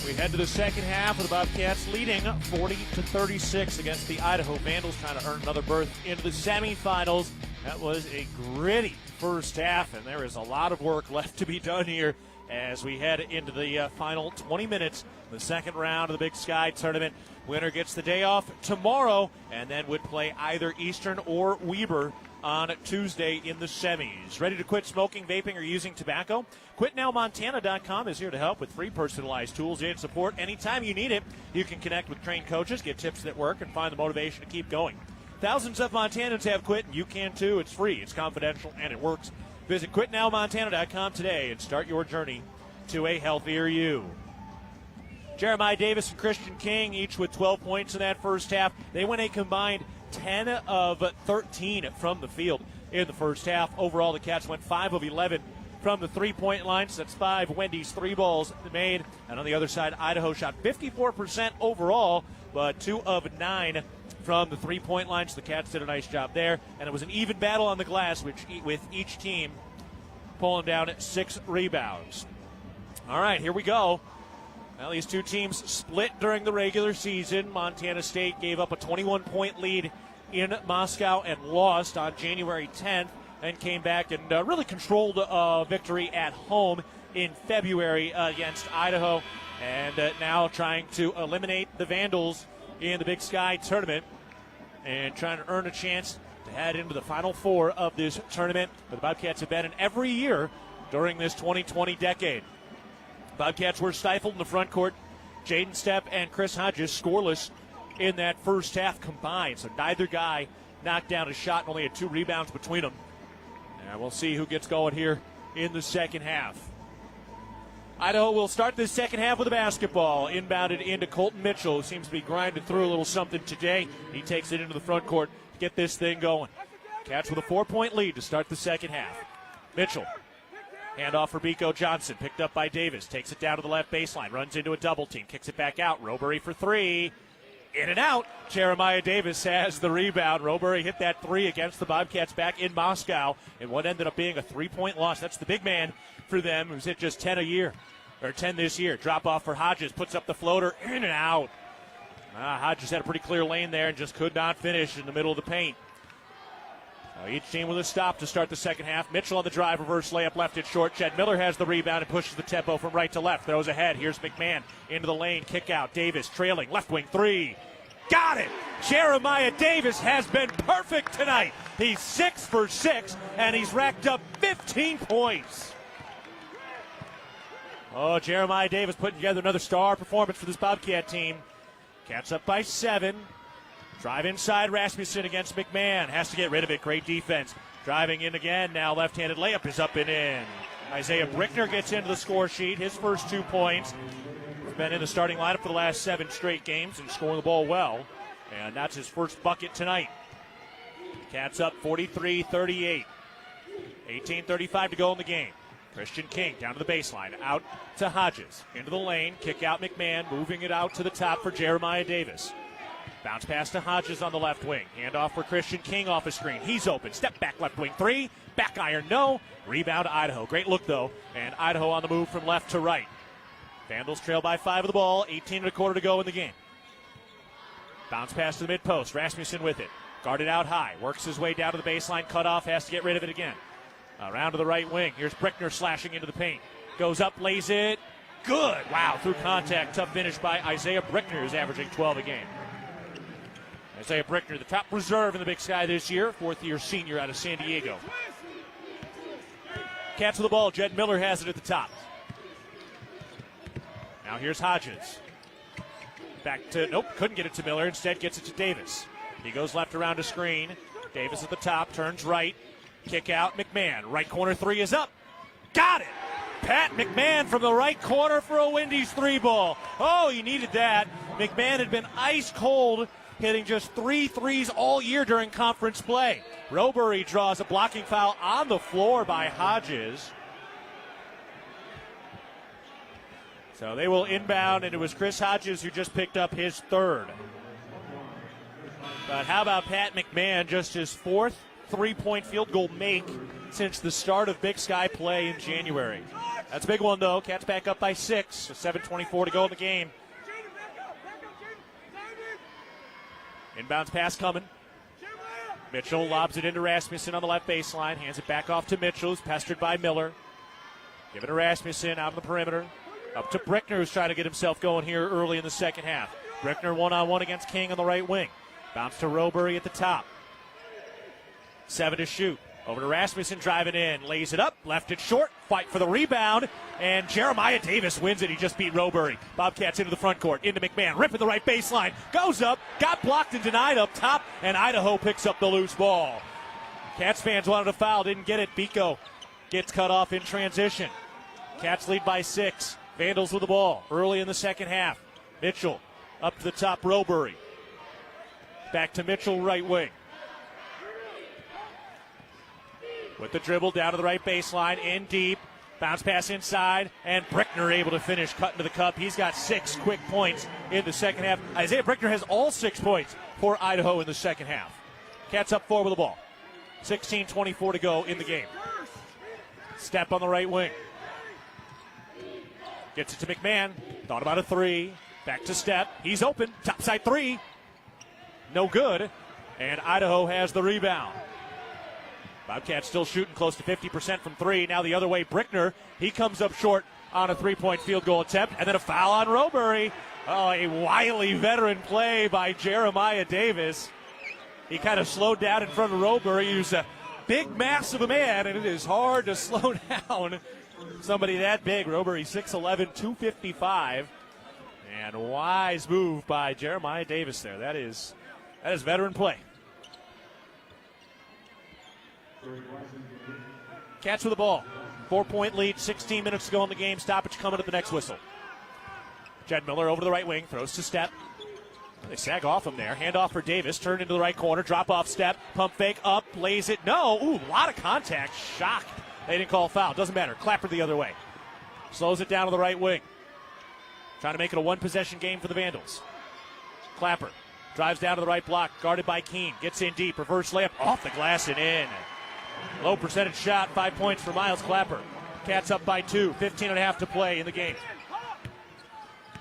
We head to the second half with the Bobcats leading 40-36 against the Idaho Vandals, trying to earn another berth into the semifinals. That was a gritty first half, and there is a lot of work left to be done here as we head into the final 20 minutes of the second round of the Big Sky Tournament. Winner gets the day off tomorrow and then would play either Eastern or Weber on Tuesday in the semis. Ready to quit smoking, vaping, or using tobacco? QuitNowMontana.com is here to help with free personalized tools and support. Anytime you need it, you can connect with trained coaches, get tips that work, and find the motivation to keep going. Thousands of Montanans have quit, and you can too. It's free, it's confidential, and it works. Visit QuitNowMontana.com today and start your journey to a healthier you. Jeremiah Davis and Christian King, each with 12 points in that first half. They went a combined 10 of 13 from the field in the first half. Overall, the Cats went 5 of 11 from the three-point line. So that's 5 Wendy's 3 balls made. And on the other side, Idaho shot 54% overall, but 2 of 9 from the three-point line. So the Cats did a nice job there. And it was an even battle on the glass, with each team pulling down 6 rebounds. All right, here we go. Well, these two teams split during the regular season. Montana State gave up a 21-point lead in Moscow and lost on January 10th, and came back and really controlled a victory at home in February against Idaho, and now trying to eliminate the Vandals in the Big Sky tournament and trying to earn a chance to head into the Final Four of this tournament. But the Bobcats have been in every year during this 2020 decade. Bobcats were stifled in the front court. Jaden Stepp and Chris Hodges scoreless in that first half combined. So neither guy knocked down a shot and only had 2 rebounds between them. And we'll see who gets going here in the second half. Idaho will start this second half with a basketball. Inbounded into Colton Mitchell, who seems to be grinding through a little something today. He takes it into the front court to get this thing going. Cats with a 4-point lead to start the second half. Mitchell. Handoff for Biko Johnson, picked up by Davis. Takes it down to the left baseline, runs into a double team, kicks it back out. Robury for 3. In and out. Jeremiah Davis has the rebound. Robury hit that 3 against the Bobcats back in Moscow in what ended up being a 3-point loss. That's the big man for them, who's hit just 10 this year. Drop off for Hodges, puts up the floater, in and out. Hodges had a pretty clear lane there and just could not finish in the middle of the paint. Each team with a stop to start the second half. Mitchell on the drive, reverse layup, left it short. Jed Miller has the rebound and pushes the tempo from right to left. Throws ahead. Here's McMahon into the lane. Kick out. Davis trailing. Left wing 3. Got it! Jeremiah Davis has been perfect tonight. He's 6 for 6, and he's racked up 15 points. Oh, Jeremiah Davis putting together another star performance for this Bobcat team. Cats up by 7. Drive inside, Rasmussen against McMahon. Has to get rid of it. Great defense. Driving in again. Now left-handed layup is up and in. Isaiah Brickner gets into the score sheet. His first 2 points. He's been in the starting lineup for the last 7 straight games and scoring the ball well. And that's his first bucket tonight. Cats up 43-38. 18:35 to go in the game. Christian King down to the baseline. Out to Hodges. Into the lane. Kick out McMahon. Moving it out to the top for Jeremiah Davis. Bounce pass to Hodges on the left wing. Handoff for Christian King off a screen. He's open. Step back left wing 3. Back iron, no. Rebound Idaho. Great look, though. And Idaho on the move from left to right. Vandals trail by 5 of the ball. 18:25 to go in the game. Bounce pass to the mid-post. Rasmussen with it. Guarded out high. Works his way down to the baseline. Cut off. Has to get rid of it again. Around to the right wing. Here's Brickner slashing into the paint. Goes up, lays it. Good. Wow, through contact. Tough finish by Isaiah Brickner, who's averaging 12 a game. Isaiah Brickner, the top reserve in the Big Sky this year, 4th-year senior out of San Diego. Cats with the ball. Jed Miller has it at the top. Now here's Hodges. Back to, nope, couldn't get it to Miller. Instead gets it to Davis. He goes left around a screen. Davis at the top, turns right. Kick out, McMahon. Right corner 3 is up. Got it! Pat McMahon from the right corner for a Wendy's 3 ball. Oh, he needed that. McMahon had been ice cold, hitting just 3 threes all year during conference play. Robury draws a blocking foul on the floor by Hodges. So they will inbound, and it was Chris Hodges who just picked up his 3rd. But how about Pat McMahon, just his 4th 3-point field goal make since the start of Big Sky play in January. That's a big one, though. Cats back up by 6, with 7:24 to go in the game. Inbounds pass coming. Mitchell lobs it into Rasmussen on the left baseline. Hands it back off to Mitchell, who's pestered by Miller. Give it to Rasmussen out on the perimeter. Up to Brickner, who's trying to get himself going here early in the second half. Brickner one-on-one against King on the right wing. Bounce to Robury at the top. 7 to shoot. Over to Rasmussen, driving in, lays it up, left it short, fight for the rebound, and Jeremiah Davis wins it. He just beat Robury. Bobcats into the front court, into McMahon, ripping the right baseline, goes up, got blocked and denied up top, and Idaho picks up the loose ball. Cats fans wanted a foul, didn't get it. Biko gets cut off in transition. Cats lead by 6. Vandals with the ball early in the second half. Mitchell up to the top, Robury. Back to Mitchell, right wing. With the dribble down to the right baseline, in deep. Bounce pass inside, and Brickner able to finish, cutting to the cup. He's got 6 quick points in the second half. Isaiah Brickner has all 6 points for Idaho in the second half. Cats up 4 with the ball. 16:24 to go in the game. Step on the right wing. Gets it to McMahon. Thought about a 3. Back to Step. He's open. Topside 3. No good. And Idaho has the rebound. Bobcats still shooting close to 50% from 3. Now the other way, Brickner. He comes up short on a 3-point field goal attempt. And then a foul on Robury. Oh, a wily veteran play by Jeremiah Davis. He kind of slowed down in front of Robury. He was a big mass of a man, and it is hard to slow down somebody that big. Robury 6'11", 255. And wise move by Jeremiah Davis there. That is veteran play. Cats with the ball. 4-point lead, 16 minutes to go in the game. Stoppage coming at the next whistle. Jed Miller over to the right wing, throws to Step. They sag off him there. Hand off for Davis. Turn into the right corner. Drop off Step. Pump fake up. Lays it. No. Ooh, a lot of contact. Shocked. They didn't call foul. Doesn't matter. Clapper the other way. Slows it down to the right wing. Trying to make it a one-possession game for the Vandals. Clapper drives down to the right block. Guarded by Keene. Gets in deep. Reverse layup. Off the glass and in. Low percentage shot. 5 points for Miles Clapper. Cats up by 2. 15.5 to play in the game.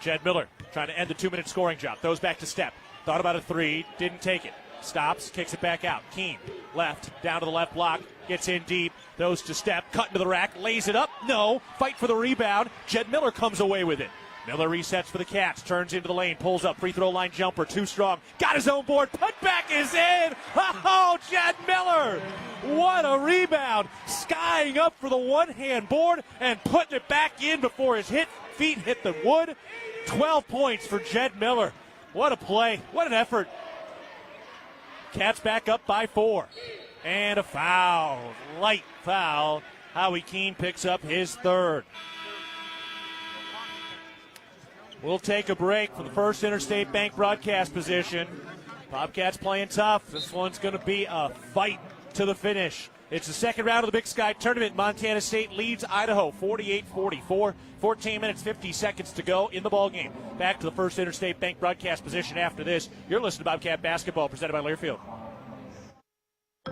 Jed Miller trying to end the 2-minute scoring drought. Throws back to Step. Thought about a 3. Didn't take it. Stops. Kicks it back out. Keene left. Down to the left block. Gets in deep. Throws to Step. Cut into the rack. Lays it up. No. Fight for the rebound. Jed Miller comes away with it. Miller resets for the Cats. Turns into the lane. Pulls up. Free throw line jumper. Too strong. Got his own board. Putback is in. Oh, Jed Miller. What a rebound. Skying up for the one-hand board and putting it back in before his feet hit the wood. 12 points for Jed Miller. What a play. What an effort. Cats back up by 4. And a foul. Light foul. Howie Keene picks up his 3rd. We'll take a break for the First Interstate Bank broadcast position. Bobcats playing tough. This one's going to be a fight to the finish. It's the second round of the Big Sky Tournament. Montana State leads Idaho 48-44. 14 minutes, 50 seconds to go in the ballgame. Back to the First Interstate Bank broadcast position after this. You're listening to Bobcat Basketball, presented by Learfield.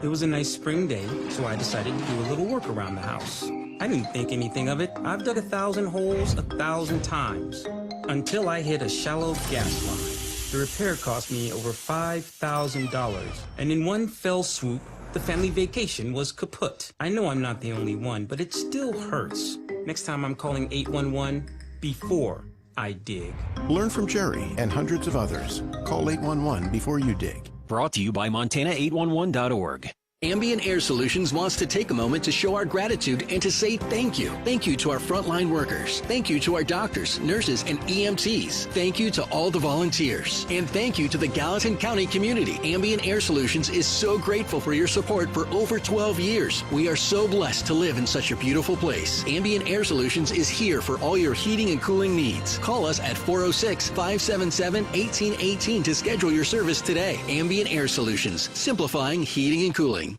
It was a nice spring day, so I decided to do a little work around the house. I didn't think anything of it. I've dug 1,000 holes 1,000 times until I hit a shallow gas line. The repair cost me over $5,000, and in one fell swoop, the family vacation was kaput. I know I'm not the only one, but it still hurts. Next time I'm calling 811 before I dig. Learn from Jerry and hundreds of others. Call 811 before you dig. Brought to you by Montana811.org. Ambient Air Solutions wants to take a moment to show our gratitude and to say thank you. Thank you to our frontline workers. Thank you to our doctors, nurses, and EMTs. Thank you to all the volunteers. And thank you to the Gallatin County community. Ambient Air Solutions is so grateful for your support for over 12 years. We are so blessed to live in such a beautiful place. Ambient Air Solutions is here for all your heating and cooling needs. Call us at 406-577-1818 to schedule your service today. Ambient Air Solutions, simplifying heating and cooling.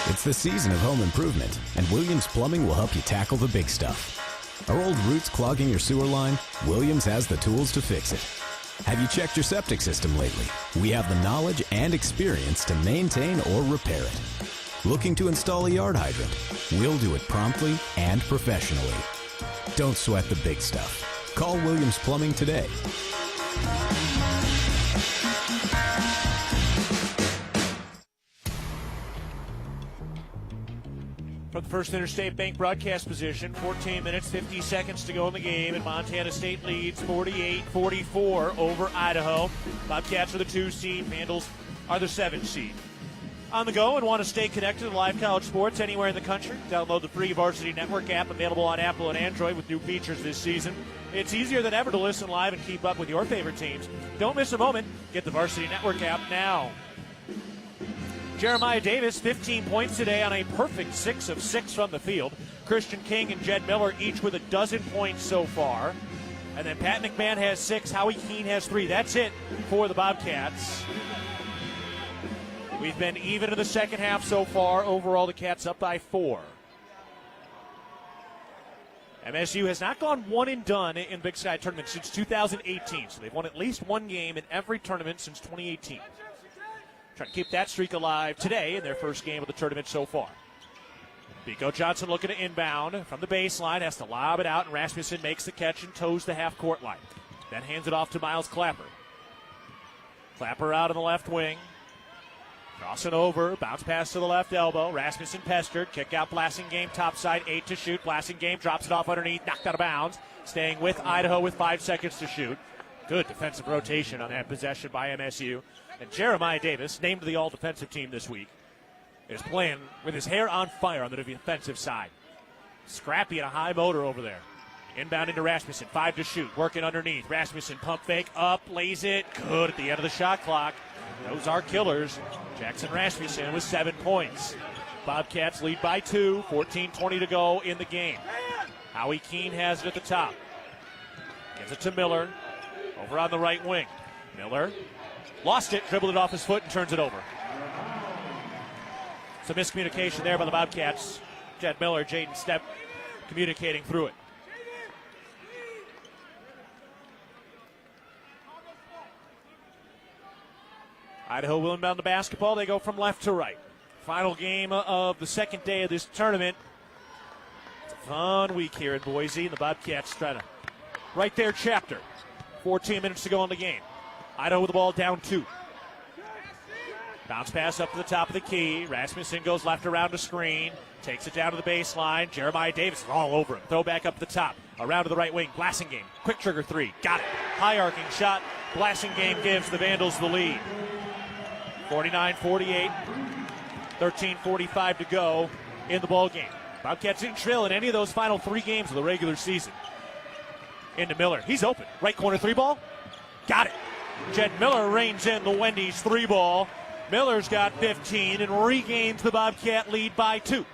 It's the season of home improvement, and Williams Plumbing will help you tackle the big stuff. Are old roots clogging your sewer line? Williams has the tools to fix it. Have you checked your septic system lately? We have the knowledge and experience to maintain or repair it. Looking to install a yard hydrant? We'll do it promptly and professionally. Don't sweat the big stuff. Call Williams Plumbing today. From the First Interstate Bank broadcast position, 14 minutes, 50 seconds to go in the game, and Montana State leads 48-44 over Idaho. Bobcats are the 2 seed, Vandals are the 7 seed. On the go and want to stay connected to live college sports anywhere in the country? Download the free Varsity Network app, available on Apple and Android with new features this season. It's easier than ever to listen live and keep up with your favorite teams. Don't miss a moment. Get the Varsity Network app now. Jeremiah Davis, 15 points today on a perfect 6 of 6 from the field. Christian King and Jed Miller each with a dozen points so far. And then Pat McMahon has 6, Howie Keene has 3. That's it for the Bobcats. We've been even in the second half so far. Overall, the Cats up by 4. MSU has not gone one and done in Big Sky tournament since 2018, so they've won at least one game in every tournament since 2018. Trying to keep that streak alive today in their first game of the tournament so far. Pico Johnson looking to inbound from the baseline, has to lob it out, and Rasmussen makes the catch and toes the half-court line. Then hands it off to Miles Clapper. Clapper out on the left wing. Crossing over, bounce pass to the left elbow. Rasmussen pestered, kick out Blassingame topside, 8 to shoot. Blassingame drops it off underneath, knocked out of bounds. Staying with Idaho with 5 seconds to shoot. Good defensive rotation on that possession by MSU. And Jeremiah Davis, named to the all-defensive team this week, is playing with his hair on fire on the defensive side. Scrappy and a high motor over there. Inbound into Rasmussen, 5 to shoot, working underneath. Rasmussen pump fake, up, lays it. Good at the end of the shot clock. Those are killers. Jackson Rasmussen with 7 points. Bobcats lead by 2, 14-20 to go in the game. Howie Keene has it at the top. Gives it to Miller, over on the right wing. Miller lost it, dribbled it off his foot, and turns it over. Some miscommunication there by the Bobcats. Jed Miller, Jaden Stepp communicating through it. Idaho will inbound the basketball. They go from left to right. Final game of the second day of this tournament. It's a fun week here in Boise. The Bobcats trying to write their chapter. 14 minutes to go in the game. Idaho with the ball down 2. Bounce pass up to the top of the key. Rasmussen goes left around the screen. Takes it down to the baseline. Jeremiah Davis is all over him. Throw back up to the top. Around to the right wing. Blassingame. Quick trigger 3. Got it. High arcing shot. Blassingame gives the Vandals the lead. 49-48, 13:45 to go in the ball game. Bobcats didn't trail in any of those final 3 games of the regular season. Into Miller. He's open. Right corner 3 ball. Got it. Jed Miller reins in the Wendy's 3 ball. Miller's got 15 and regains the Bobcat lead by 2.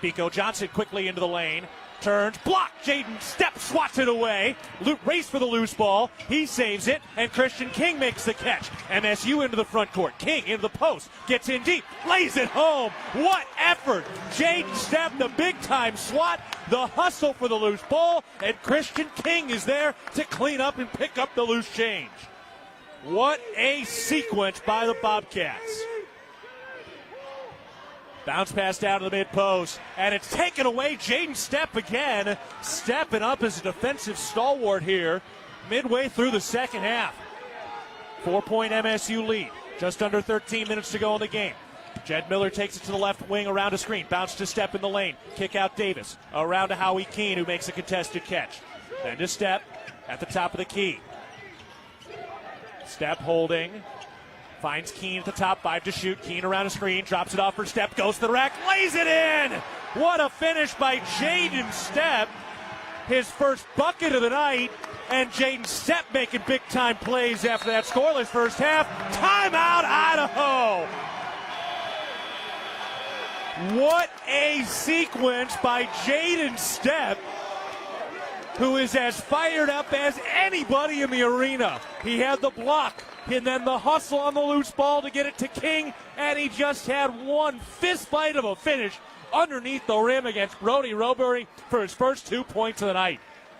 Pico Johnson quickly into the lane. Turns, blocked. Jaden Stepp swats it away. Race for the loose ball. He saves it, and Christian King makes the catch. MSU into the front court. King into the post. Gets in deep. Lays it home. What effort. Jaden Stepp, the big-time swat. The hustle for the loose ball, and Christian King is there to clean up and pick up the loose change. What a sequence by the Bobcats. Bounce pass down to the mid-post, and it's taken away. Jaden Stepp again, stepping up as a defensive stalwart here midway through the second half. 4-point MSU lead. Just under 13 minutes to go in the game. Jed Miller takes it to the left wing around a screen. Bounce to Stepp in the lane. Kick out Davis. Around to Howie Keene, who makes a contested catch. Then to Stepp at the top of the key. Stepp holding. Finds Keene at the top, 5 to shoot. Keene around a screen, drops it off for Stepp, goes to the rack, lays it in! What a finish by Jaden Stepp. His first bucket of the night, and Jaden Stepp making big-time plays after that scoreless first half. Timeout, Idaho! What a sequence by Jaden Stepp, who is as fired up as anybody in the arena. He had the block, and then the hustle on the loose ball to get it to King, and he just had one fist fight of a finish underneath the rim against Brody Robury for his first 2 points of the night.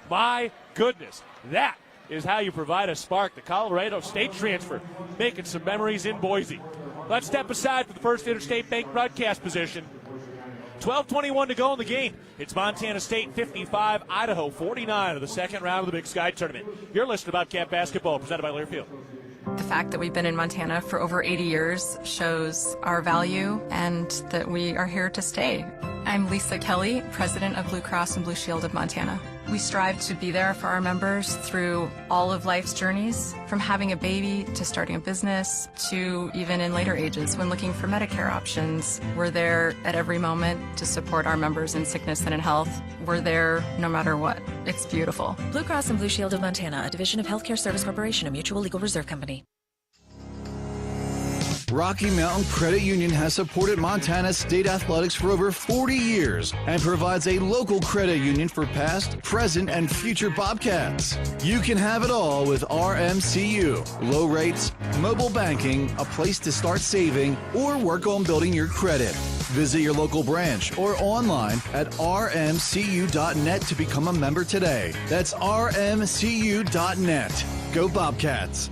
My goodness, that is how you provide a spark. The Colorado State transfer making some memories in Boise. Let's step aside for the first Interstate Bank broadcast position. 12:21 to go in the game. It's Montana State 55, Idaho 49 of the second round of the Big Sky Tournament. You're listening to Bobcat Basketball, presented by Learfield. The fact that we've been in Montana for over 80 years shows our value and that we are here to stay. I'm Lisa Kelly, president of Blue Cross and Blue Shield of Montana. We strive to be there for our members through all of life's journeys, from having a baby to starting a business to even in later ages when looking for Medicare options. We're there at every moment to support our members in sickness and in health. We're there no matter what. It's beautiful. Blue Cross and Blue Shield of Montana, a division of Healthcare Service Corporation, a mutual legal reserve company. Rocky Mountain Credit Union has supported Montana State athletics for over 40 years and provides a local credit union for past, present, and future Bobcats. You can have it all with RMCU. Low rates, mobile banking, a place to start saving, or work on building your credit. Visit your local branch or online at rmcu.net to become a member today. That's rmcu.net. Go Bobcats.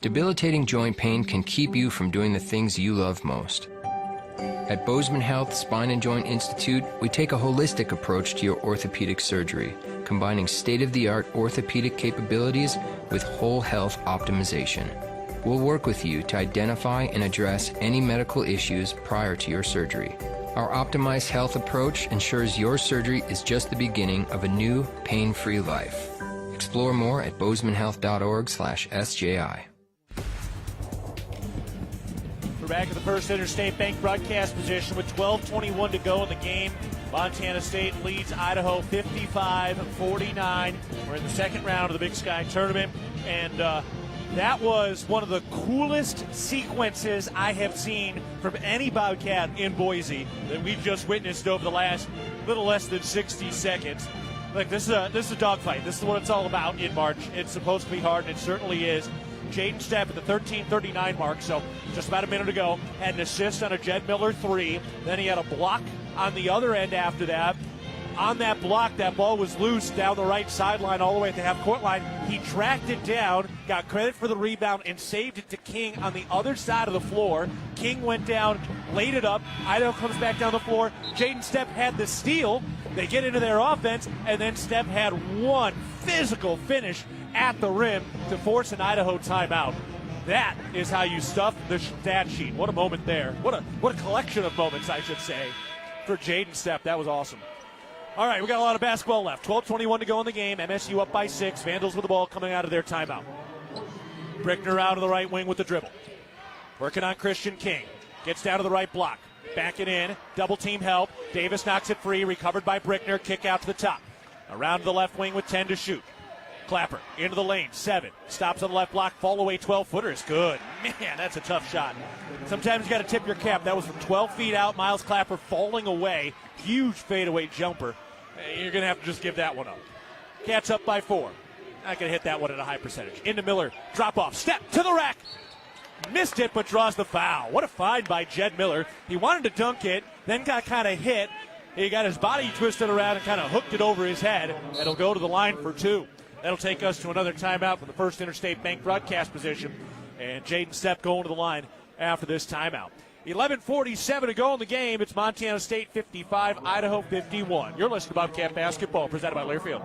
Debilitating joint pain can keep you from doing the things you love most. At Bozeman Health Spine and Joint Institute, we take a holistic approach to your orthopedic surgery, combining state-of-the-art orthopedic capabilities with whole health optimization. We'll work with you to identify and address any medical issues prior to your surgery. Our optimized health approach ensures your surgery is just the beginning of a new, pain-free life. Explore more at bozemanhealth.org/SJI. We're back at the First Interstate Bank broadcast position with 12:21 to go in the game. Montana State leads Idaho 55-49. We're in the second round of the Big Sky Tournament, and that was one of the coolest sequences I have seen from any Bobcat in Boise that we've just witnessed over the last little less than 60 seconds. Look, this is a dogfight. This is what it's all about in March. It's supposed to be hard, and it certainly is. Jaden Stepp at the 13:39 mark, so just about a minute ago, had an assist on a Jed Miller 3. Then he had a block on the other end after that. On that block, that ball was loose down the right sideline all the way at the half-court line. He tracked it down, got credit for the rebound, and saved it to King on the other side of the floor. King went down, laid it up. Idaho comes back down the floor. Jaden Stepp had the steal. They get into their offense, and then Stepp had one physical finish at the rim to force an Idaho timeout. That is how you stuff the stat sheet. What a moment there. What a collection of moments, I should say, for Jaden Stepp. That was awesome. All right, we got a lot of basketball left. 12:21 to go in the game. MSU up by 6. Vandals with the ball coming out of their timeout. Brickner out of the right wing with the dribble. Working on Christian King. Gets down to the right block. Back it in. Double team help. Davis knocks it free. Recovered by Brickner. Kick out to the top. Around to the left wing with 10 to shoot. Clapper into the lane, 7. Stops on the left block, fall away 12-footer is good. Man, that's a tough shot. Sometimes you got to tip your cap. That was from 12 feet out. Miles Clapper falling away. Huge fadeaway jumper. You're going to have to just give that one up. Cats up by 4. Not going to hit that one at a high percentage. Into Miller, drop off, step to the rack. Missed it, but draws the foul. What a find by Jed Miller. He wanted to dunk it, then got kind of hit. He got his body twisted around and kind of hooked it over his head. It'll go to the line for 2. That'll take us to another timeout from the First Interstate Bank broadcast position. And Jaden Stepp going to the line after this timeout. 11:47 to go in the game. It's Montana State 55, Idaho 51. You're listening to Bobcat Basketball, presented by Learfield.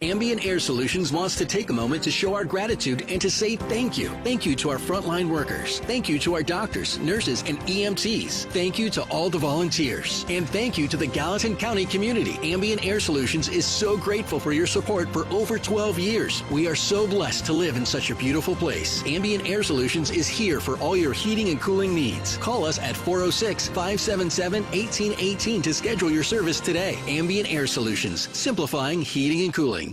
Ambient Air Solutions wants to take a moment to show our gratitude and to say thank you. Thank you to our frontline workers. Thank you to our doctors, nurses, and EMTs. Thank you to all the volunteers. And thank you to the Gallatin County community. Ambient Air Solutions is so grateful for your support for over 12 years. We are so blessed to live in such a beautiful place. Ambient Air Solutions is here for all your heating and cooling needs. Call us at 406-577-1818 to schedule your service today. Ambient Air Solutions, simplifying heating and cooling.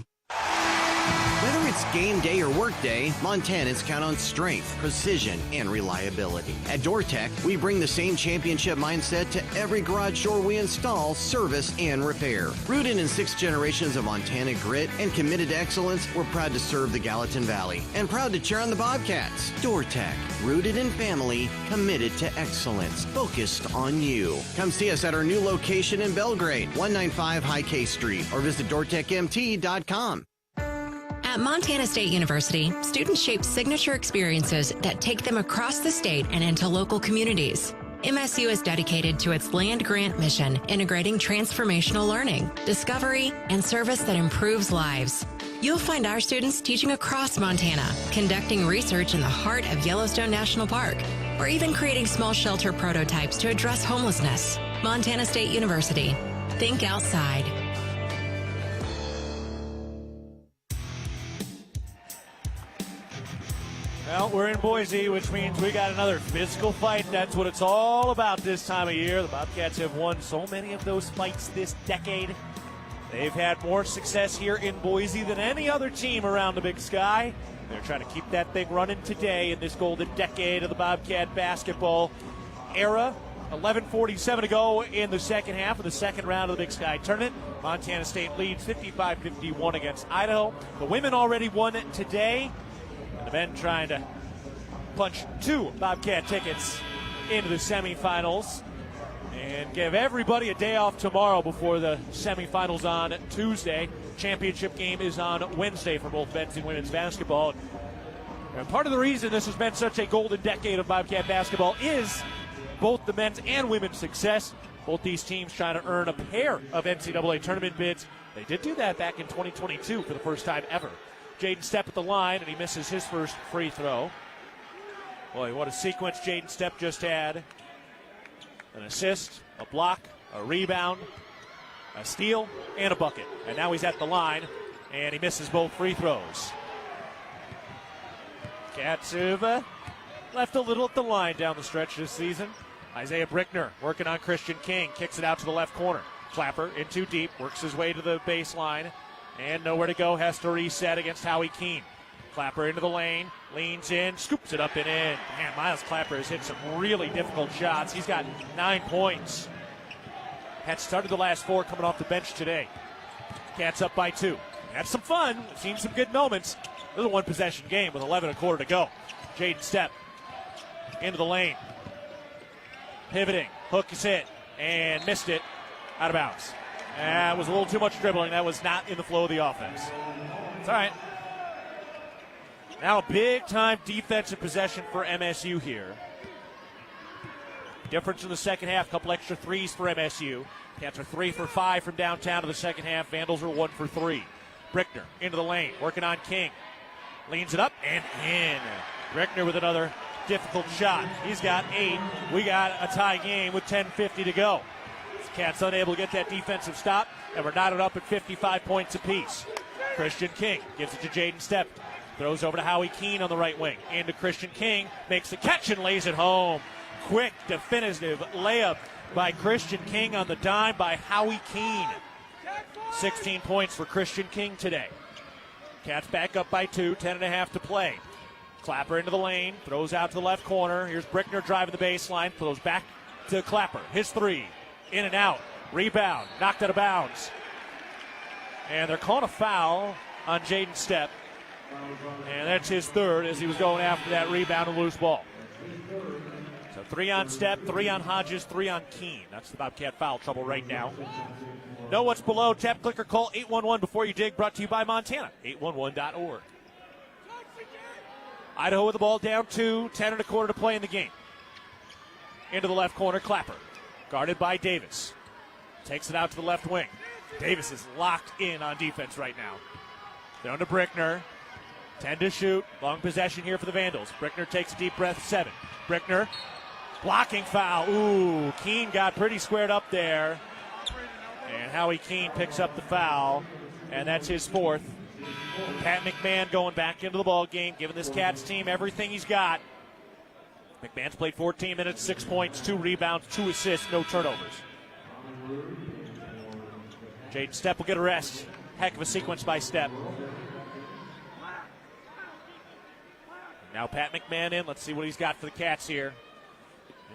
Whether it's game day or work day, Montanans count on strength, precision, and reliability. At DoorTech, we bring the same championship mindset to every garage door we install, service, and repair. Rooted in 6 generations of Montana grit and committed to excellence, we're proud to serve the Gallatin Valley and proud to cheer on the Bobcats. DoorTech, rooted in family, committed to excellence, focused on you. Come see us at our new location in Belgrade, 195 High K Street, or visit DoorTechMT.com. At Montana State University, students shape signature experiences that take them across the state and into local communities. MSU is dedicated to its land-grant mission, integrating transformational learning, discovery, and service that improves lives. You'll find our students teaching across Montana, conducting research in the heart of Yellowstone National Park, or even creating small shelter prototypes to address homelessness. Montana State University. Think outside. Well, we're in Boise, which means we got another physical fight. That's what it's all about this time of year. The Bobcats have won so many of those fights this decade. They've had more success here in Boise than any other team around the Big Sky. They're trying to keep that thing running today in this golden decade of the Bobcat basketball era. 11:47 to go in the second half of the second round of the Big Sky tournament. Montana State leads 55-51 against Idaho. The women already won it today. And the men trying to punch 2 Bobcat tickets into the semifinals and give everybody a day off tomorrow before the semifinals on Tuesday. Championship game is on Wednesday for both men's and women's basketball. And part of the reason this has been such a golden decade of Bobcat basketball is both the men's and women's success. Both these teams trying to earn a pair of NCAA tournament bids. They did do that back in 2022 for the first time ever. Jaden Stepp at the line, and he misses his first free throw. Boy, what a sequence Jaden Stepp just had. An assist, a block, a rebound, a steal, and a bucket. And now he's at the line, and he misses both free throws. Cats have left a little at the line down the stretch this season. Isaiah Brickner working on Christian King. Kicks it out to the left corner. Clapper in too deep. Works his way to the baseline. And nowhere to go. Has to reset against Howie Keene. Clapper into the lane. Leans in. Scoops it up and in. Man, Miles Clapper has hit some really difficult shots. He's got 9 points. Had started the last 4 coming off the bench today. Cats up by 2. Had some fun. Seen some good moments. This is a one-possession game with 11:15 to go. Jaden Stepp into the lane. Pivoting. Hook is hit. And missed it. Out of bounds. That was a little too much dribbling. That was not in the flow of the offense. It's all right. Now a big-time defensive possession for MSU here. Difference in the second half. Couple extra threes for MSU. Cats are 3 for 5 from downtown to the second half. Vandals are 1 for 3. Brickner into the lane. Working on King. Leans it up and in. Brickner with another difficult shot. He's got 8. We got a tie game with 10:50 to go. Cats unable to get that defensive stop, and we're knotted up at 55 points apiece. Christian King gives it to Jaden Stepp. Throws over to Howie Keene on the right wing. Into Christian King. Makes the catch and lays it home. Quick, definitive layup by Christian King on the dime by Howie Keene. 16 points for Christian King today. Cats back up by 2, 10.5 to play. Clapper into the lane, throws out to the left corner. Here's Brickner driving the baseline, throws back to Clapper. His 3, in and out, rebound, knocked out of bounds. And they're calling a foul on Jaden Stepp. And that's his 3rd as he was going after that rebound and loose ball. So 3 on Stepp, 3 on Hodges, 3 on Keene. That's the Bobcat foul trouble right now. Know what's below? Tap, click, or call 811 before you dig. Brought to you by Montana, 811.org. Idaho with the ball down 2, 10.25 to play in the game. Into the left corner, Clapper. Guarded by Davis. Takes it out to the left wing. Davis is locked in on defense right now. Down to Brickner. 10 to shoot. Long possession here for the Vandals. Brickner takes a deep breath, 7. Brickner. Blocking foul. Ooh, Keene got pretty squared up there. And Howie Keene picks up the foul. And that's his 4th. Pat McMahon going back into the ball game, giving this Cats team everything he's got. McMahon's played 14 minutes, 6 points, 2 rebounds, 2 assists, no turnovers. Jaden Stepp will get a rest. Heck of a sequence by Stepp. Now Pat McMahon in. Let's see what he's got for the Cats here.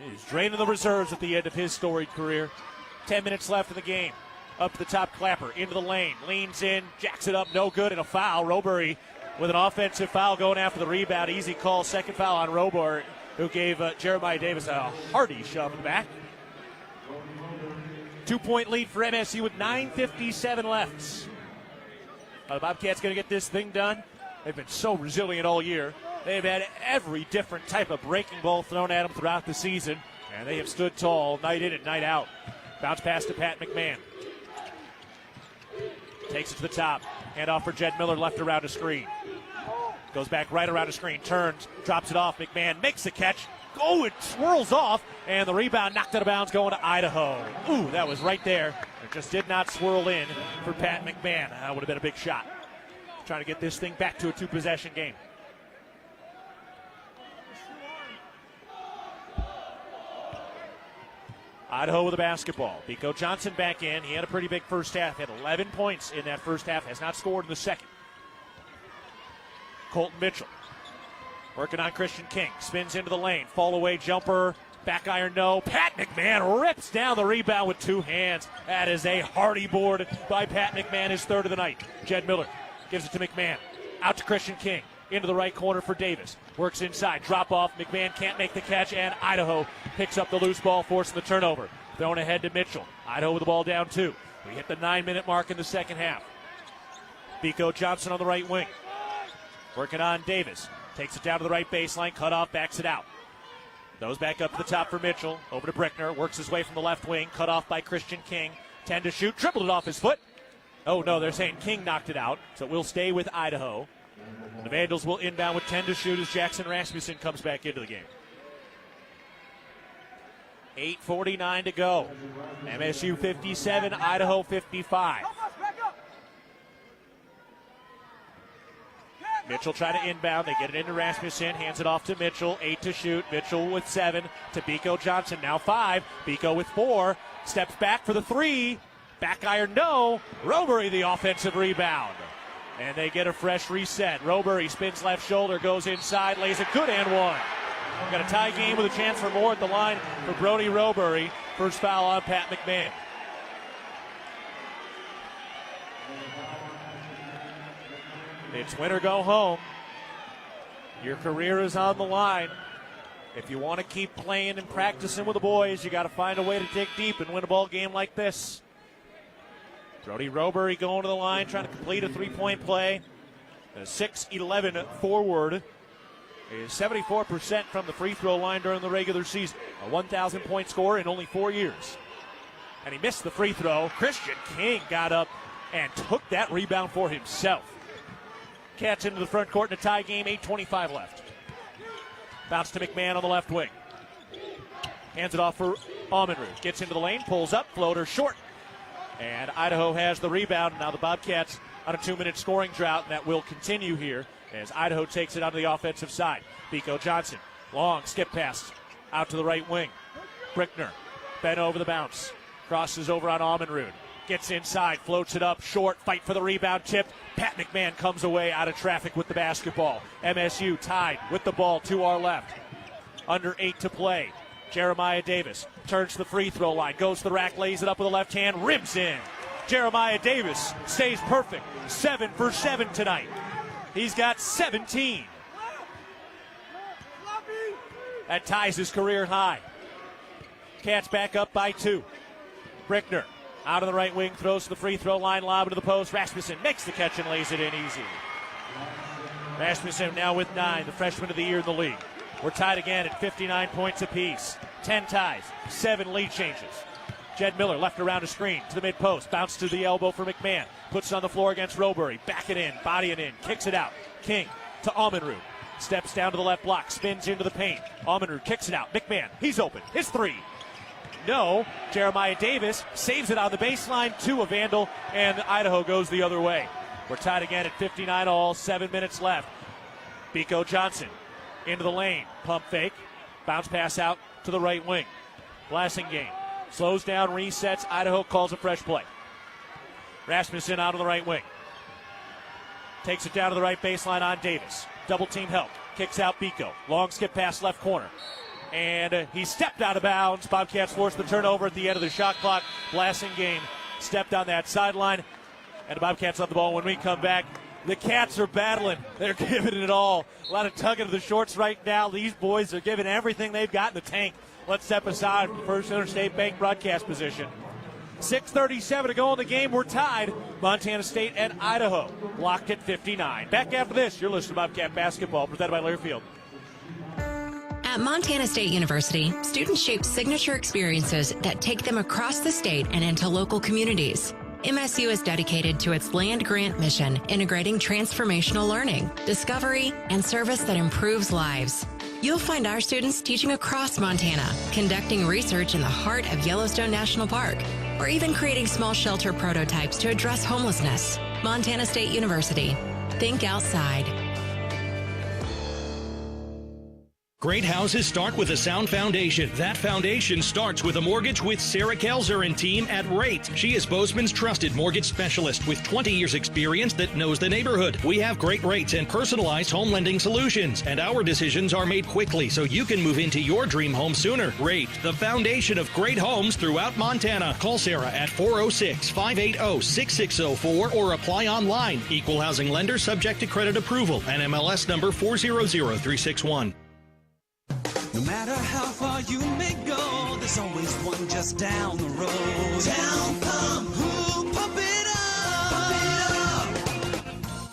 He's draining the reserves at the end of his storied career. 10 minutes left in the game. Up to the top, Clapper into the lane. Leans in, jacks it up, no good, and a foul. Robury with an offensive foul going after the rebound. Easy call, second foul on Robury, who gave Jeremiah Davis a hearty shove back. 2-point lead for MSU with 9:57 left. Are the Bobcats going to get this thing done? They've been so resilient all year. They've had every different type of breaking ball thrown at them throughout the season, and they have stood tall night in and night out. Bounce pass to Pat McMahon. Takes it to the top. Hand off for Jed Miller, left around a screen. Goes back right around a screen, turns, drops it off. McMahon makes the catch. Oh, it swirls off, and the rebound knocked out of bounds going to Idaho. Ooh, that was right there. It just did not swirl in for Pat McMahon. That would have been a big shot. Trying to get this thing back to a 2-possession game. Idaho with the basketball. Pico Johnson back in. He had a pretty big first half. Had 11 points in that first half. Has not scored in the second. Colton Mitchell working on Christian King. Spins into the lane. Fall away jumper. Back iron no. Pat McMahon rips down the rebound with two hands. That is a hearty board by Pat McMahon, his third of the night. Jed Miller gives it to McMahon. Out to Christian King. Into the right corner for Davis. Works inside. Drop off. McMahon can't make the catch, and Idaho picks up the loose ball, forcing the turnover. Thrown ahead to Mitchell. Idaho with the ball down 2. We hit the 9-minute mark in the second half. Pico Johnson on the right wing. Working on Davis. Takes it down to the right baseline. Cut off. Backs it out. Those back up to the top for Mitchell. Over to Brickner. Works his way from the left wing. Cut off by Christian King. 10 to shoot. Dribbled it off his foot. Oh, no, they're saying King knocked it out. So it will stay with Idaho. The Vandals will inbound with 10 to shoot as Jackson Rasmussen comes back into the game. 8:49 to go. MSU 57, Idaho 55. Mitchell try to inbound. They get it into Rasmussen. Hands it off to Mitchell. 8 to shoot. Mitchell with 7 to Pico Johnson. Now 5. Pico with 4. Steps back for the 3. Back iron no. Robery the offensive rebound. And they get a fresh reset. Robery spins left shoulder, goes inside, lays a good and one. Got a tie game with a chance for more at the line for Brody Robery. First foul on Pat McMahon. It's win or go home. Your career is on the line. If you want to keep playing and practicing with the boys, you got to find a way to dig deep and win a ball game like this. Brody Robery going to the line, trying to complete a three-point play. A 6'11" forward. Is 74% from the free throw line during the regular season. A 1,000-point score in only 4 years. And he missed the free throw. Christian King got up and took that rebound for himself. Cats into the front court in a tie game, 8:25 left. Bounce to McMahon on the left wing. Hands it off for Almenrud. Gets into the lane, pulls up, floater short. And Idaho has the rebound. Now the Bobcats on a 2-minute scoring drought, and that will continue here as Idaho takes it onto the offensive side. Pico Johnson, long skip pass out to the right wing. Brickner, bent over the bounce. Crosses over on Almenrud. Gets inside, floats it up, short, fight for the rebound, tipped. Pat McMahon comes away out of traffic with the basketball. MSU tied with the ball to our left. Under 8 to play. Jeremiah Davis turns to the free throw line, goes to the rack, lays it up with the left hand, rims in. Jeremiah Davis stays perfect. 7 for 7 tonight. He's got 17. That ties his career high. Cats back up by 2. Brickner out of the right wing, throws to the free throw line, lob to the post. Rasmussen makes the catch and lays it in easy. Rasmussen now with 9, the freshman of the year in the league. We're tied again at 59 points apiece. 10 ties, 7 lead changes. Jed Miller left around a screen to the mid-post. Bounce to the elbow for McMahon. Puts it on the floor against Robery. Back it in, body it in, kicks it out. King to Almenrud. Steps down to the left block, spins into the paint. Almenrud kicks it out. McMahon, he's open. His 3. No. Jeremiah Davis saves it on the baseline to a Vandal, and Idaho goes the other way. We're tied again at 59 all, 7 minutes left. Pico Johnson into the lane. Pump fake. Bounce pass out to the right wing. Blasingame slows down, resets. Idaho calls a fresh play. Rasmussen out on the right wing. Takes it down to the right baseline on Davis. Double team help. Kicks out Pico. Long skip pass left corner. And he stepped out of bounds. Bobcats forced the turnover at the end of the shot clock. Blasingame stepped on that sideline. And the Bobcats on the ball when we come back. The Cats are battling. They're giving it all. A lot of tugging of the shorts right now. These boys are giving everything they've got in the tank. Let's step aside from First Interstate Bank broadcast position. 6:37 to go in the game. We're tied. Montana State and Idaho locked at 59. Back after this, you're listening to Bobcat Basketball, presented by Learfield. At Montana State University, students shape signature experiences that take them across the state and into local communities. MSU is dedicated to its land grant mission, integrating transformational learning, discovery, and service that improves lives. You'll find our students teaching across Montana, conducting research in the heart of Yellowstone National Park, or even creating small shelter prototypes to address homelessness. Montana State University. Think outside. Great houses start with a sound foundation. That foundation starts with a mortgage with Sarah Kelzer and team at Rate. She is Bozeman's trusted mortgage specialist with 20 years experience that knows the neighborhood. We have great rates and personalized home lending solutions, and our decisions are made quickly so you can move into your dream home sooner. Rate, the foundation of great homes throughout Montana. Call Sarah at 406-580-6604 or apply online. Equal housing lender subject to credit approval. NMLS number 400361. No matter how far you may go, there's always one just down the road. Town Pump, who'll pump it up, pump it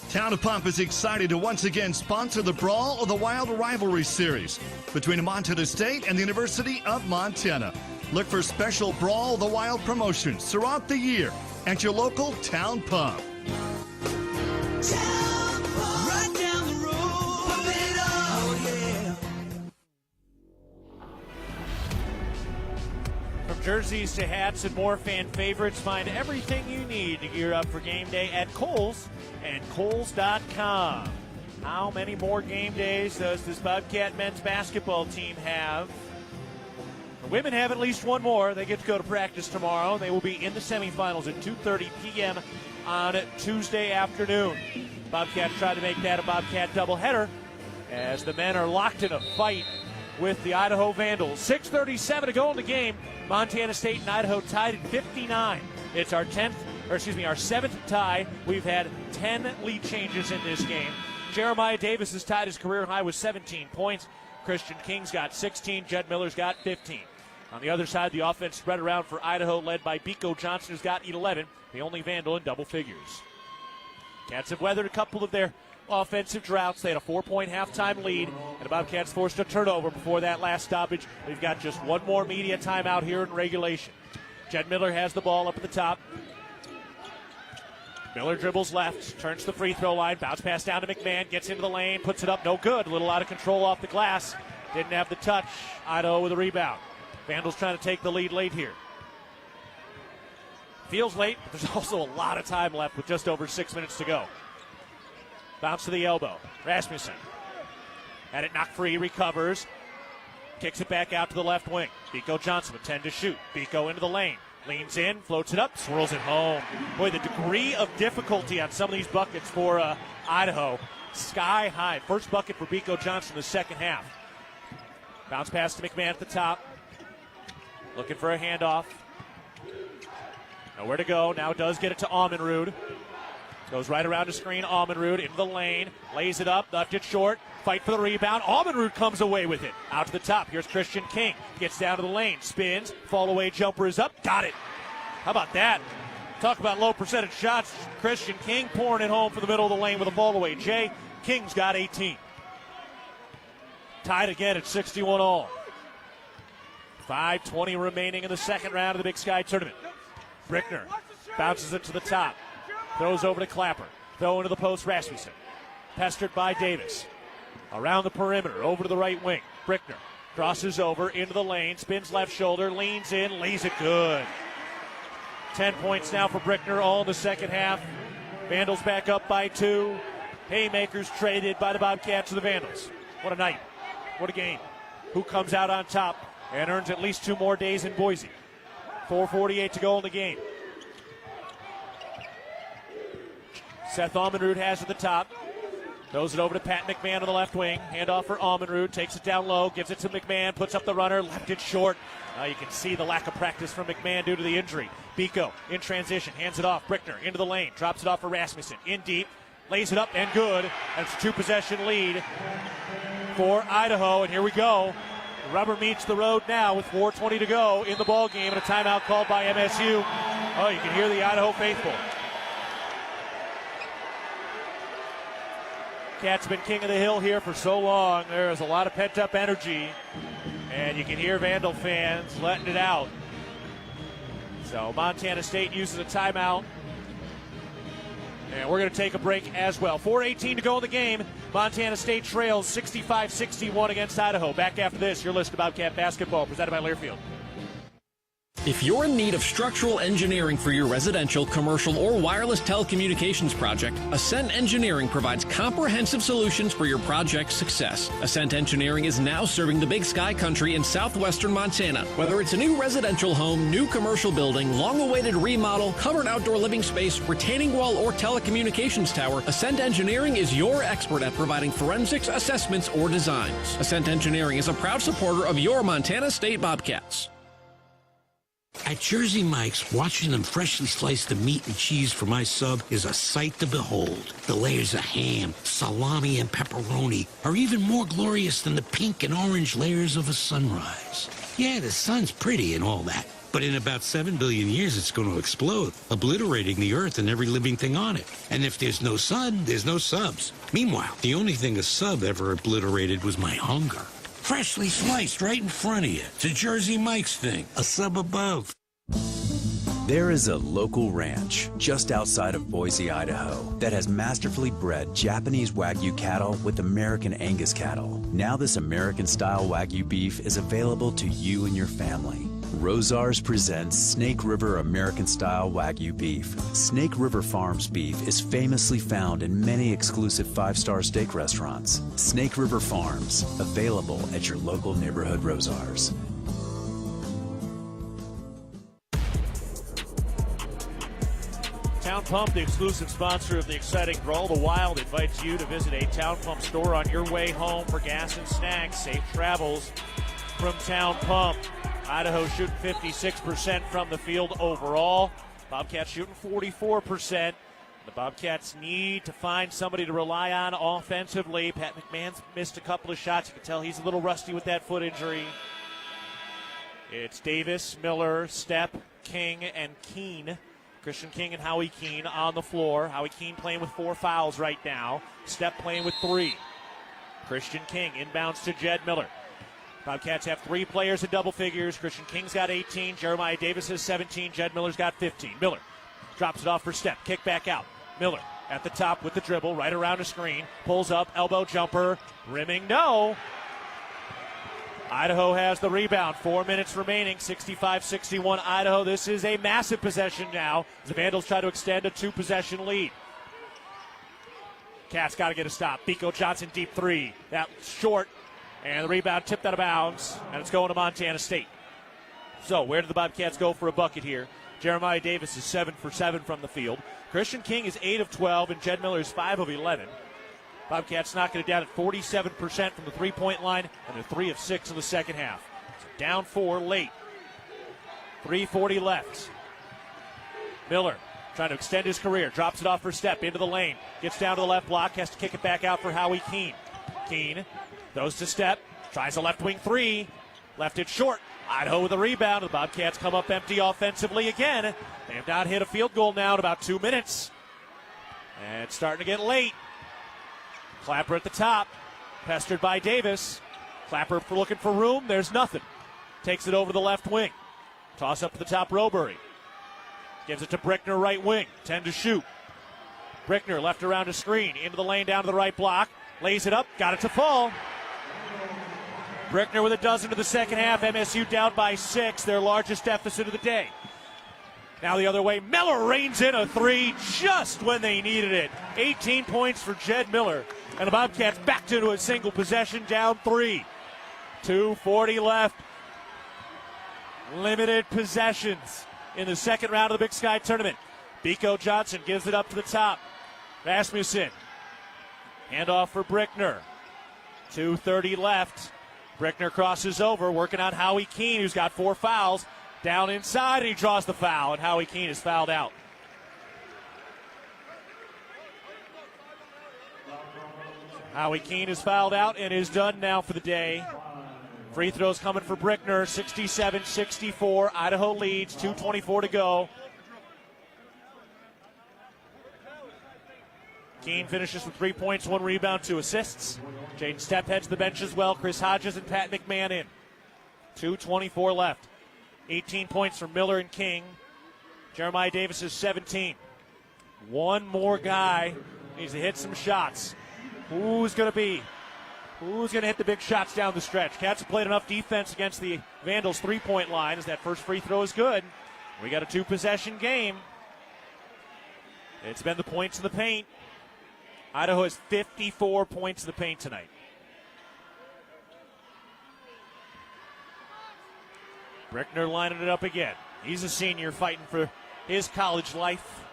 up. Town of Pump is excited to once again sponsor the Brawl of the Wild Rivalry Series between Montana State and the University of Montana. Look for special Brawl of the Wild promotions throughout the year at your local Town Pump. Town Pump, right down the road, pump it up, oh yeah. From jerseys to hats and more fan favorites, find everything you need to gear up for game day at Kohl's and Kohls.com. How many more game days does this Bobcat men's basketball team have? The women have at least one more. They get to go to practice tomorrow. They will be in the semifinals at 2:30 p.m. on Tuesday afternoon. Bobcats try to make that a Bobcat doubleheader as the men are locked in a fight with the Idaho Vandals. 6:37 to go in the game. Montana State and Idaho tied at 59. It's our seventh tie. We've had 10 lead changes in this game. Jeremiah Davis has tied his career high with 17 points. Christian King's got 16. Jed Miller's got 15. On the other side, the offense spread around for Idaho, led by Biko Johnson, who's got 11, the only Vandal in double figures. Cats have weathered a couple of their offensive droughts. They had a 4-point halftime lead, and the Bobcats forced a turnover before that last stoppage. We've got just one more media timeout here in regulation. Jed Miller has the ball up at the top. Miller dribbles left, turns the free throw line, bounce pass down to McMahon, gets into the lane, puts it up, no good. A little out of control off the glass. Didn't have the touch. Idaho with a rebound. Vandals trying to take the lead late here. Feels late, but there's also a lot of time left with just over 6 minutes to go. Bounce to the elbow. Rasmussen had it knocked free, recovers, kicks it back out to the left wing. Biko Johnson with 10 to shoot. Biko into the lane. Leans in, floats it up, swirls it home. Boy, the degree of difficulty on some of these buckets for Idaho, sky high. First bucket for Biko Johnson in the second half. Bounce pass to McMahon at the top. Looking for a handoff. Nowhere to go. Now does get it to Almenrud. Goes right around the screen. Almenrud into the lane. Lays it up. Left it short. Fight for the rebound. Almenrud comes away with it. Out to the top. Here's Christian King. Gets down to the lane. Spins. Fall away jumper is up. Got it. How about that? Talk about low percentage shots. Christian King pouring it home from the middle of the lane with a fall away. Jay King's got 18. Tied again at 61 all. 5:20 remaining in the second round of the Big Sky Tournament. Brickner bounces it to the top. Throws over to Clapper. Throw into the post, Rasmussen. Pestered by Davis. Around the perimeter, over to the right wing. Brickner crosses over into the lane, spins left shoulder, leans in, lays it good. 10 points now for Brickner, all in the second half. Vandals back up by 2. Haymakers traded by the Bobcats to the Vandals. What a night. What a game. Who comes out on top and earns at least 2 more days in Boise. 4:48 to go in the game. Seth Almenrud has at the top. Throws it over to Pat McMahon on the left wing. Handoff for Almenrud. Takes it down low. Gives it to McMahon. Puts up the runner. Left it short. Now you can see the lack of practice from McMahon due to the injury. Biko in transition. Hands it off. Brickner into the lane. Drops it off for Rasmussen. In deep. Lays it up and good. And it's a 2-possession lead for Idaho. And here we go. The rubber meets the road now with 4:20 to go in the ball game and a timeout called by MSU. Oh, you can hear the Idaho faithful. Cat's been king of the hill here for so long. There is a lot of pent-up energy, and you can hear Vandal fans letting it out. So Montana State uses a timeout, and we're going to take a break as well. 4:18 to go in the game. Montana State trails 65-61 against Idaho. Back after this, you're listening to Bobcat Basketball, presented by Learfield. If you're in need of structural engineering for your residential, commercial, or wireless telecommunications project, Ascent Engineering provides comprehensive solutions for your project's success. Ascent Engineering is now serving the Big Sky country in southwestern Montana. Whether it's a new residential home, new commercial building, long-awaited remodel, covered outdoor living space, retaining wall, or telecommunications tower, Ascent Engineering is your expert at providing forensics, assessments, or designs. Ascent Engineering is a proud supporter of your Montana State Bobcats. At Jersey Mike's, watching them freshly slice the meat and cheese for my sub is a sight to behold. The layers of ham, salami, and pepperoni are even more glorious than the pink and orange layers of a sunrise. Yeah, the sun's pretty and all that, but in about 7 billion years it's going to explode, obliterating the earth and every living thing on it. And if there's no sun, there's no subs. Meanwhile, the only thing a sub ever obliterated was my hunger. Freshly sliced right in front of you. It's a Jersey Mike's thing, a sub above. There is a local ranch just outside of Boise, Idaho, that has masterfully bred Japanese Wagyu cattle with American Angus cattle. Now this American-style Wagyu beef is available to you and your family. Rosars presents Snake River American-style Wagyu beef. Snake River Farms beef is famously found in many exclusive 5-star steak restaurants. Snake River Farms, available at your local neighborhood Rosars. Town Pump, the exclusive sponsor of the exciting Brawl the Wild, invites you to visit a Town Pump store on your way home for gas and snacks. Safe travels from Town Pump. Idaho shooting 56% from the field overall. Bobcats shooting 44%. The Bobcats need to find somebody to rely on offensively. Pat McMahon's missed a couple of shots. You can tell he's a little rusty with that foot injury. It's Davis, Miller, Stepp, King, and Keene. Christian King and Howie Keene on the floor. Howie Keene playing with 4 fouls right now. Stepp playing with 3. Christian King inbounds to Jed Miller. Bobcats have 3 players in double figures. Christian King's got 18. Jeremiah Davis has 17. Jed Miller's got 15. Miller drops it off for Stepp. Kick back out. Miller at the top with the dribble, right around the screen. Pulls up, elbow jumper. Rimming, no. Idaho has the rebound. 4 minutes remaining. 65-61 Idaho. This is a massive possession now as the Vandals try to extend a 2-possession lead. Cats got to get a stop. Biko Johnson deep 3. That's short. And the rebound tipped out of bounds. And it's going to Montana State. So where do the Bobcats go for a bucket here? Jeremiah Davis is 7 for 7 from the field. Christian King is 8 of 12. And Jed Miller is 5 of 11. Bobcats knocking it down at 47% from the three-point line, and they're 3 of 6 in the second half. So down 4 late. 3:40 left. Miller trying to extend his career. Drops it off for Stepp into the lane. Gets down to the left block. Has to kick it back out for Howie Keene. Keene goes to Stepp. Tries a left wing 3. Left it short. Idaho with a rebound. The Bobcats come up empty offensively again. They have not hit a field goal now in about 2 minutes. And it's starting to get late. Clapper at the top, pestered by Davis. Clapper looking for room. There's nothing. Takes it over the left wing. Toss up to the top, Robury. Gives it to Brickner, right wing. 10 to shoot. Brickner left around a screen. Into the lane, down to the right block. Lays it up. Got it to fall. Brickner with a dozen to the second half. MSU down by 6. Their largest deficit of the day. Now the other way. Miller reins in a 3 just when they needed it. 18 points for Jed Miller. And the Bobcats backed into a single possession, down 3. 2:40 left. Limited possessions in the second round of the Big Sky tournament. Biko Johnson gives it up to the top. Rasmussen. Handoff for Brickner. 2:30 left. Brickner crosses over, working on Howie Keene, who's got 4 fouls. Down inside, and he draws the foul, and Howie Keene is fouled out. Howie Keene is fouled out and is done now for the day. Free throws coming for Brickner, 67-64. Idaho leads, 2:24 to go. Keene finishes with 3 points, 1 rebound, 2 assists. Jaden Stepp heads to the bench as well. Chris Hodges and Pat McMahon in. 2:24 left. 18 points from Miller and King. Jeremiah Davis is 17. One more guy needs to hit some shots. Who's going to be? Who's going to hit the big shots down the stretch? Cats have played enough defense against the Vandals' three-point line as that first free throw is good. We got a two-possession game. It's been the points in the paint. Idaho has 54 points in the paint tonight. Brickner lining it up again. He's a senior fighting for his college life.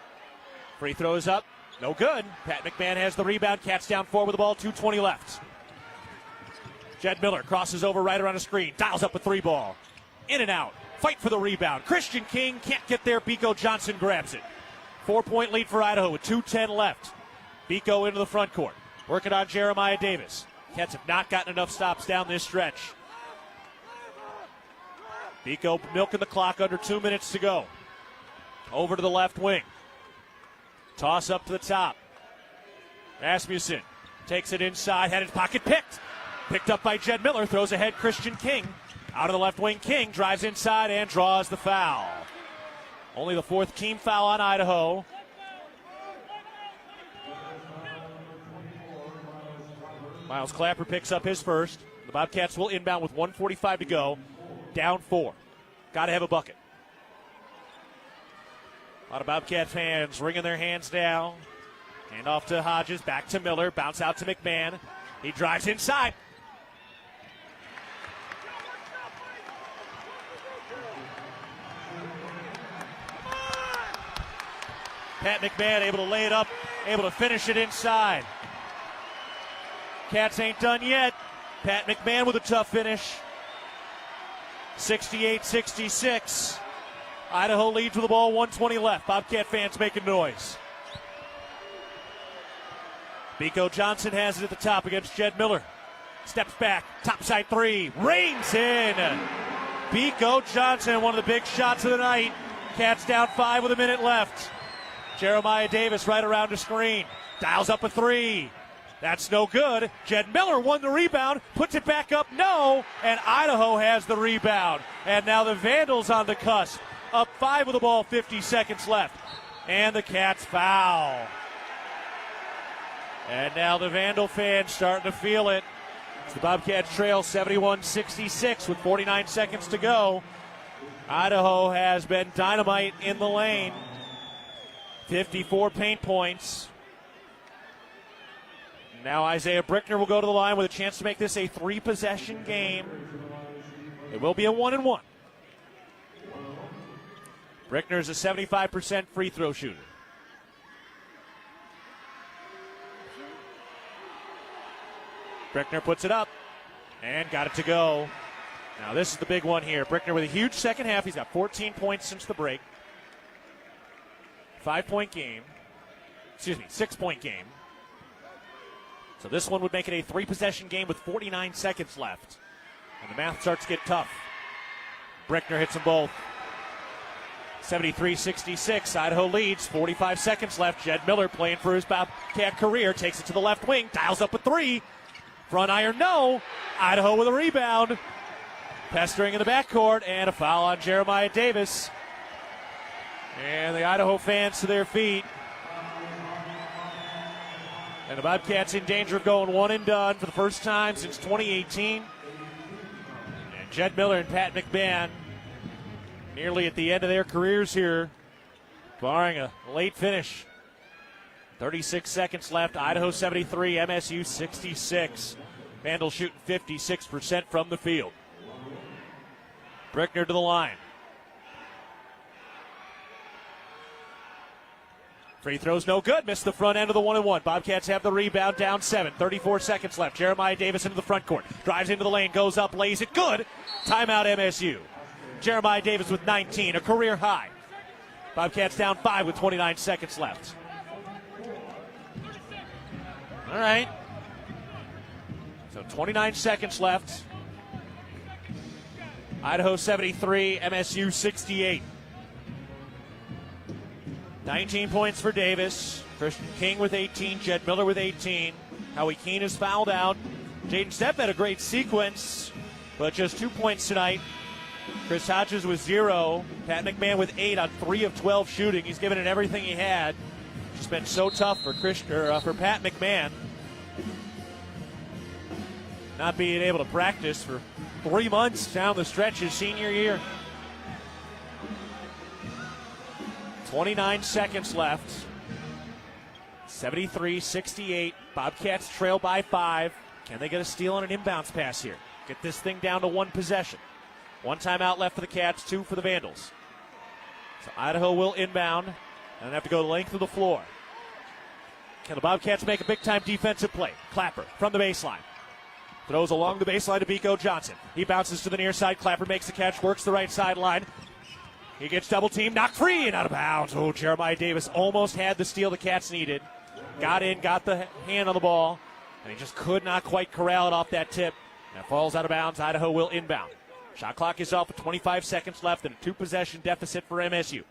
Free throws up. No good. Pat McMahon has the rebound. Cats down 4 with the ball. 2:20 left. Jed Miller crosses over right around a screen. Dials up a 3-ball. In and out. Fight for the rebound. Christian King can't get there. Biko Johnson grabs it. 4-point lead for Idaho with 2:10 left. Biko into the front court. Working on Jeremiah Davis. Cats have not gotten enough stops down this stretch. Biko milking the clock, under 2 minutes to go. Over to the left wing. Toss up to the top. Rasmussen takes it inside, had his pocket picked. Picked up by Jed Miller, throws ahead Christian King. Out of the left wing, King drives inside and draws the foul. Only the 4th team foul on Idaho. Miles Clapper picks up his first. The Bobcats will inbound with 1:45 to go. Down 4. Got to have a bucket. A lot of Bobcat fans wringing their hands down. Hand off to Hodges, back to Miller, bounce out to McMahon. He drives inside. Pat McMahon able to lay it up, able to finish it inside. Cats ain't done yet. Pat McMahon with a tough finish. 68-66. Idaho leads with the ball, 1:20 left. Bobcat fans making noise. Biko Johnson has it at the top against Jed Miller. Steps back, topside 3, rains in. Biko Johnson, one of the big shots of the night. Cats down 5 with a minute left. Jeremiah Davis right around the screen. Dials up a 3. That's no good. Jed Miller won the rebound, puts it back up, no, and Idaho has the rebound. And now the Vandals on the cusp, up 5 with the ball, 50 seconds left. And the Cats foul. And now the Vandal fans starting to feel it. It's the Bobcats trail 71-66 with 49 seconds to go. Idaho has been dynamite in the lane. 54 paint points. Now Isaiah Brickner will go to the line with a chance to make this a 3-possession game. It will be a 1-and-1. Brickner's a 75% free throw shooter. Brickner puts it up and got it to go. Now this is the big one here. Brickner with a huge second half. He's got 14 points since the break. 5-point game. 6-point game. So this one would make it a 3-possession game with 49 seconds left. And the math starts to get tough. Brickner hits them both. 73-66. Idaho leads. 45 seconds left. Jed Miller playing for his Bobcat career. Takes it to the left wing. Dials up a 3. Front iron, no. Idaho with a rebound. Pestering in the backcourt. And a foul on Jeremiah Davis. And the Idaho fans to their feet. And the Bobcats in danger of going 1-and-done for the first time since 2018. And Jed Miller and Pat McMahon nearly at the end of their careers here, barring a late finish. 36 seconds left. Idaho 73, MSU 66. Vandals shooting 56% from the field. Brickner to the line. Free throws no good. Missed the front end of the 1-and-1. Bobcats have the rebound, down 7. 34 seconds left. Jeremiah Davis into the front court. Drives into the lane, goes up, lays it. Good. Timeout MSU. Jeremiah Davis with 19, a career high. Bobcats down 5 with 29 seconds left. All right. So 29 seconds left. Idaho 73, MSU 68. 19 points for Davis. Christian King with 18. Jed Miller with 18. Howie Keene is fouled out. Jaden Stepp had a great sequence, but just 2 points tonight. Chris Hodges with 0. Pat McMahon with 8 on 3 of 12 shooting. He's given it everything he had. It's been so tough for Pat McMahon. not being able to practice for 3 months down the stretch his senior year. 29 seconds left. 73-68. Bobcats trail by 5. Can they get a steal on an inbounds pass here? Get this thing down to 1 possession. 1 timeout left for the Cats, 2 for the Vandals. So Idaho will inbound and have to go the length of the floor. Can the Bobcats make a big-time defensive play? Clapper from the baseline. Throws along the baseline to Biko Johnson. He bounces to the near side. Clapper makes the catch, works the right sideline. He gets double-teamed, knocked free and out of bounds. Oh, Jeremiah Davis almost had the steal the Cats needed. Got in, got the hand on the ball, and he just could not quite corral it off that tip. That falls out of bounds. Idaho will inbound. Shot clock is off with 25 seconds left and a 2-possession deficit for MSU.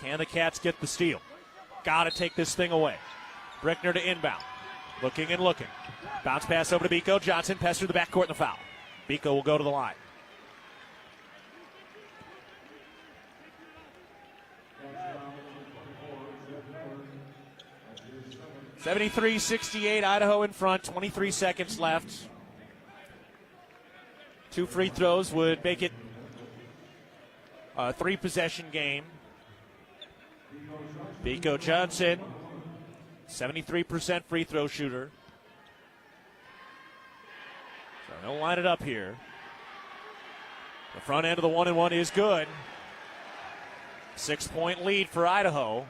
Can the Cats get the steal? Got to take this thing away. Brickner to inbound. Looking and looking. Bounce pass over to Biko Johnson. Pass through the backcourt and the foul. Biko will go to the line. (73-68) Idaho in front. 23 seconds left. 2 free throws would make it a 3-possession game. Biko Johnson, 73% free throw shooter. So he'll line it up here. The front end of the 1-and-1 is good. 6-point lead for Idaho.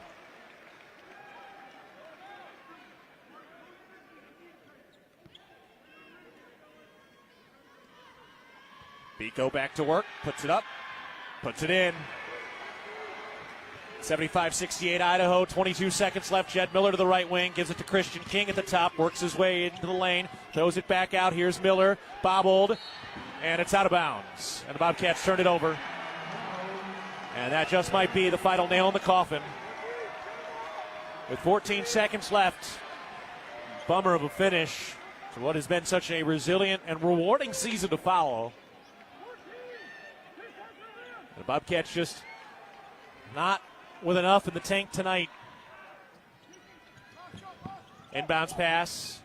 Biko back to work, puts it up, puts it in. 75-68 Idaho, 22 seconds left. Jed Miller to the right wing, gives it to Christian King at the top, works his way into the lane, throws it back out. Here's Miller, bobbled, and it's out of bounds. And the Bobcats turn it over. And that just might be the final nail in the coffin. With 14 seconds left, bummer of a finish to what has been such a resilient and rewarding season to follow. The Bobcats just not with enough in the tank tonight. Inbounds pass.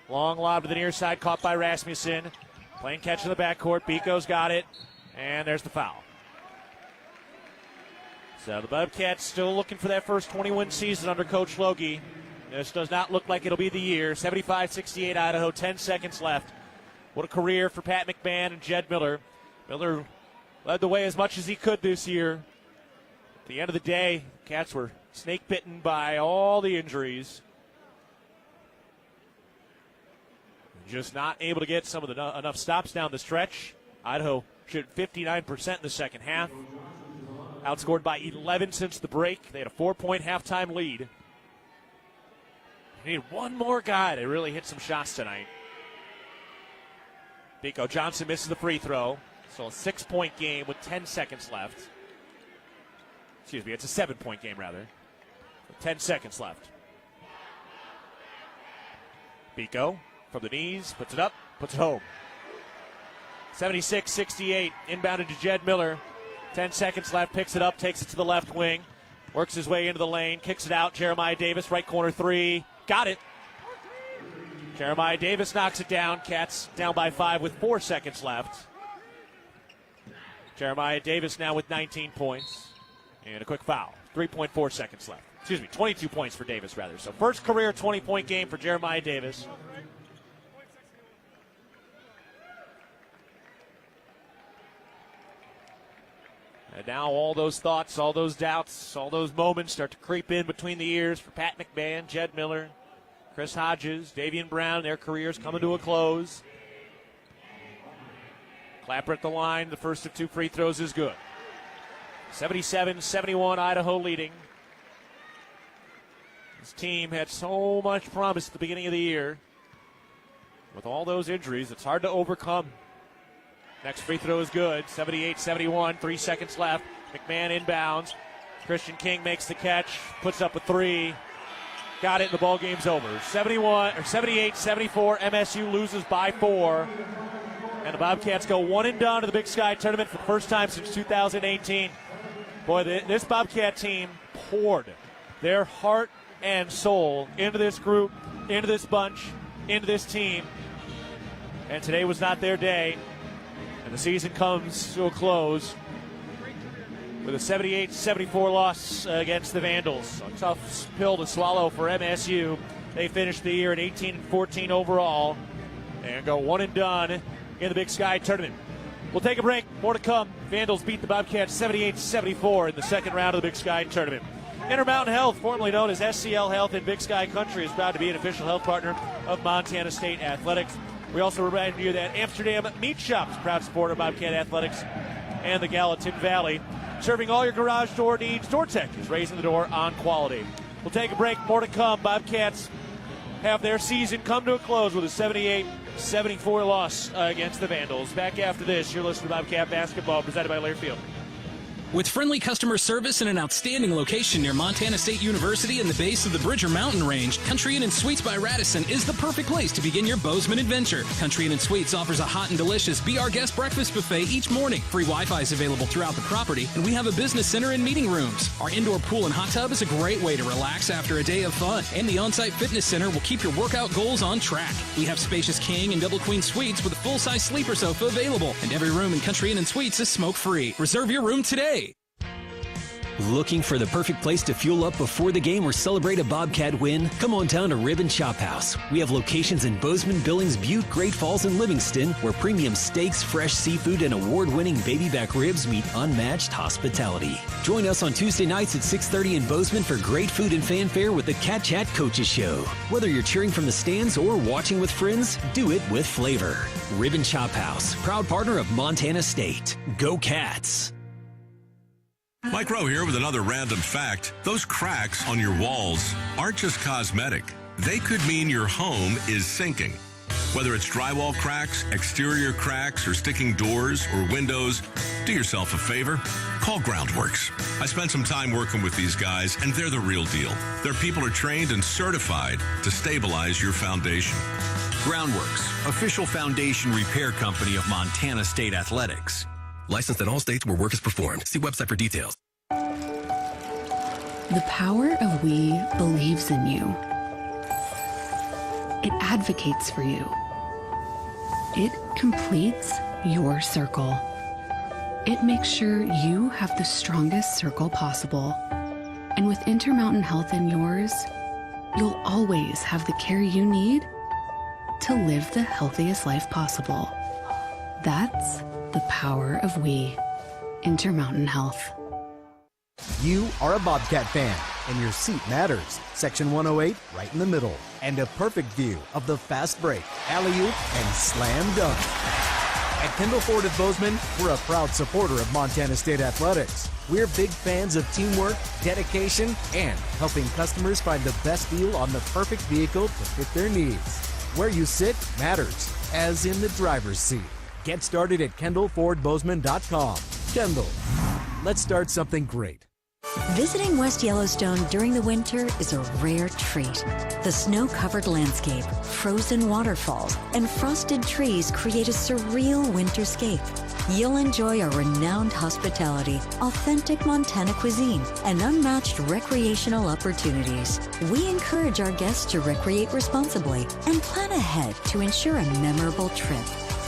Long lob to the near side, caught by Rasmussen. Playing catch in the backcourt. Biko's got it. And there's the foul. So the Bobcats still looking for that first 20-win season under Coach Logie. This does not look like it'll be the year. 75-68 Idaho, 10 seconds left. What a career for Pat McMahon and Jed Miller. Miller led the way as much as he could this year. At the end of the day, Cats were snake bitten by all the injuries. Just not able to get some of the enough stops down the stretch. Idaho shot 59% in the second half. Outscored by 11 since the break. They had a 4-point halftime lead. They need one more guy to really hit some shots tonight. Biko Johnson misses the free throw. So a 6-point game with 10 seconds left. Excuse me, it's a 7-point game rather. With 10 seconds left. Biko from the knees, puts it up, puts it home. 76-68, inbounded to Jed Miller. 10 seconds left, picks it up, takes it to the left wing. Works his way into the lane, kicks it out. Jeremiah Davis, right corner 3. Got it. Jeremiah Davis knocks it down. Cats down by 5 with 4 seconds left. Jeremiah Davis now with 19 points. And a quick foul. 3.4 seconds left. Excuse me, 22 points for Davis, rather. So first career 20-point game for Jeremiah Davis. And now all those thoughts, all those doubts, all those moments start to creep in between the ears for Pat McMahon, Jed Miller, Chris Hodges, Davian Brown. Their careers coming to a close. Clapper at the line. The first of 2 free throws is good. 77-71, Idaho leading. This team had so much promise at the beginning of the year. With all those injuries, it's hard to overcome. Next free throw is good. 78-71, 3 seconds left. McMahon inbounds. Christian King makes the catch, puts up a 3. Got it, and the ball game's over. 78-74, MSU loses by 4. And the Bobcats go one and done to the Big Sky Tournament for the first time since 2018. Boy, this Bobcat team poured their heart and soul into this group, into this bunch, into this team. And today was not their day. And the season comes to a close with a 78-74 loss against the Vandals. A tough pill to swallow for MSU. They finished the year at 18-14 overall and go one and done in the Big Sky tournament. We'll take a break. More to come. Vandals beat the Bobcats 78-74 in the second round of the Big Sky tournament. Intermountain Health, formerly known as SCL Health in Big Sky Country, is proud to be an official health partner of Montana State Athletics. We also remind you that Amsterdam Meat Shop is a proud supporter of Bobcat Athletics and the Gallatin Valley. Serving all your garage door needs, DoorTech is raising the door on quality. We'll take a break. More to come. Bobcats have their season come to a close with a 78-74 loss against the Vandals. Back after this, you're listening to Bobcat Basketball, presented by Learfield. With friendly customer service and an outstanding location near Montana State University and the base of the Bridger Mountain Range, Country Inn & Suites by Radisson is the perfect place to begin your Bozeman adventure. Country Inn & Suites offers a hot and delicious Be Our Guest breakfast buffet each morning. Free Wi-Fi is available throughout the property, and we have a business center and meeting rooms. Our indoor pool and hot tub is a great way to relax after a day of fun, and the on-site fitness center will keep your workout goals on track. We have spacious king and double queen suites with a full-size sleeper sofa available, and every room in Country Inn & Suites is smoke-free. Reserve your room today. Looking for the perfect place to fuel up before the game or celebrate a Bobcat win? Come on down to Rib and Chop House. We have locations in Bozeman, Billings, Butte, Great Falls, and Livingston, where premium steaks, fresh seafood, and award-winning baby back ribs meet unmatched hospitality. Join us on Tuesday nights at 6:30 in Bozeman for great food and fanfare with the Cat Chat Coaches Show. Whether you're cheering from the stands or watching with friends, do it with flavor. Rib and Chop House, proud partner of Montana State. Go Cats! Mike Rowe here with another random fact. Those cracks on your walls aren't just cosmetic. They could mean your home is sinking. Whether it's drywall cracks, exterior cracks, or sticking doors or windows, do yourself a favor. Call Groundworks. I spent some time working with these guys, and they're the real deal. Their people are trained and certified to stabilize your foundation. Groundworks, official foundation repair company of Montana State Athletics. Licensed in all states where work is performed. See website for details. The power of we believes in you. It advocates for you. It completes your circle. It makes sure you have the strongest circle possible. And with Intermountain Health in yours, you'll always have the care you need to live the healthiest life possible. That's the power of we. Intermountain Health. You are a Bobcat fan, and your seat matters. Section 108, right in the middle. And a perfect view of the fast break, alley-oop, and slam dunk. At Kendall Ford of Bozeman, we're a proud supporter of Montana State Athletics. We're big fans of teamwork, dedication, and helping customers find the best deal on the perfect vehicle to fit their needs. Where you sit matters, as in the driver's seat. Get started at KendallFordBozeman.com. Kendall, let's start something great. Visiting West Yellowstone during the winter is a rare treat. The snow-covered landscape, frozen waterfalls, and frosted trees create a surreal winterscape. You'll enjoy our renowned hospitality, authentic Montana cuisine, and unmatched recreational opportunities. We encourage our guests to recreate responsibly and plan ahead to ensure a memorable trip.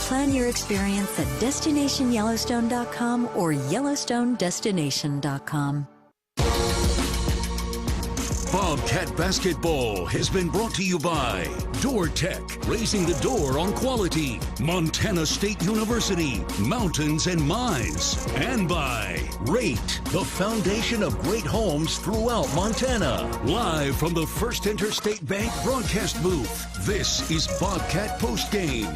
Plan your experience at DestinationYellowstone.com or YellowstoneDestination.com. Bobcat Basketball has been brought to you by DoorTech, raising the door on quality, Montana State University, Mountains and Mines, and by Rate, the foundation of great homes throughout Montana. Live from the First Interstate Bank broadcast booth, this is Bobcat Postgame.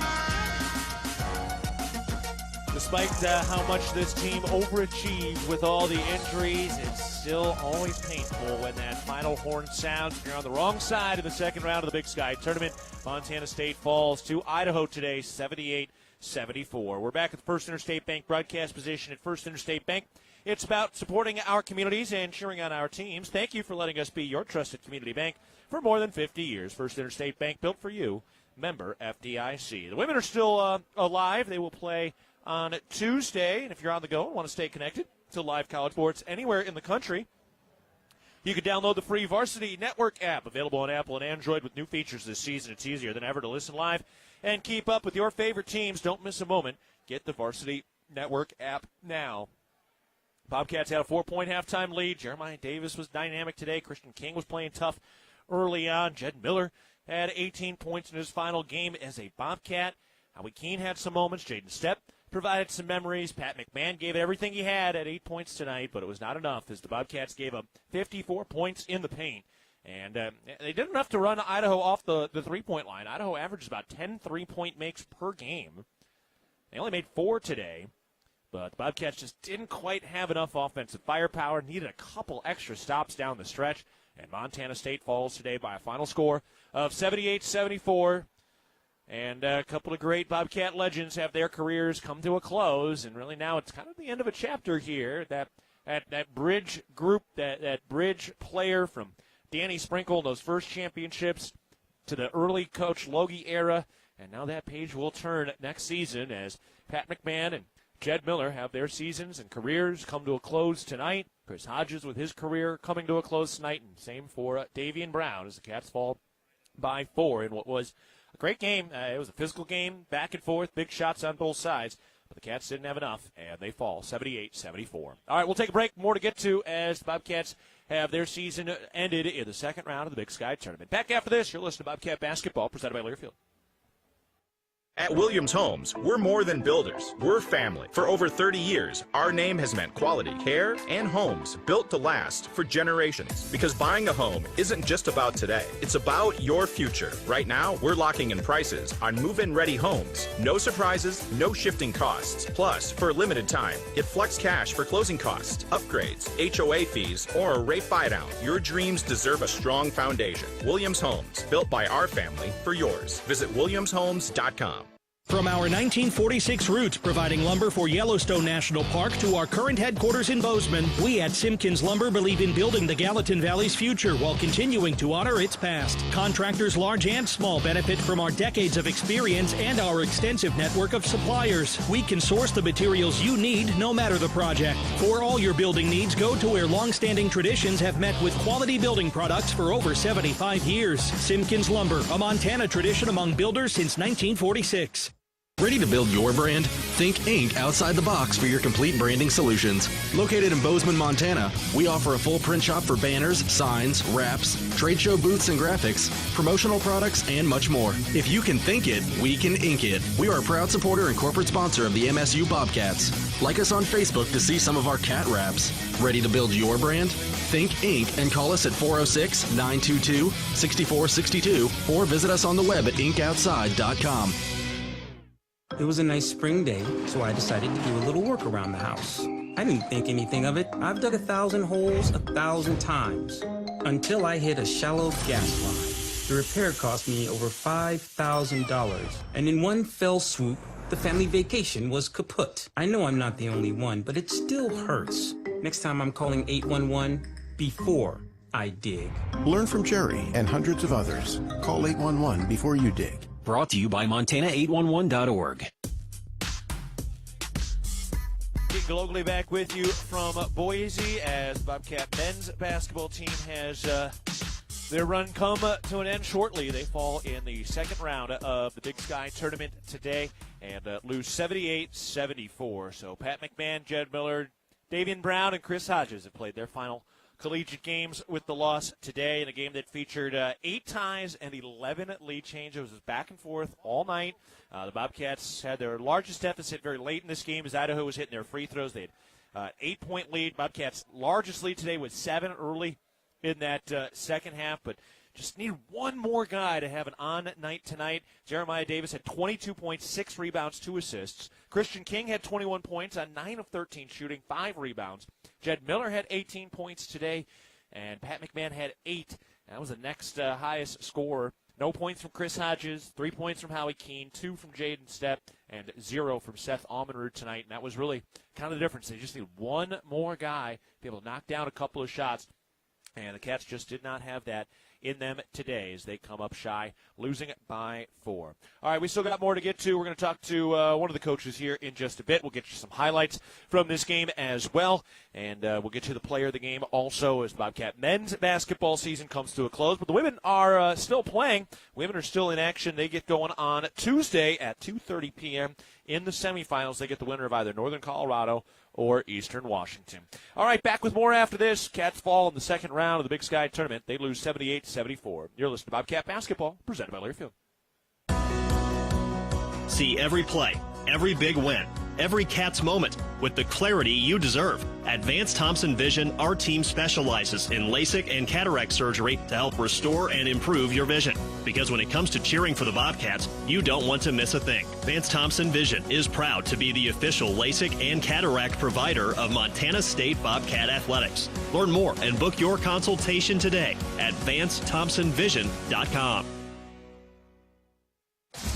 Despite how much this team overachieved with all the injuries, it's still always painful when that final horn sounds. If you're on the wrong side of the second round of the Big Sky Tournament, Montana State falls to Idaho today, 78-74. We're back at the First Interstate Bank broadcast position at First Interstate Bank. It's about supporting our communities and cheering on our teams. Thank you for letting us be your trusted community bank for more than 50 years. First Interstate Bank, built for you. Member FDIC. The women are still alive. They will play on Tuesday, and if you're on the go and want to stay connected to live college sports anywhere in the country, you can download the free Varsity Network app, available on Apple and Android with new features this season. It's easier than ever to listen live and keep up with your favorite teams. Don't miss a moment. Get the Varsity Network app now. Bobcats had a 4-point halftime lead. Jeremiah Davis was dynamic today. Christian King was playing tough early on. Jed Miller had 18 points in his final game as a Bobcat. Howie Keene had some moments. Jaden Stepp provided some memories. Pat McMahon gave it everything he had at 8 points tonight, but it was not enough as the Bobcats gave up 54 points in the paint. And they did enough to run Idaho off the three-point line. Idaho averages about 10 three-point makes per game. They only made 4 today, but the Bobcats just didn't quite have enough offensive firepower, needed a couple extra stops down the stretch, and Montana State falls today by a final score of 78-74. And a couple of great Bobcat legends have their careers come to a close, and really now it's kind of the end of a chapter here. That bridge group, that bridge player from Danny Sprinkle, those first championships to the early Coach Logie era, and now that page will turn next season as Pat McMahon and Jed Miller have their seasons and careers come to a close tonight. Chris Hodges with his career coming to a close tonight, and same for Davian Brown as the Cats fall by 4 in what was a great game. It was a physical game, back and forth, big shots on both sides. But the Cats didn't have enough, and they fall 78-74. All right, we'll take a break. More to get to as the Bobcats have their season ended in the second round of the Big Sky Tournament. Back after this, you're listening to Bobcat Basketball, presented by Learfield. At Williams Homes, we're more than builders. We're family. For over 30 years, our name has meant quality, care, and homes built to last for generations. Because buying a home isn't just about today. It's about your future. Right now, we're locking in prices on move-in ready homes. No surprises, no shifting costs. Plus, for a limited time, get flex cash for closing costs, upgrades, HOA fees, or a rate buy-down. Your dreams deserve a strong foundation. Williams Homes, built by our family for yours. Visit williamshomes.com. From our 1946 roots providing lumber for Yellowstone National Park to our current headquarters in Bozeman, we at Simpkins Lumber believe in building the Gallatin Valley's future while continuing to honor its past. Contractors large and small benefit from our decades of experience and our extensive network of suppliers. We can source the materials you need no matter the project. For all your building needs, go to where long-standing traditions have met with quality building products for over 75 years. Simpkins Lumber, a Montana tradition among builders since 1946. Ready to build your brand? Think Inc. outside the box for your complete branding solutions. Located in Bozeman, Montana, we offer a full print shop for banners, signs, wraps, trade show booths and graphics, promotional products, and much more. If you can think it, we can ink it. We are a proud supporter and corporate sponsor of the MSU Bobcats. Like us on Facebook to see some of our cat wraps. Ready to build your brand? Think Inc. and call us at 406-922-6462 or visit us on the web at inkoutside.com. It was a nice spring day, so I decided to do a little work around the house. I didn't think anything of it. I've dug 1,000 holes 1,000 times until I hit a shallow gas line. The repair cost me over $5,000, and in one fell swoop, the family vacation was kaput. I know I'm not the only one, but it still hurts. Next time I'm calling 811 before I dig. Learn from Jerry and hundreds of others. Call 811 before you dig. Brought to you by Montana811.org. Keaton Gillogly back with you from Boise as the Bobcat men's basketball team has their run come to an end shortly. They fall in the second round of the Big Sky Tournament today and lose 78-74. So Pat McMahon, Jed Miller, Davian Brown, and Chris Hodges have played their final collegiate games with the loss today in a game that featured 8 ties and 11 lead changes. It was back and forth all night. The Bobcats had their largest deficit very late in this game as Idaho was hitting their free throws. They had 8-point lead. Bobcats' largest lead today was 7 early in that second half, but just need one more guy to have an on night tonight. Jeremiah Davis had 22 points, 6 rebounds, 2 assists. Christian King had 21 points on 9 of 13 shooting, 5 rebounds. Jed Miller had 18 points today, and Pat McMahon had 8. That was the next highest scorer. No points from Chris Hodges, 3 points from Howie Keene, 2 from Jaden Stepp, and 0 from Seth Almenrud tonight. And that was really kind of the difference. They just need one more guy to be able to knock down a couple of shots. And the Cats just did not have that in them today as they come up shy, losing it by 4. All right, we still got more to get to. We're going to talk to one of the coaches here in just a bit. We'll get you some highlights from this game as well, and we'll get you the player of the game also as Bobcat men's basketball season comes to a close. But the women are still playing. Women are still in action. They get going on Tuesday at 2:30 p.m. in the semifinals. They get the winner of either Northern Colorado or Eastern Washington. All right, back with more after this. Cats fall in the second round of the Big Sky Tournament. They lose 78-74. You're listening to Bobcat Basketball, presented by Learfield. See every play, every big win, every Cats moment with the clarity you deserve. At Vance Thompson Vision, our team specializes in LASIK and cataract surgery to help restore and improve your vision. Because when it comes to cheering for the Bobcats, you don't want to miss a thing. Vance Thompson Vision is proud to be the official LASIK and cataract provider of Montana State Bobcat Athletics. Learn more and book your consultation today at VanceThompsonVision.com.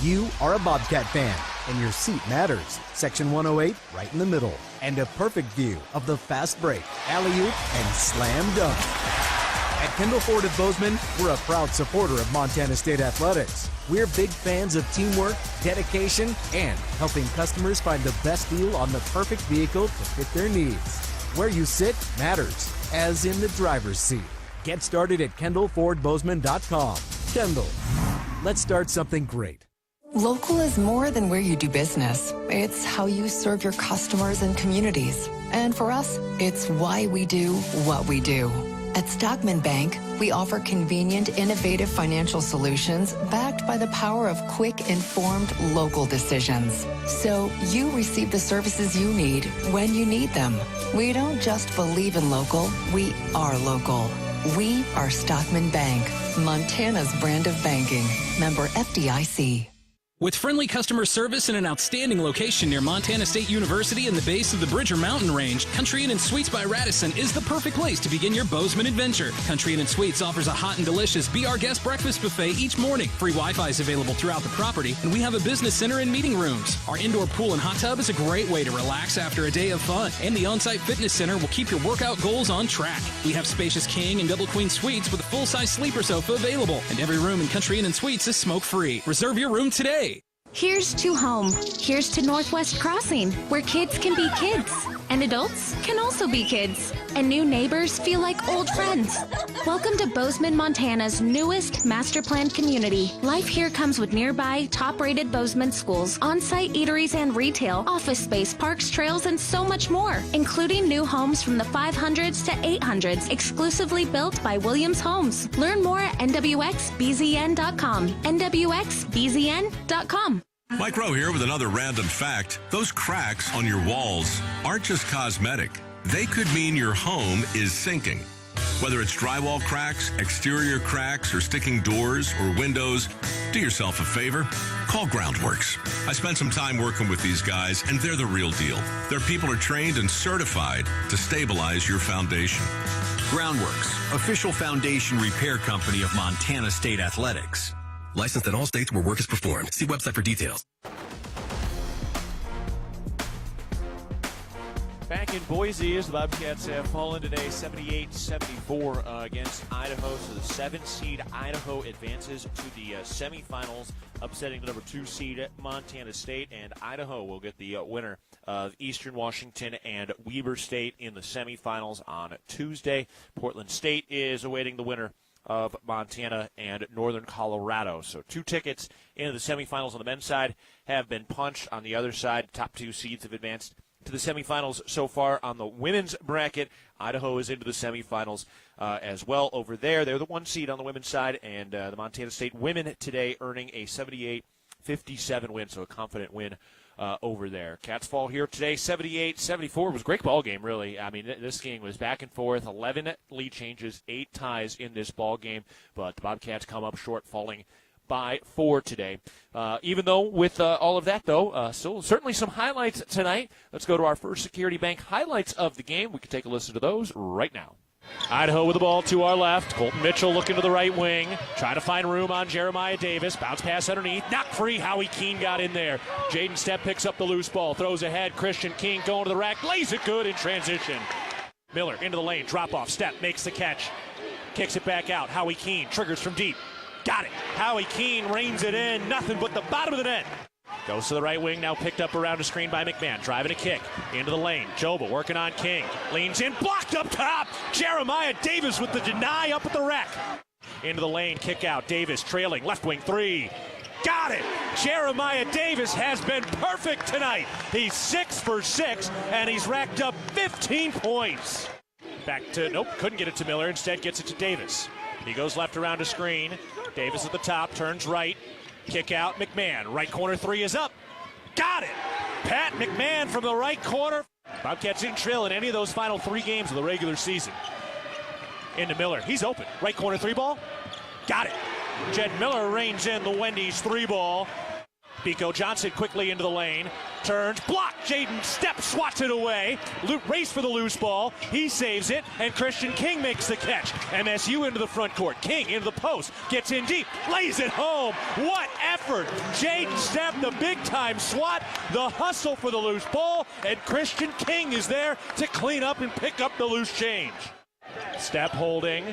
You are a Bobcat fan, and your seat matters. Section 108, right in the middle. And a perfect view of the fast break, alley-oop, and slam dunk. At Kendall Ford of Bozeman, we're a proud supporter of Montana State Athletics. We're big fans of teamwork, dedication, and helping customers find the best deal on the perfect vehicle to fit their needs. Where you sit matters, as in the driver's seat. Get started at KendallFordBozeman.com. Kendall, let's start something great. Local is more than where you do business. It's how you serve your customers and communities. And for us, it's why we do what we do. At Stockman Bank, we offer convenient, innovative financial solutions backed by the power of quick, informed, local decisions. So you receive the services you need when you need them. We don't just believe in local, we are local. We are Stockman Bank, Montana's brand of banking. Member FDIC. With friendly customer service and an outstanding location near Montana State University and the base of the Bridger Mountain Range, Country Inn & Suites by Radisson is the perfect place to begin your Bozeman adventure. Country Inn & Suites offers a hot and delicious Be Our Guest breakfast buffet each morning. Free Wi-Fi is available throughout the property, and we have a business center and meeting rooms. Our indoor pool and hot tub is a great way to relax after a day of fun, and the on-site fitness center will keep your workout goals on track. We have spacious king and double queen suites with a full-size sleeper sofa available, and every room in Country Inn & Suites is smoke-free. Reserve your room today. Here's to home. Here's to Northwest Crossing, where kids can be kids, and adults can also be kids, and new neighbors feel like old friends. Welcome to Bozeman, Montana's newest master planned community. Life here comes with nearby, top-rated Bozeman schools, on-site eateries and retail, office space, parks, trails, and so much more, including new homes from the 500s to 800s, exclusively built by Williams Homes. Learn more at nwxbzn.com. nwxbzn.com. Mike Rowe here with another random fact. Those cracks on your walls aren't just cosmetic. They could mean your home is sinking. Whether it's drywall cracks, exterior cracks, or sticking doors or windows, do yourself a favor. Call Groundworks. I spent some time working with these guys, and they're the real deal. Their people are trained and certified to stabilize your foundation. Groundworks, official foundation repair company of Montana State Athletics. Licensed in all states where work is performed. See website for details. Back in Boise, as the Bobcats have fallen today 78-74 against Idaho. So the 7-seed Idaho advances to the semifinals, upsetting the number 2 seed Montana State. And Idaho will get the winner of Eastern Washington and Weber State in the semifinals on Tuesday. Portland State is awaiting the winner of Montana and Northern Colorado. So 2 tickets into the semifinals on the men's side have been punched. On the other side, top 2 seeds have advanced to the semifinals so far. On the women's bracket, Idaho is into the semifinals as well over there. They're the 1 seed on the women's side, and the Montana State women today earning a 78-57 win, so a confident win over there. Cats fall here today, 78-74. It was a great ball game, really. I mean, this game was back and forth, 11 lead changes, 8 ties in this ball game, but the Bobcats come up short, falling by 4 today. Even though with all of that, though, still certainly some highlights tonight. Let's go to our First Security Bank highlights of the game. We can take a listen to those right now. Idaho with the ball to our left. Colton Mitchell looking to the right wing. Trying to find room on Jeremiah Davis. Bounce pass underneath. Knocked free. Howie Keene got in there. Jaden Stepp picks up the loose ball. Throws ahead. Christian King going to the rack. Lays it good in transition. Miller into the lane. Drop off. Stepp makes the catch. Kicks it back out. Howie Keene triggers from deep. Got it. Howie Keene reins it in. Nothing but the bottom of the net. Goes to the right wing, now picked up around a screen by McMahon. Driving a kick into the lane. Joba working on King. Leans in, blocked up top. Jeremiah Davis with the deny up at the rack. Into the lane, kick out. Davis trailing, left wing three. Got it! Jeremiah Davis has been perfect tonight. He's 6 for 6, and he's racked up 15 points. Back to, nope, couldn't get it to Miller. Instead gets it to Davis. He goes left around a screen. Davis at the top, turns right. Kick out, McMahon. Right corner three is up. Got it! Pat McMahon from the right corner. Bobcats didn't trail in any of those final 3 games of the regular season. Into Miller. He's open. Right corner three ball. Got it. Jed Miller reins in the Wendy's 3-ball. Biko Johnson quickly into the lane. Turns, blocked. Jaden Stepp swats it away. Race for the loose ball. He saves it, and Christian King makes the catch. MSU into the front court. King into the post. Gets in deep. Lays it home. What effort. Jaden Stepp, the big-time swat. The hustle for the loose ball. And Christian King is there to clean up and pick up the loose change. Stepp holding.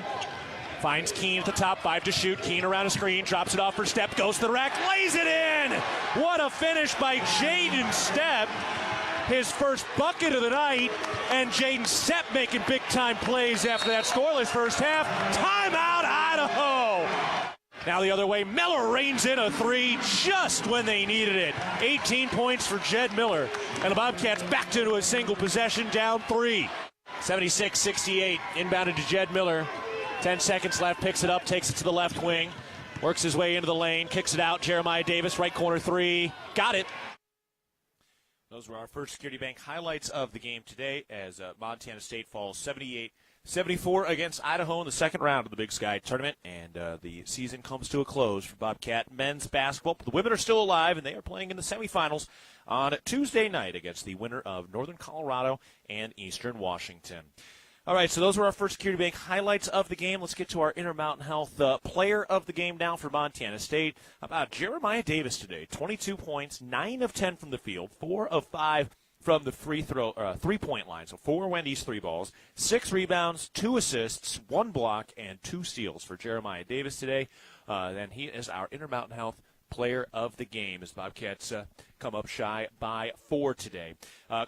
Finds Keene at the top, 5 to shoot. Keene around a screen, drops it off for Stepp, goes to the rack, lays it in! What a finish by Jaden Stepp. His first bucket of the night, and Jaden Stepp making big-time plays after that scoreless first half. Timeout, Idaho! Now the other way, Miller reins in a 3 just when they needed it. 18 points for Jed Miller, and the Bobcats back into a single possession, down 3. 76-68, inbounded to Jed Miller. 10 seconds left, picks it up, takes it to the left wing, works his way into the lane, kicks it out. Jeremiah Davis, right corner 3, got it. Those were our first Security Bank highlights of the game today as Montana State falls 78-74 against Idaho in the second round of the Big Sky Tournament, and the season comes to a close for Bobcat men's basketball. The women are still alive, and they are playing in the semifinals on Tuesday night against the winner of Northern Colorado and Eastern Washington. All right, so those were our first Security Bank highlights of the game. Let's get to our Intermountain Health player of the game now for Montana State. How about Jeremiah Davis today? 22 points, 9 of 10 from the field, 4 of 5 from the three-point line. So 4 Wendy's 3 balls, 6 rebounds, 2 assists, 1 block, and 2 steals for Jeremiah Davis today. And he is our Intermountain Health player of the game as Bobcats come up shy by 4 today.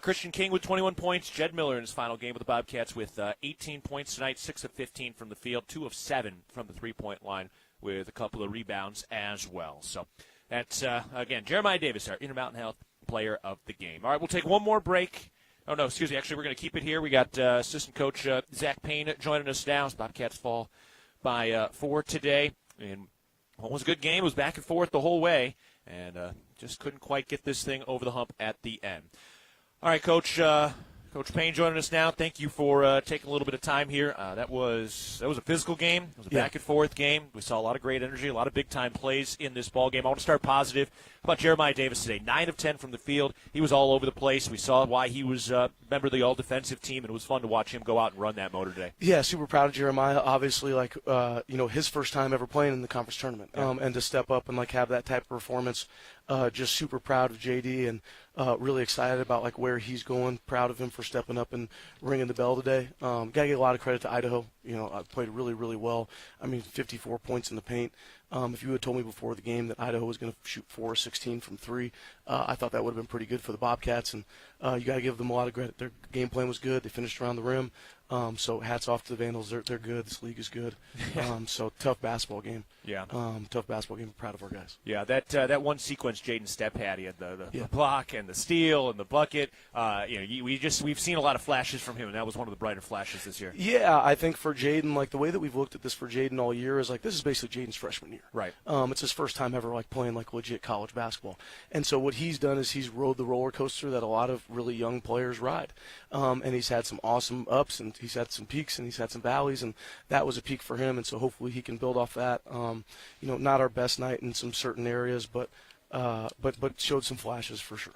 Christian King with 21 points. Jed Miller in his final game with the Bobcats with 18 points tonight, 6 of 15 from the field, 2 of 7 from the three-point line with a couple of rebounds as well. So that's, again, Jeremiah Davis, our Intermountain Health player of the game. All right, we'll take one more break. Oh, no, excuse me. Actually, we're going to keep it here. We got assistant coach Zach Payne joining us now as Bobcats fall by 4 today. And what was a good game. It was back and forth the whole way, and just couldn't quite get this thing over the hump at the end. All right, Coach Payne joining us now. Thank you for taking a little bit of time here. That was a physical game. It was a back and forth game. We saw a lot of great energy, a lot of big time plays in this ball game. I want to start positive. How about Jeremiah Davis today? 9 of 10 from the field. He was all over the place. We saw why he was a member of the all-defensive team, and it was fun to watch him go out and run that motor today. Yeah, super proud of Jeremiah. Obviously, his first time ever playing in the conference tournament, and to step up and have that type of performance. Just super proud of JD and really excited about where he's going. Proud of him for stepping up and ringing the bell today. Got to give a lot of credit to Idaho. Played really, really well. 54 points in the paint. If you had told me before the game that Idaho was going to shoot 4 of 16 from 3, I thought that would have been pretty good for the Bobcats. And you got to give them a lot of credit. Their game plan was good. They finished around the rim. So hats off to the Vandals. They're good. This league is good. So tough basketball game. Yeah. Tough basketball game. Proud of our guys. Yeah, that one sequence Jaden Stepp had. He had the block and the steal and the bucket. We've seen a lot of flashes from him, and that was one of the brighter flashes this year. Yeah, I think for Jaden, the way that we've looked at this for Jaden all year is this is basically Jaden's freshman year. Right. It's his first time ever playing legit college basketball, and so what he's done is he's rode the roller coaster that a lot of really young players ride, and he's had some awesome ups and he's had some peaks and he's had some valleys, and that was a peak for him, and so hopefully he can build off that. Not our best night in some certain areas, but showed some flashes for sure.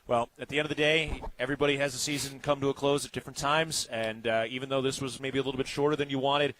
Well, at the end of the day, everybody has a season come to a close at different times, and even though this was maybe a little bit shorter than you wanted,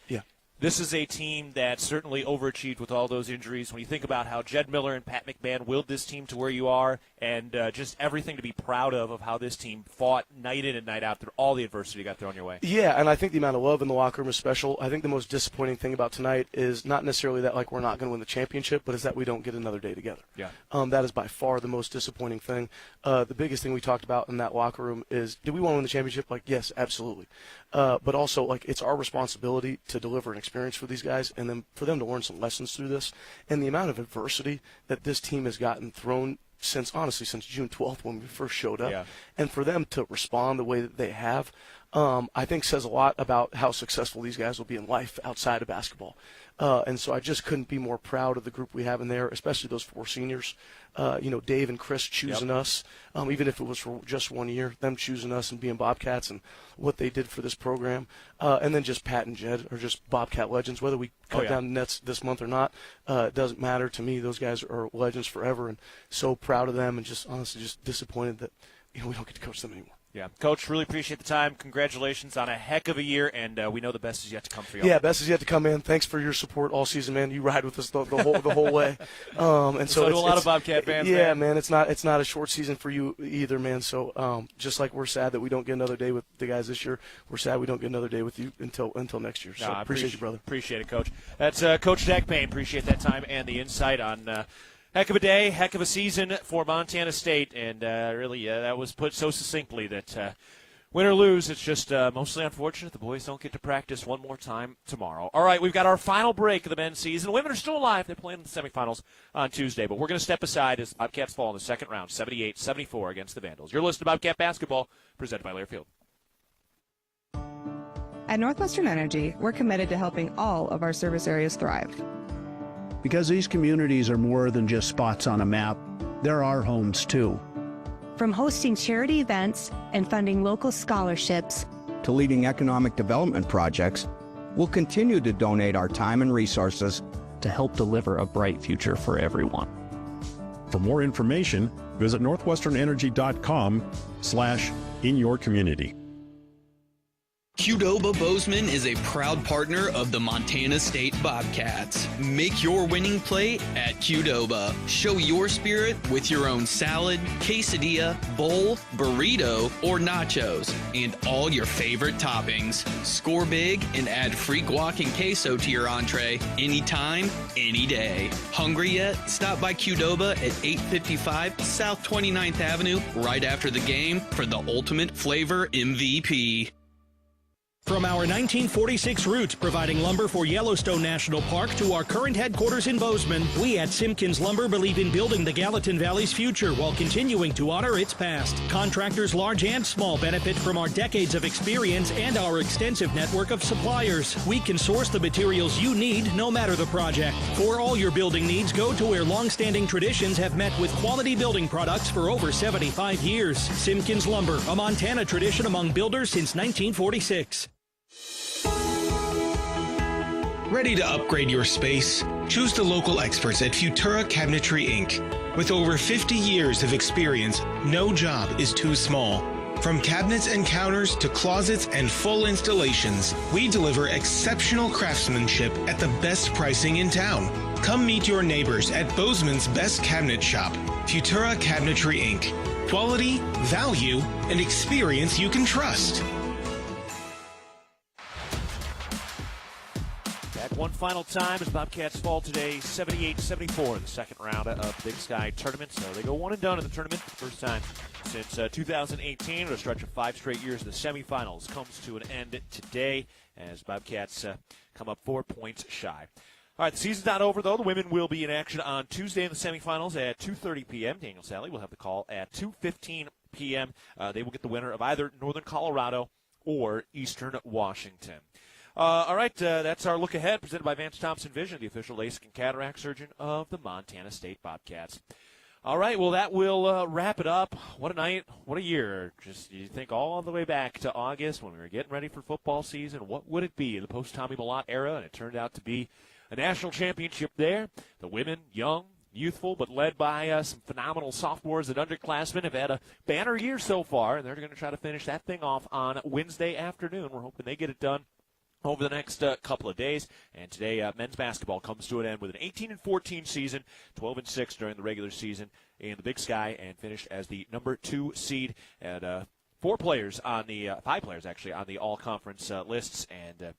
This is a team that certainly overachieved with all those injuries. When you think about how Jed Miller and Pat McMahon willed this team to where you are, and just everything to be proud of how this team fought night in and night out through all the adversity you got thrown your way. Yeah, and I think the amount of love in the locker room is special. I think the most disappointing thing about tonight is not necessarily that we're not going to win the championship, but is that we don't get another day together. Yeah. That is by far the most disappointing thing. The biggest thing we talked about in that locker room is, do we want to win the championship? Yes, absolutely. But also, it's our responsibility to deliver an experience for these guys and then for them to learn some lessons through this. And the amount of adversity that this team has gotten thrown since June 12th when we first showed up, and for them to respond the way that they have, I think says a lot about how successful these guys will be in life outside of basketball. And so I just couldn't be more proud of the group we have in there, especially those 4 seniors. Dave and Chris choosing us, even if it was for just 1 year, them choosing us and being Bobcats and what they did for this program. And then just Pat and Jed are just Bobcat legends. Whether we cut down nets this month or not, it doesn't matter to me. Those guys are legends forever, and so proud of them, and just honestly just disappointed that we don't get to coach them anymore. Yeah, Coach, really appreciate the time. Congratulations on a heck of a year, and we know the best is yet to come for you. Yeah, best is yet to come, man. Thanks for your support all season, man. You ride with us the whole way. And so do a lot of Bobcat fans. Yeah, man. It's not a short season for you either, man. So just like we're sad that we don't get another day with the guys this year, we're sad we don't get another day with you until next year. So appreciate you, brother. Appreciate it, Coach. That's Coach Dak Payne. Appreciate that time and the insight on. Heck of a day, heck of a season for Montana State, and really that was put so succinctly that win or lose, it's just mostly unfortunate the boys don't get to practice one more time tomorrow. All right, we've got our final break of the men's season. The women are still alive. They're playing in the semifinals on Tuesday, but we're going to step aside as Bobcats fall in the second round, 78-74 against the Vandals. You're listening to Bobcat Basketball, presented by Learfield. At Northwestern Energy, we're committed to helping all of our service areas thrive. Because these communities are more than just spots on a map, they're our homes too. From hosting charity events and funding local scholarships to leading economic development projects, we'll continue to donate our time and resources to help deliver a bright future for everyone. For more information, visit northwesternenergy.com/inyourcommunity. Qdoba Bozeman is a proud partner of the Montana State Bobcats. Make your winning play at Qdoba. Show your spirit with your own salad, quesadilla, bowl, burrito, or nachos, and all your favorite toppings. Score big and add free guac and queso to your entree anytime, any day. Hungry yet? Stop by Qdoba at 855 South 29th Avenue right after the game for the ultimate flavor MVP. From our 1946 roots providing lumber for Yellowstone National Park to our current headquarters in Bozeman, we at Simpkins Lumber believe in building the Gallatin Valley's future while continuing to honor its past. Contractors large and small benefit from our decades of experience and our extensive network of suppliers. We can source the materials you need no matter the project. For all your building needs, go to where long-standing traditions have met with quality building products for over 75 years. Simpkins Lumber, a Montana tradition among builders since 1946. Ready to upgrade your space? Choose the local experts at Futura Cabinetry Inc. With over 50 years of experience, no job is too small. From cabinets and counters to closets and full installations, we deliver exceptional craftsmanship at the best pricing in town. Come meet your neighbors at Bozeman's best cabinet shop, Futura Cabinetry Inc. Quality, value, and experience you can trust. One final time as Bobcats fall today, 78-74 in the second round of Big Sky Tournament. So they go one and done in the tournament for the first time since 2018. A stretch of 5 straight years in the semifinals comes to an end today as Bobcats come up 4 points shy. All right, the season's not over, though. The women will be in action on Tuesday in the semifinals at 2:30 p.m. Daniel Sally will have the call at 2:15 p.m. They will get the winner of either Northern Colorado or Eastern Washington. All right, that's our look ahead, presented by Vance Thompson Vision, the official LASIK and cataract surgeon of the Montana State Bobcats. All right, well, that will wrap it up. What a night, what a year. Just you think all the way back to August when we were getting ready for football season. What would it be in the post-Tommy Mellott era? And it turned out to be a national championship there. The women, young, youthful, but led by some phenomenal sophomores and underclassmen, have had a banner year so far, and they're going to try to finish that thing off on Wednesday afternoon. We're hoping they get it done over the next couple of days. And today, men's basketball comes to an end with an 18-14 season, 12-6 during the regular season in the Big Sky, and finished as the number 2 seed at 5 players on the all-conference lists. And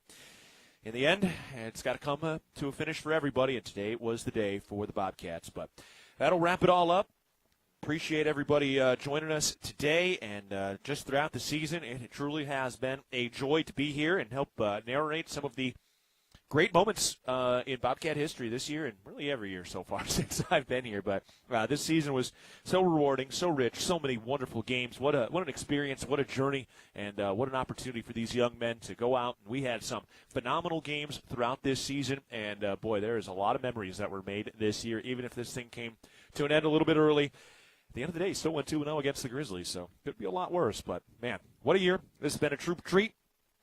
in the end, it's got to come to a finish for everybody, and today was the day for the Bobcats. But that'll wrap it all up. Appreciate everybody joining us today and just throughout the season. And it truly has been a joy to be here and help narrate some of the great moments in Bobcat history this year and really every year so far since I've been here. But this season was so rewarding, so rich, so many wonderful games. What an experience, what a journey, and what an opportunity for these young men to go out. And we had some phenomenal games throughout this season. And, boy, there is a lot of memories that were made this year, even if this thing came to an end a little bit early. At the end of the day, still went 2-0 against the Grizzlies, so could be a lot worse. But, man, what a year. This has been a true treat.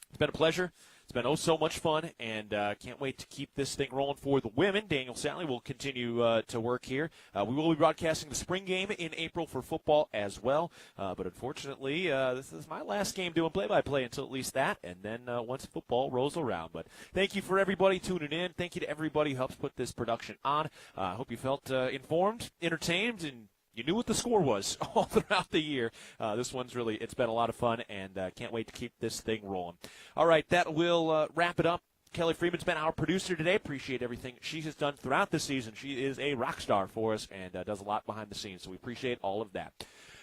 It's been a pleasure. It's been so much fun, and can't wait to keep this thing rolling for the women. Daniel Sally will continue to work here. We will be broadcasting the spring game in April for football as well. But unfortunately, this is my last game doing play-by-play until at least that, and then once football rolls around. But thank you for everybody tuning in. Thank you to everybody who helps put this production on. I hope you felt informed, entertained, and you knew what the score was all throughout the year. This one's really, it's been a lot of fun, and can't wait to keep this thing rolling. All right, that will wrap it up. Kelly Freeman's been our producer today. Appreciate everything she has done throughout the season. She is a rock star for us and does a lot behind the scenes, so we appreciate all of that.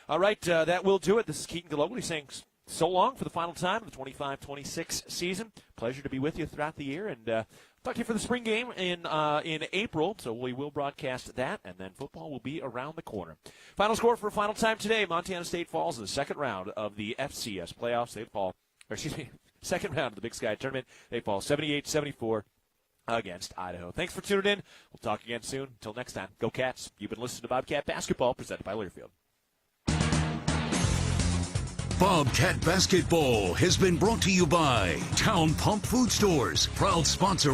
All right, that will do it. This is Keaton Gillogly saying so long for the final time of the 25-26 season. Pleasure to be with you throughout the year, and talk to you for the spring game in April, so we will broadcast that, and then football will be around the corner. Final score for final time today, Montana State falls in the second round of the FCS playoffs. Second round of the Big Sky tournament. They fall 78-74 against Idaho. Thanks for tuning in. We'll talk again soon. Until next time, go Cats. You've been listening to Bobcat Basketball, presented by Learfield. Bobcat Basketball has been brought to you by Town Pump Food Stores, proud sponsor